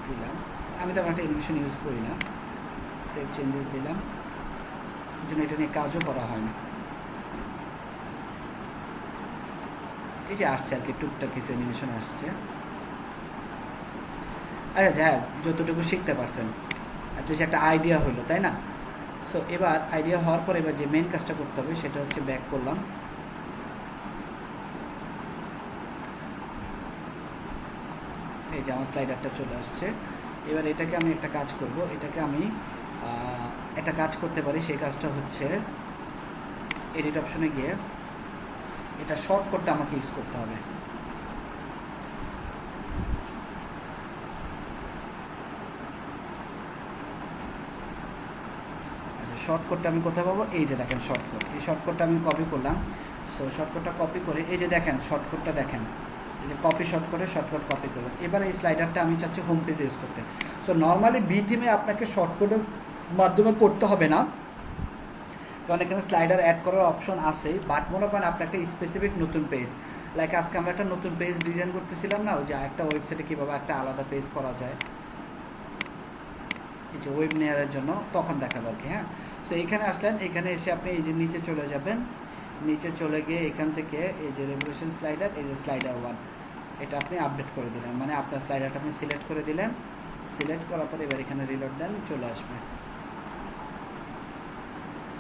দিলাম। আমি তেমন একটা অ্যানিমেশন ইউজ করি না, সেভ চেঞ্জেস দিলাম, এই জন্য এটা নিয়ে কাজও করা হয় না। এই যে আসছে আর কি, টুকটাক কিছু অ্যানিমেশন আসছে। আচ্ছা যাই, যতটুকু শিখতে পারছেন অ্যাটলিস্ট একটা আইডিয়া হইলো, তাই না? সো এবার আইডিয়া হওয়ার পর এবার যে মেন কাজটা করতে হবে সেটা হচ্ছে ব্যাক করলাম। এই যে আমার স্লাইডারটা চলে আসছে। এবার এটাকে আমি একটা কাজ করব, এটাকে আমি একটা কাজ করতে পারি। সেই কাজটা হচ্ছে এডিট অপশনে গিয়ে এটা শর্টকাটটা আমাকে ইউজ করতে হবে। আচ্ছা, শর্টকাটটা আমি কোথায় পাবো? এই যে দেখেন শর্টকাট, এই শর্টকাটটা আমি কপি করলাম। সো শর্টকাটটা কপি করে এই যে দেখেন শর্টকাটটা দেখেন, এই যে কপি শর্টকাটে শর্টকাট কপি করলাম। এবার এই স্লাইডারটা আমি চাচ্ছি হোম পেজে ইউজ করতে। সো নর্মালি বি থিমে আপনাকে শর্টকাটের মাধ্যমে করতে হবে না, কারণ এখানে স্লাইডার অ্যাড করার অপশন আছে। বাট মনে করেন আপনার একটা স্পেসিফিক নতুন পেজ, লাইক আজকে আমরা একটা নতুন পেজ ডিজাইন করতেছিলাম না, ওই যে একটা ওয়েবসাইটে কীভাবে একটা আলাদা পেজ করা যায়, এই যে ওয়েব নেয়ারের জন্য, তখন দেখাবো আর কি। হ্যাঁ, সো এখানে আসলেন, এখানে এসে আপনি এই যে নিচে চলে যাবেন, নিচে চলে গিয়ে এখান থেকে এই যে রেভলিউশন স্লাইডার, এই যে স্লাইডার 1, এটা আপনি আপডেট করে দিলেন, মানে আপনার স্লাইডারটা আপনি সিলেক্ট করে দিলেন। সিলেক্ট করার পরে এবার এখানে রিলোড দেন, চলে আসবে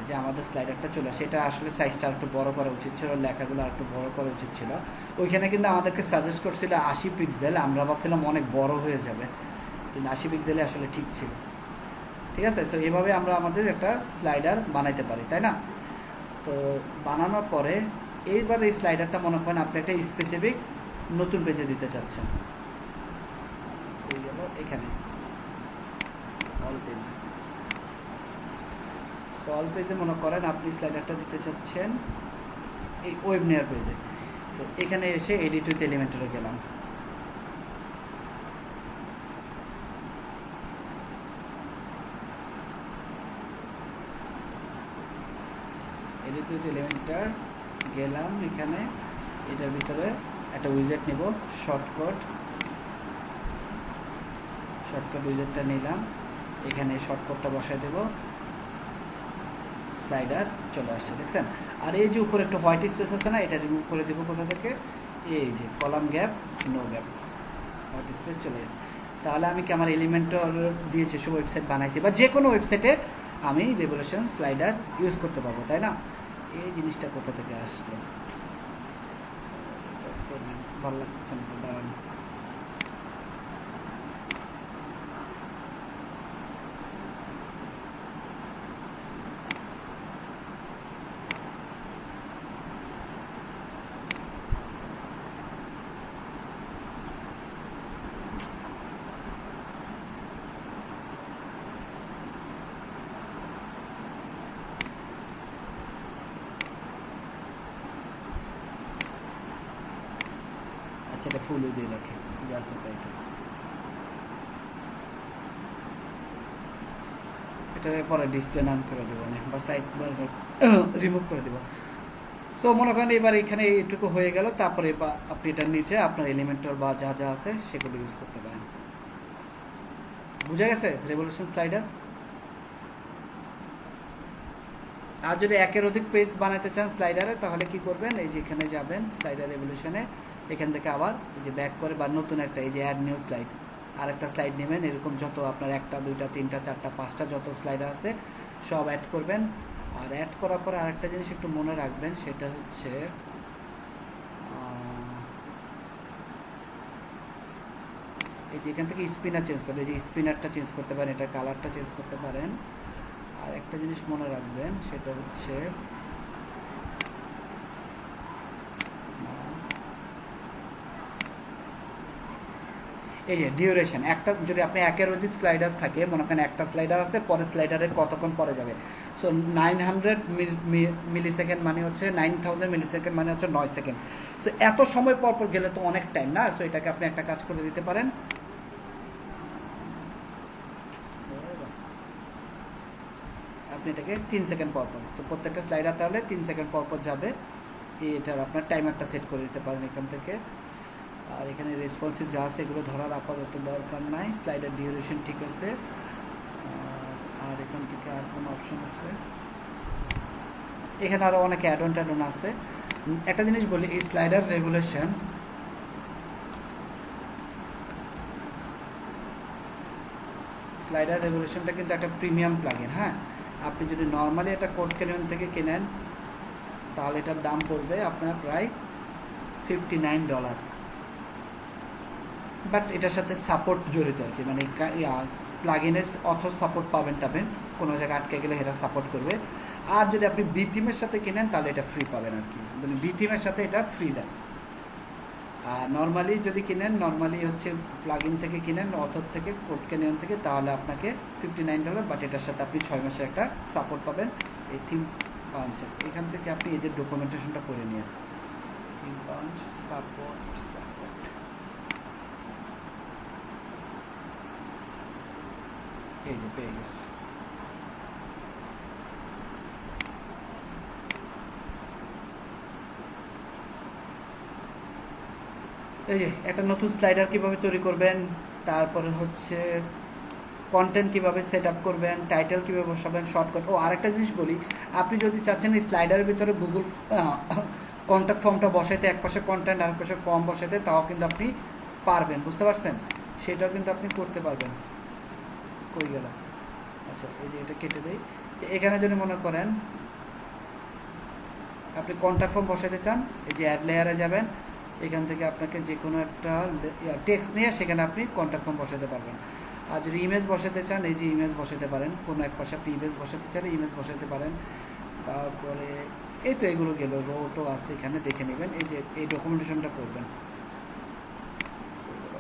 যে আমাদের স্লাইডারটা চলে আসে। এটা আসলে সাইজটা একটু বড় করা উচিত ছিল, লেখাগুলো আর একটু বড় করা উচিত ছিল। ওইখানে কিন্তু আমাদেরকে সাজেস্ট করছিল 80 পিক্সেল, আমরা ভাবছিলাম অনেক বড় হয়ে যাবে, কিন্তু 80 পিক্সেলে আসলে ঠিক ছিল। ঠিক আছে, সো এইভাবে আমরা আমাদের একটা স্লাইডার বানাইতে পারি, তাই না? তো বানানোর পরে এইবার এই স্লাইডারটা মনে করেন আপনি একটা স্পেসিফিক নতুন পেজে দিতে চাচ্ছেন, ওই গেল এখানে অল পেজ। অল পেজে মনে করেন আপনি স্লাইডারটা দিতে চাচ্ছেন এই ওয়েব নেয়ার পেজে। সো এখানে এসে এডিট উইথ এলিমেন্টরে গেলাম, এডিট উইথ এলিমেন্টার গেলাম। এখানে এটার ভিতরে একটা উইজেট নেব, শর্টকাট উইজেটটা নিলাম, এখানে শর্টকাটটা বসায় দেব, স্লাইডার চলে আসছে, দেখছেন? আর এই যে উপরে একটা হোয়াইট স্পেস আছে না, এটা রিমুভ করে দেবো কোথা থেকে? এই যে column gap, no gap, white space চলে এসেছে। তাহলে আমি কি আমার এলিমেন্টর দিয়ে যেসব ওয়েবসাইট বানাইছি বা যে কোনো ওয়েবসাইটে আমি রেভলিউশন স্লাইডার ইউজ করতে পারবো, তাই না? এই জিনিসটা কোথা থেকে আসলো ভালো লাগতেছে না, দাঁড়ান। এটা ফুলও দিয়ে রাখে, জাস্ট এটা এটার পরে ডিসপ্লে নাম করে দেবো বা সাইড রিমুভ করে দেবো। সো মনে করেন এবার এখানে এইটুকু হয়ে গেল, তারপরে আপনি এটার নিচে আপনার এলিমেন্টর বা যা যা আছে সেগুলো ইউজ করতে পারেন। বুঝা গেছে রেভলিউশন স্লাইডার? আর যদি একের অধিক পেজ বানাতে চান স্লাইডারে, তাহলে কি করবেন? এই যে এখানে যাবেন স্লাইডার রেভলিউশনে, এখান থেকে আবার এই যে ব্যাক করে বা নতুন একটা এই যে অ্যাড নিউ স্লাইড, আর একটা স্লাইড নেবেন, এরকম যত আপনার 1টা 2টা 3টা 4টা 5টা যত স্লাইডার আছে সব অ্যাড করবেন। আর অ্যাড করার পরে আরেকটা জিনিস একটু মনে রাখবেন, সেটা হচ্ছে এই যে এখান থেকে স্পিনার চেঞ্জ করতে, এই যে স্পিনারটা চেঞ্জ করতে পারেন, এটা কালারটা চেঞ্জ করতে পারেন। আর একটা জিনিস মনে রাখবেন, সেটা হচ্ছে এই যে ডিউরেশন, একটা যদি আপনি একের অধিক স্লাইডার থাকে, মনে করেন একটা স্লাইডার আছে, পরে স্লাইডারে কতক্ষণ পরে যাবে। সো 900 মিলি সেকেন্ড মানে হচ্ছে 9000 মিলি সেকেন্ড মানে হচ্ছে 9 সেকেন্ড। তো এত সময় পর পর গেলে তো অনেক টাইম না। সো এটাকে আপনি একটা কাজ করে দিতে পারেন, আপনি এটাকে 3 সেকেন্ড পর পর, তো প্রত্যেকটা স্লাইডার তাহলে 3 সেকেন্ড পর পর যাবে। এটার আপনার টাইমারটা সেট করে দিতে পারেন এখান থেকে। আর এখানে রেসপন্সিভ যা আছে এগুলো ধরার আপাতত দরকার নাই, স্লাইডার ডিউরেশন ঠিক আছে। আর এখান থেকে আর কোনো অপশন আছে, এখানে আরও অনেক অ্যাডন ট্যাডন আছে। একটা জিনিস বলি, এই স্লাইডার রেগুলেশন রেগুলেশনটা কিন্তু একটা প্রিমিয়াম প্লাগইন। হ্যাঁ, আপনি যদি নর্মালি এটা কোড ক্যানিয়ন থেকে কেনেন তাহলে এটার দাম পড়বে আপনার প্রায় $59, বাট এটার সাথে সাপোর্ট জড়িত আর কি, মানে প্লাগইনের অথর সাপোর্ট পাবেন কোনো জায়গায় আটকে গেলে এটা সাপোর্ট করবে। আর যদি আপনি বি থিমের সাথে কেনেন তাহলে এটা ফ্রি পাবেন আর কি, মানে বি থিমের সাথে এটা ফ্রি দেন। আর নর্মালি যদি কিনেন, নর্মালি হচ্ছে প্লাগইন থেকে কিনেন, অথর থেকে, কোড ক্যানিয়ন থেকে, তাহলে আপনাকে $59, বাট এটার সাথে আপনি 6 মাসের একটা সাপোর্ট পাবেন এই থিম পাঞ্চের। এখান থেকে আপনি এদের ডকুমেন্টেশনটা করে নিন, থিম পাঞ্চ সাপোর্ট। এই যে পেয়ে গেছে। এই যে একটা নতুন স্লাইডার কিভাবে তৈরি করবেন, তারপরে হচ্ছে কন্টেন্ট কিভাবে সেট আপ করবেন, টাইটেল কিভাবে বসাবেন, শর্টকাট। ও আরেকটা জিনিস বলি, আপনি যদি চাচ্ছেন এই স্লাইডারের ভিতরে গুগল কন্ট্যাক্ট ফর্মটা বসাইতে, এক পাশে কন্টেন্ট আর এক পাশে ফর্ম বসাইতে, তাও কিন্তু আপনি পারবেন, বুঝতে পারছেন? সেটাও কিন্তু আপনি করতে পারবেন। কই গেল? আচ্ছা, এই যে এটা কেটে দেই। এখানে যদি মনে করেন আপনি কন্ট্যাক্ট ফর্ম বসাতে চান, এই যে অ্যাড লেয়ারে যাবেন, এখান থেকে আপনাকে যে কোনো একটা টেক্সট নিয়ে সেখানে আপনি কন্ট্যাক্ট ফর্ম বসাতে পারবেন। আর যদি ইমেজ বসাতে চান, এই যে ইমেজ বসাতে পারেন, কোনো এক পাশে আপনি ইমেজ বসাতে চাইলে ইমেজ বসাতে পারেন। তারপরে এই তো এগুলো গেল, রোটো আছে এখানে, দেখে নেবেন। এই যে এই ডকুমেন্টেশনটা করবেন,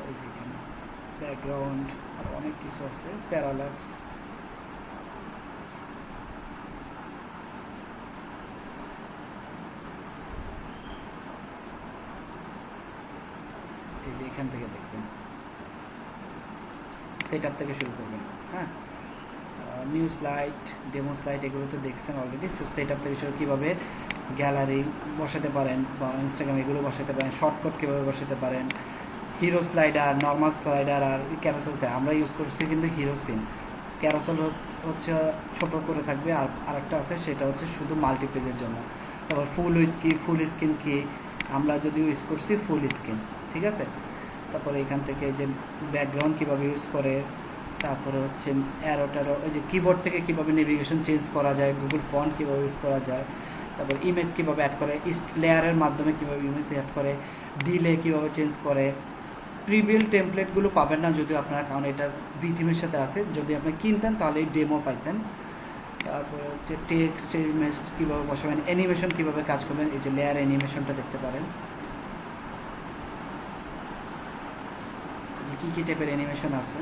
এই যে এখানে ব্যাকগ্রাউন্ড আর অনেক কিছু আছে, প্যারালাক্স, এই যে এখান থেকে দেখবেন, সেট আপ থেকে শুরু করবেন। হ্যাঁ, নিউ স্লাইড, ডেমো স্লাইড এগুলো তো দেখছেন অলরেডি। সো সেট আপ থেকে শুরু, কীভাবে গ্যালারি বসাতে পারেন বা ইনস্টাগ্রাম এগুলো বসাতে পারেন, শর্টকাট কীভাবে বসাতে পারেন, হিরো স্লাইডার, নর্মাল স্লাইডার আর ক্যারোসেল। আমরা ইউজ করছি কিন্তু হিরো সিন। ক্যারোসেল হচ্ছে ছোট করে থাকবে, আর আরেকটা আছে সেটা হচ্ছে শুধু মাল্টিপেজের জন্য। তারপর ফুল উইথ কি, ফুল স্ক্রিন কি, আমরা যদি ইউজ করছি ফুল স্ক্রিন, ঠিক আছে। তারপরে এখান থেকে যে ব্যাকগ্রাউন্ড কীভাবে ইউজ করে, তারপরে হচ্ছে অ্যারো ট্যারো, ওই যে কিবোর্ড থেকে কীভাবে নেভিগেশন চেঞ্জ করা যায়, গুগল ফন্ট কীভাবে ইউজ করা যায়, তারপর ইমেজ কীভাবে অ্যাড করে, লেয়ারের মাধ্যমে কীভাবে ইমেজ অ্যাড করে, ডিলে কীভাবে চেঞ্জ করে। প্রিবিল টেমপ্লেটগুলো পাবেন না যদিও আপনারা, কারণ এটা বি থিমের সাথে আছে। যদি আপনি কিনতেন তাহলে এই ডেমো পাইতেন। তারপরে হচ্ছে টেক্সট ইমেজ কীভাবে বসাবেন, অ্যানিমেশন কীভাবে কাজ করবেন, এই যে লেয়ার অ্যানিমেশনটা দেখতে পারেন, যে কী কী টাইপের অ্যানিমেশন আছে,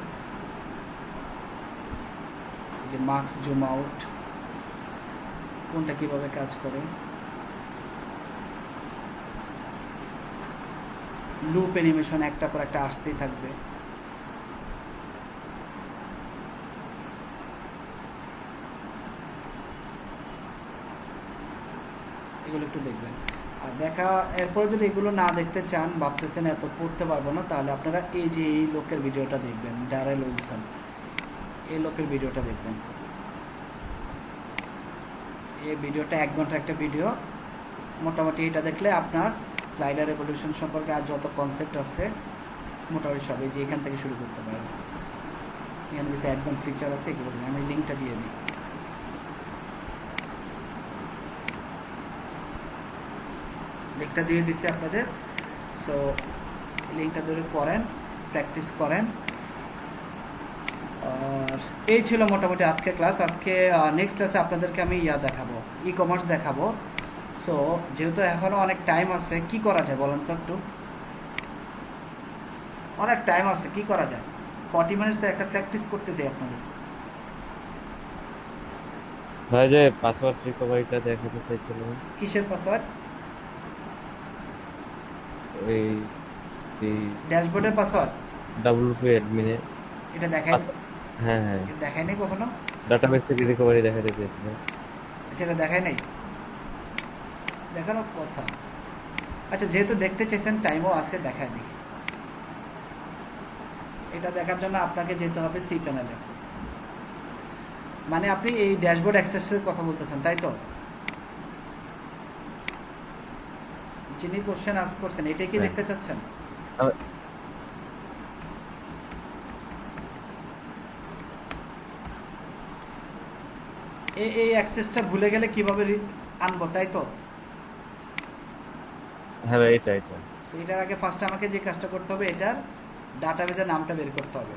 যে মার্কস, জুম আউট, কোনটা কীভাবে কাজ করে, লুপ অ্যানিমেশন একটা পর একটা আসতেই থাকবে। এগুলো একটু দেখবেন। আর এরপরে যদি এগুলো না দেখতে চান, ভাবতেছেন এত পড়তে পারবো না, তাহলে আপনারা এই যে এই লোকের ভিডিওটা দেখবেন, ডারেল উইলসন, এই লোকের ভিডিওটা দেখবেন। এই ভিডিওটা 1 ঘন্টার একটা ভিডিও। মোটামুটি এটা দেখলে আপনার স্লাইডার রেভলিউশন সম্পর্কে আর যত কনসেপ্ট আছে মোটামুটি সবই যে এখান থেকে শুরু করতে পারেন। এখানে কিছু অ্যাডভান্স ফিচার আছে, এগুলো আমি লিঙ্কটা দিয়ে দিই। লিঙ্কটা দিয়ে দিচ্ছি আপনাদের। সো লিঙ্কটা ধরে পড়েন, প্র্যাকটিস করেন। আর এই ছিল মোটামুটি আজকে ক্লাস। আজকে নেক্সট ক্লাসে আপনাদেরকে আমি দেখাবো, ই কমার্স দেখাবো। সো যেহেতু এখনও অনেক টাইম আছে, কি করা যায় বলেন তো একটু? অনেক টাইম আছে, কি করা যায়? 40 মিনিটসে একটা প্র্যাকটিস করতে দিই আপনাদের। ভাই যে পাসওয়ার্ড রিকভারিটা দেখাতে চাইছিলাম, কিসের পাসওয়ার্ড? ওই ড্যাশবোর্ডের পাসওয়ার্ড? WP অ্যাডমিনে। এটা দেখাই? হ্যাঁ হ্যাঁ, এটা দেখাই নাই কখনো? ডাটাবেস থেকে রিকভারি দেখাতে চেয়েছিলাম। আচ্ছা, এটা দেখাই নাই, দেখানোর কথা। আচ্ছা, যেহেতু দেখতে চাইছেন, টাইমও আছে, দেখায় দিই। এটা দেখার জন্য আপনাকে যেতে হবে সি প্যানেলে। মানে আপনি এই ড্যাশবোর্ড অ্যাক্সেসের কথা বলতেছেন, তাই তো? যিনি কোশ্চেন আস্ক করছেন, এটাই কি হ্যাঁ। দেখতে চাচ্ছেন? আ- এই অ্যাক্সেসটা ভুলে গেলে কিভাবে আনবো, তাই তো? হ্যাঁ ভাই, এটা এটা So, এটার আগে ফার্স্ট আমাকে যে কাজটা করতে হবে, এটার ডাটাবেজের নামটা বের করতে হবে।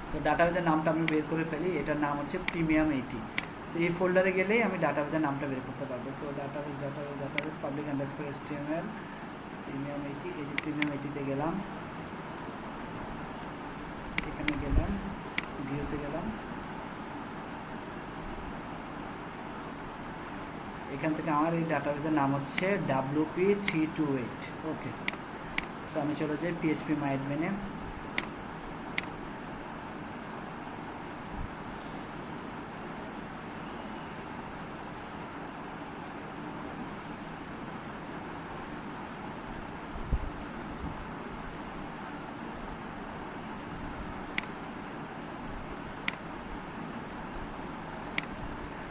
সো ডাটাবেজের নামটা আমি বের করে ফেলি। এটার নাম হচ্ছে প্রিমিয়াম 80। সো এই ফোল্ডারে গেলেই আমি ডাটাবেজের নামটা বের করতে পারবো। So database public underscore HTML premium 80। এই যে প্রিমিয়াম 80তে গেলাম, এখানে গেলাম, ভিউতে গেলাম, এখান থেকে আমার এই ডাটাবেজের নাম হচ্ছে WP328। ওকে, সো আমি চলে যাই PHP MyAdmin-এ।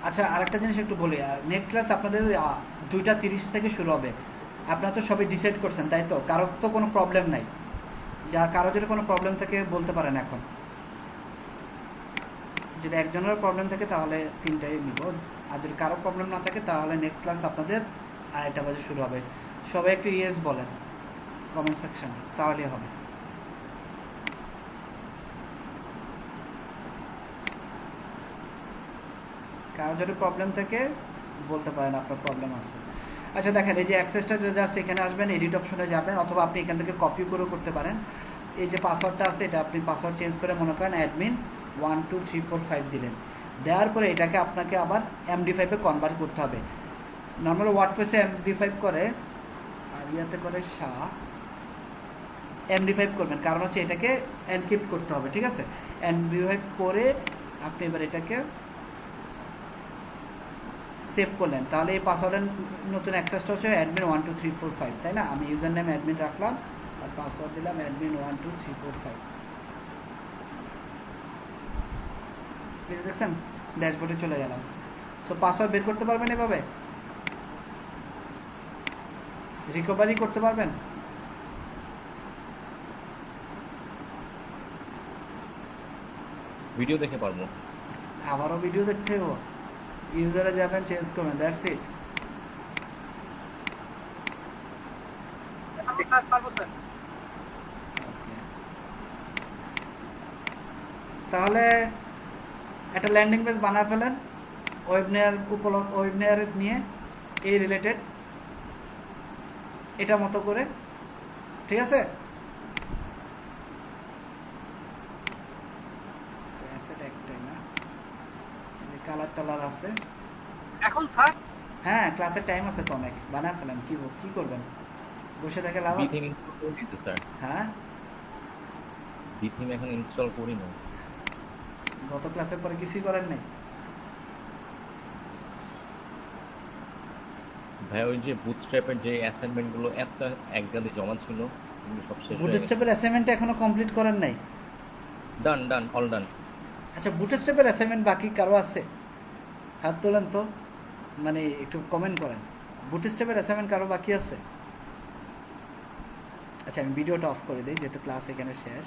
আচ্ছা, আরেকটা জিনিস একটু বলি। নেক্সট ক্লাস আপনাদের 2:30 থেকে শুরু হবে। আপনারা তো সবাই ডিসাইড করছেন, তাই তো? কারোর তো কোনো প্রবলেম নাই? কারো যদি কোনো প্রবলেম থাকে বলতে পারেন এখন। যদি একজনের প্রবলেম থাকে তাহলে 3টায় নিব, আর যদি কারো প্রবলেম না থাকে তাহলে নেক্সট ক্লাস আপনাদের 2:30 বাজে শুরু হবে। সবাই একটু ইয়েস বলেন কমেন্ট সেকশানে, তাহলেই হবে। কারো যদি প্রবলেম থাকে বলতে পারেন আপনার প্রবলেম আছে। আচ্ছা দেখেন, এই যে অ্যাক্সেসটা জাস্ট এখানে আসবেন, এডিট অপশনে যাবেন, অথবা আপনি এখান থেকে কপি করেও করতে পারেন। এই যে পাসওয়ার্ডটা আছে, এটা আপনি পাসওয়ার্ড চেঞ্জ করে মনে করেন অ্যাডমিন 12345 দিলেন। দেওয়ার পরে এটাকে আপনাকে আবার MD5-এ কনভার্ট করতে হবে। নর্মাল ওয়ার্ডপ্রেসে MD5 করে, আর ইয়াতে করে MD5 করবেন, কারণ হচ্ছে এটাকে এনক্রিপ্ট করতে হবে, ঠিক আছে? MD5 করে আপনি এবার এটাকে সেভ করলেন, তাহলে এই পাসওয়ার্ডের নতুন অ্যাক্সেসটা হচ্ছে অ্যাডমিন 12345, তাই না? আমি ইউজার নেম অ্যাডমিন রাখলাম আর পাসওয়ার্ড দিলাম অ্যাডমিন 12345। দেখছেন, ড্যাশবোর্ডে চলে গেলাম। সো পাসওয়ার্ড বের করতে পারবেন, এভাবে রিকভারি করতে পারবেন। ভিডিও দেখে পারবো। আবারও ভিডিও দেখতে হবে, ইউজারে যাবেন, চেঞ্জ করবেন, দ্যাটস ইট। তাহলে একটা ল্যান্ডিং পেজ বানা ফেলেন ওয়েবনেয়ার নিয়ে, এই রিলেটেড এটা মতো করে, ঠিক আছে? একটাই না, কালার টালার আছে এখন স্যার? হ্যাঁ, ক্লাসের টাইম আছে তো অনেক, বানা ফেলেন। কি করবেন, বসে থেকে লাভ আছে? বিথিম ইনস্টল করে দিতে স্যার। হ্যাঁ, বিথিম এখন ইনস্টল করি না। গত ক্লাসের পরে কিছুই করেন নাই? ভাই ওই যে বুটস্ট্র্যাপের যে অ্যাসাইনমেন্টগুলো একগাদে জমা ছিল, এগুলো সব শেষ হয়ে গেছে। বুটস্ট্র্যাপের অ্যাসাইনমেন্ট এখনো কমপ্লিট করেন নাই? ডান অল ডান। আচ্ছা, বুটস্ট্র্যাপের অ্যাসাইনমেন্ট বাকি কারো আছে? হাত তোলেন তো, মানে একটু কমেন্ট করেন। বুটস্ট্র্যাপের অ্যাসাইনমেন্ট কারো বাকি আছে? আচ্ছা, আমি ভিডিওটা অফ করে দিই, যেহেতু ক্লাস এখানে শেষ।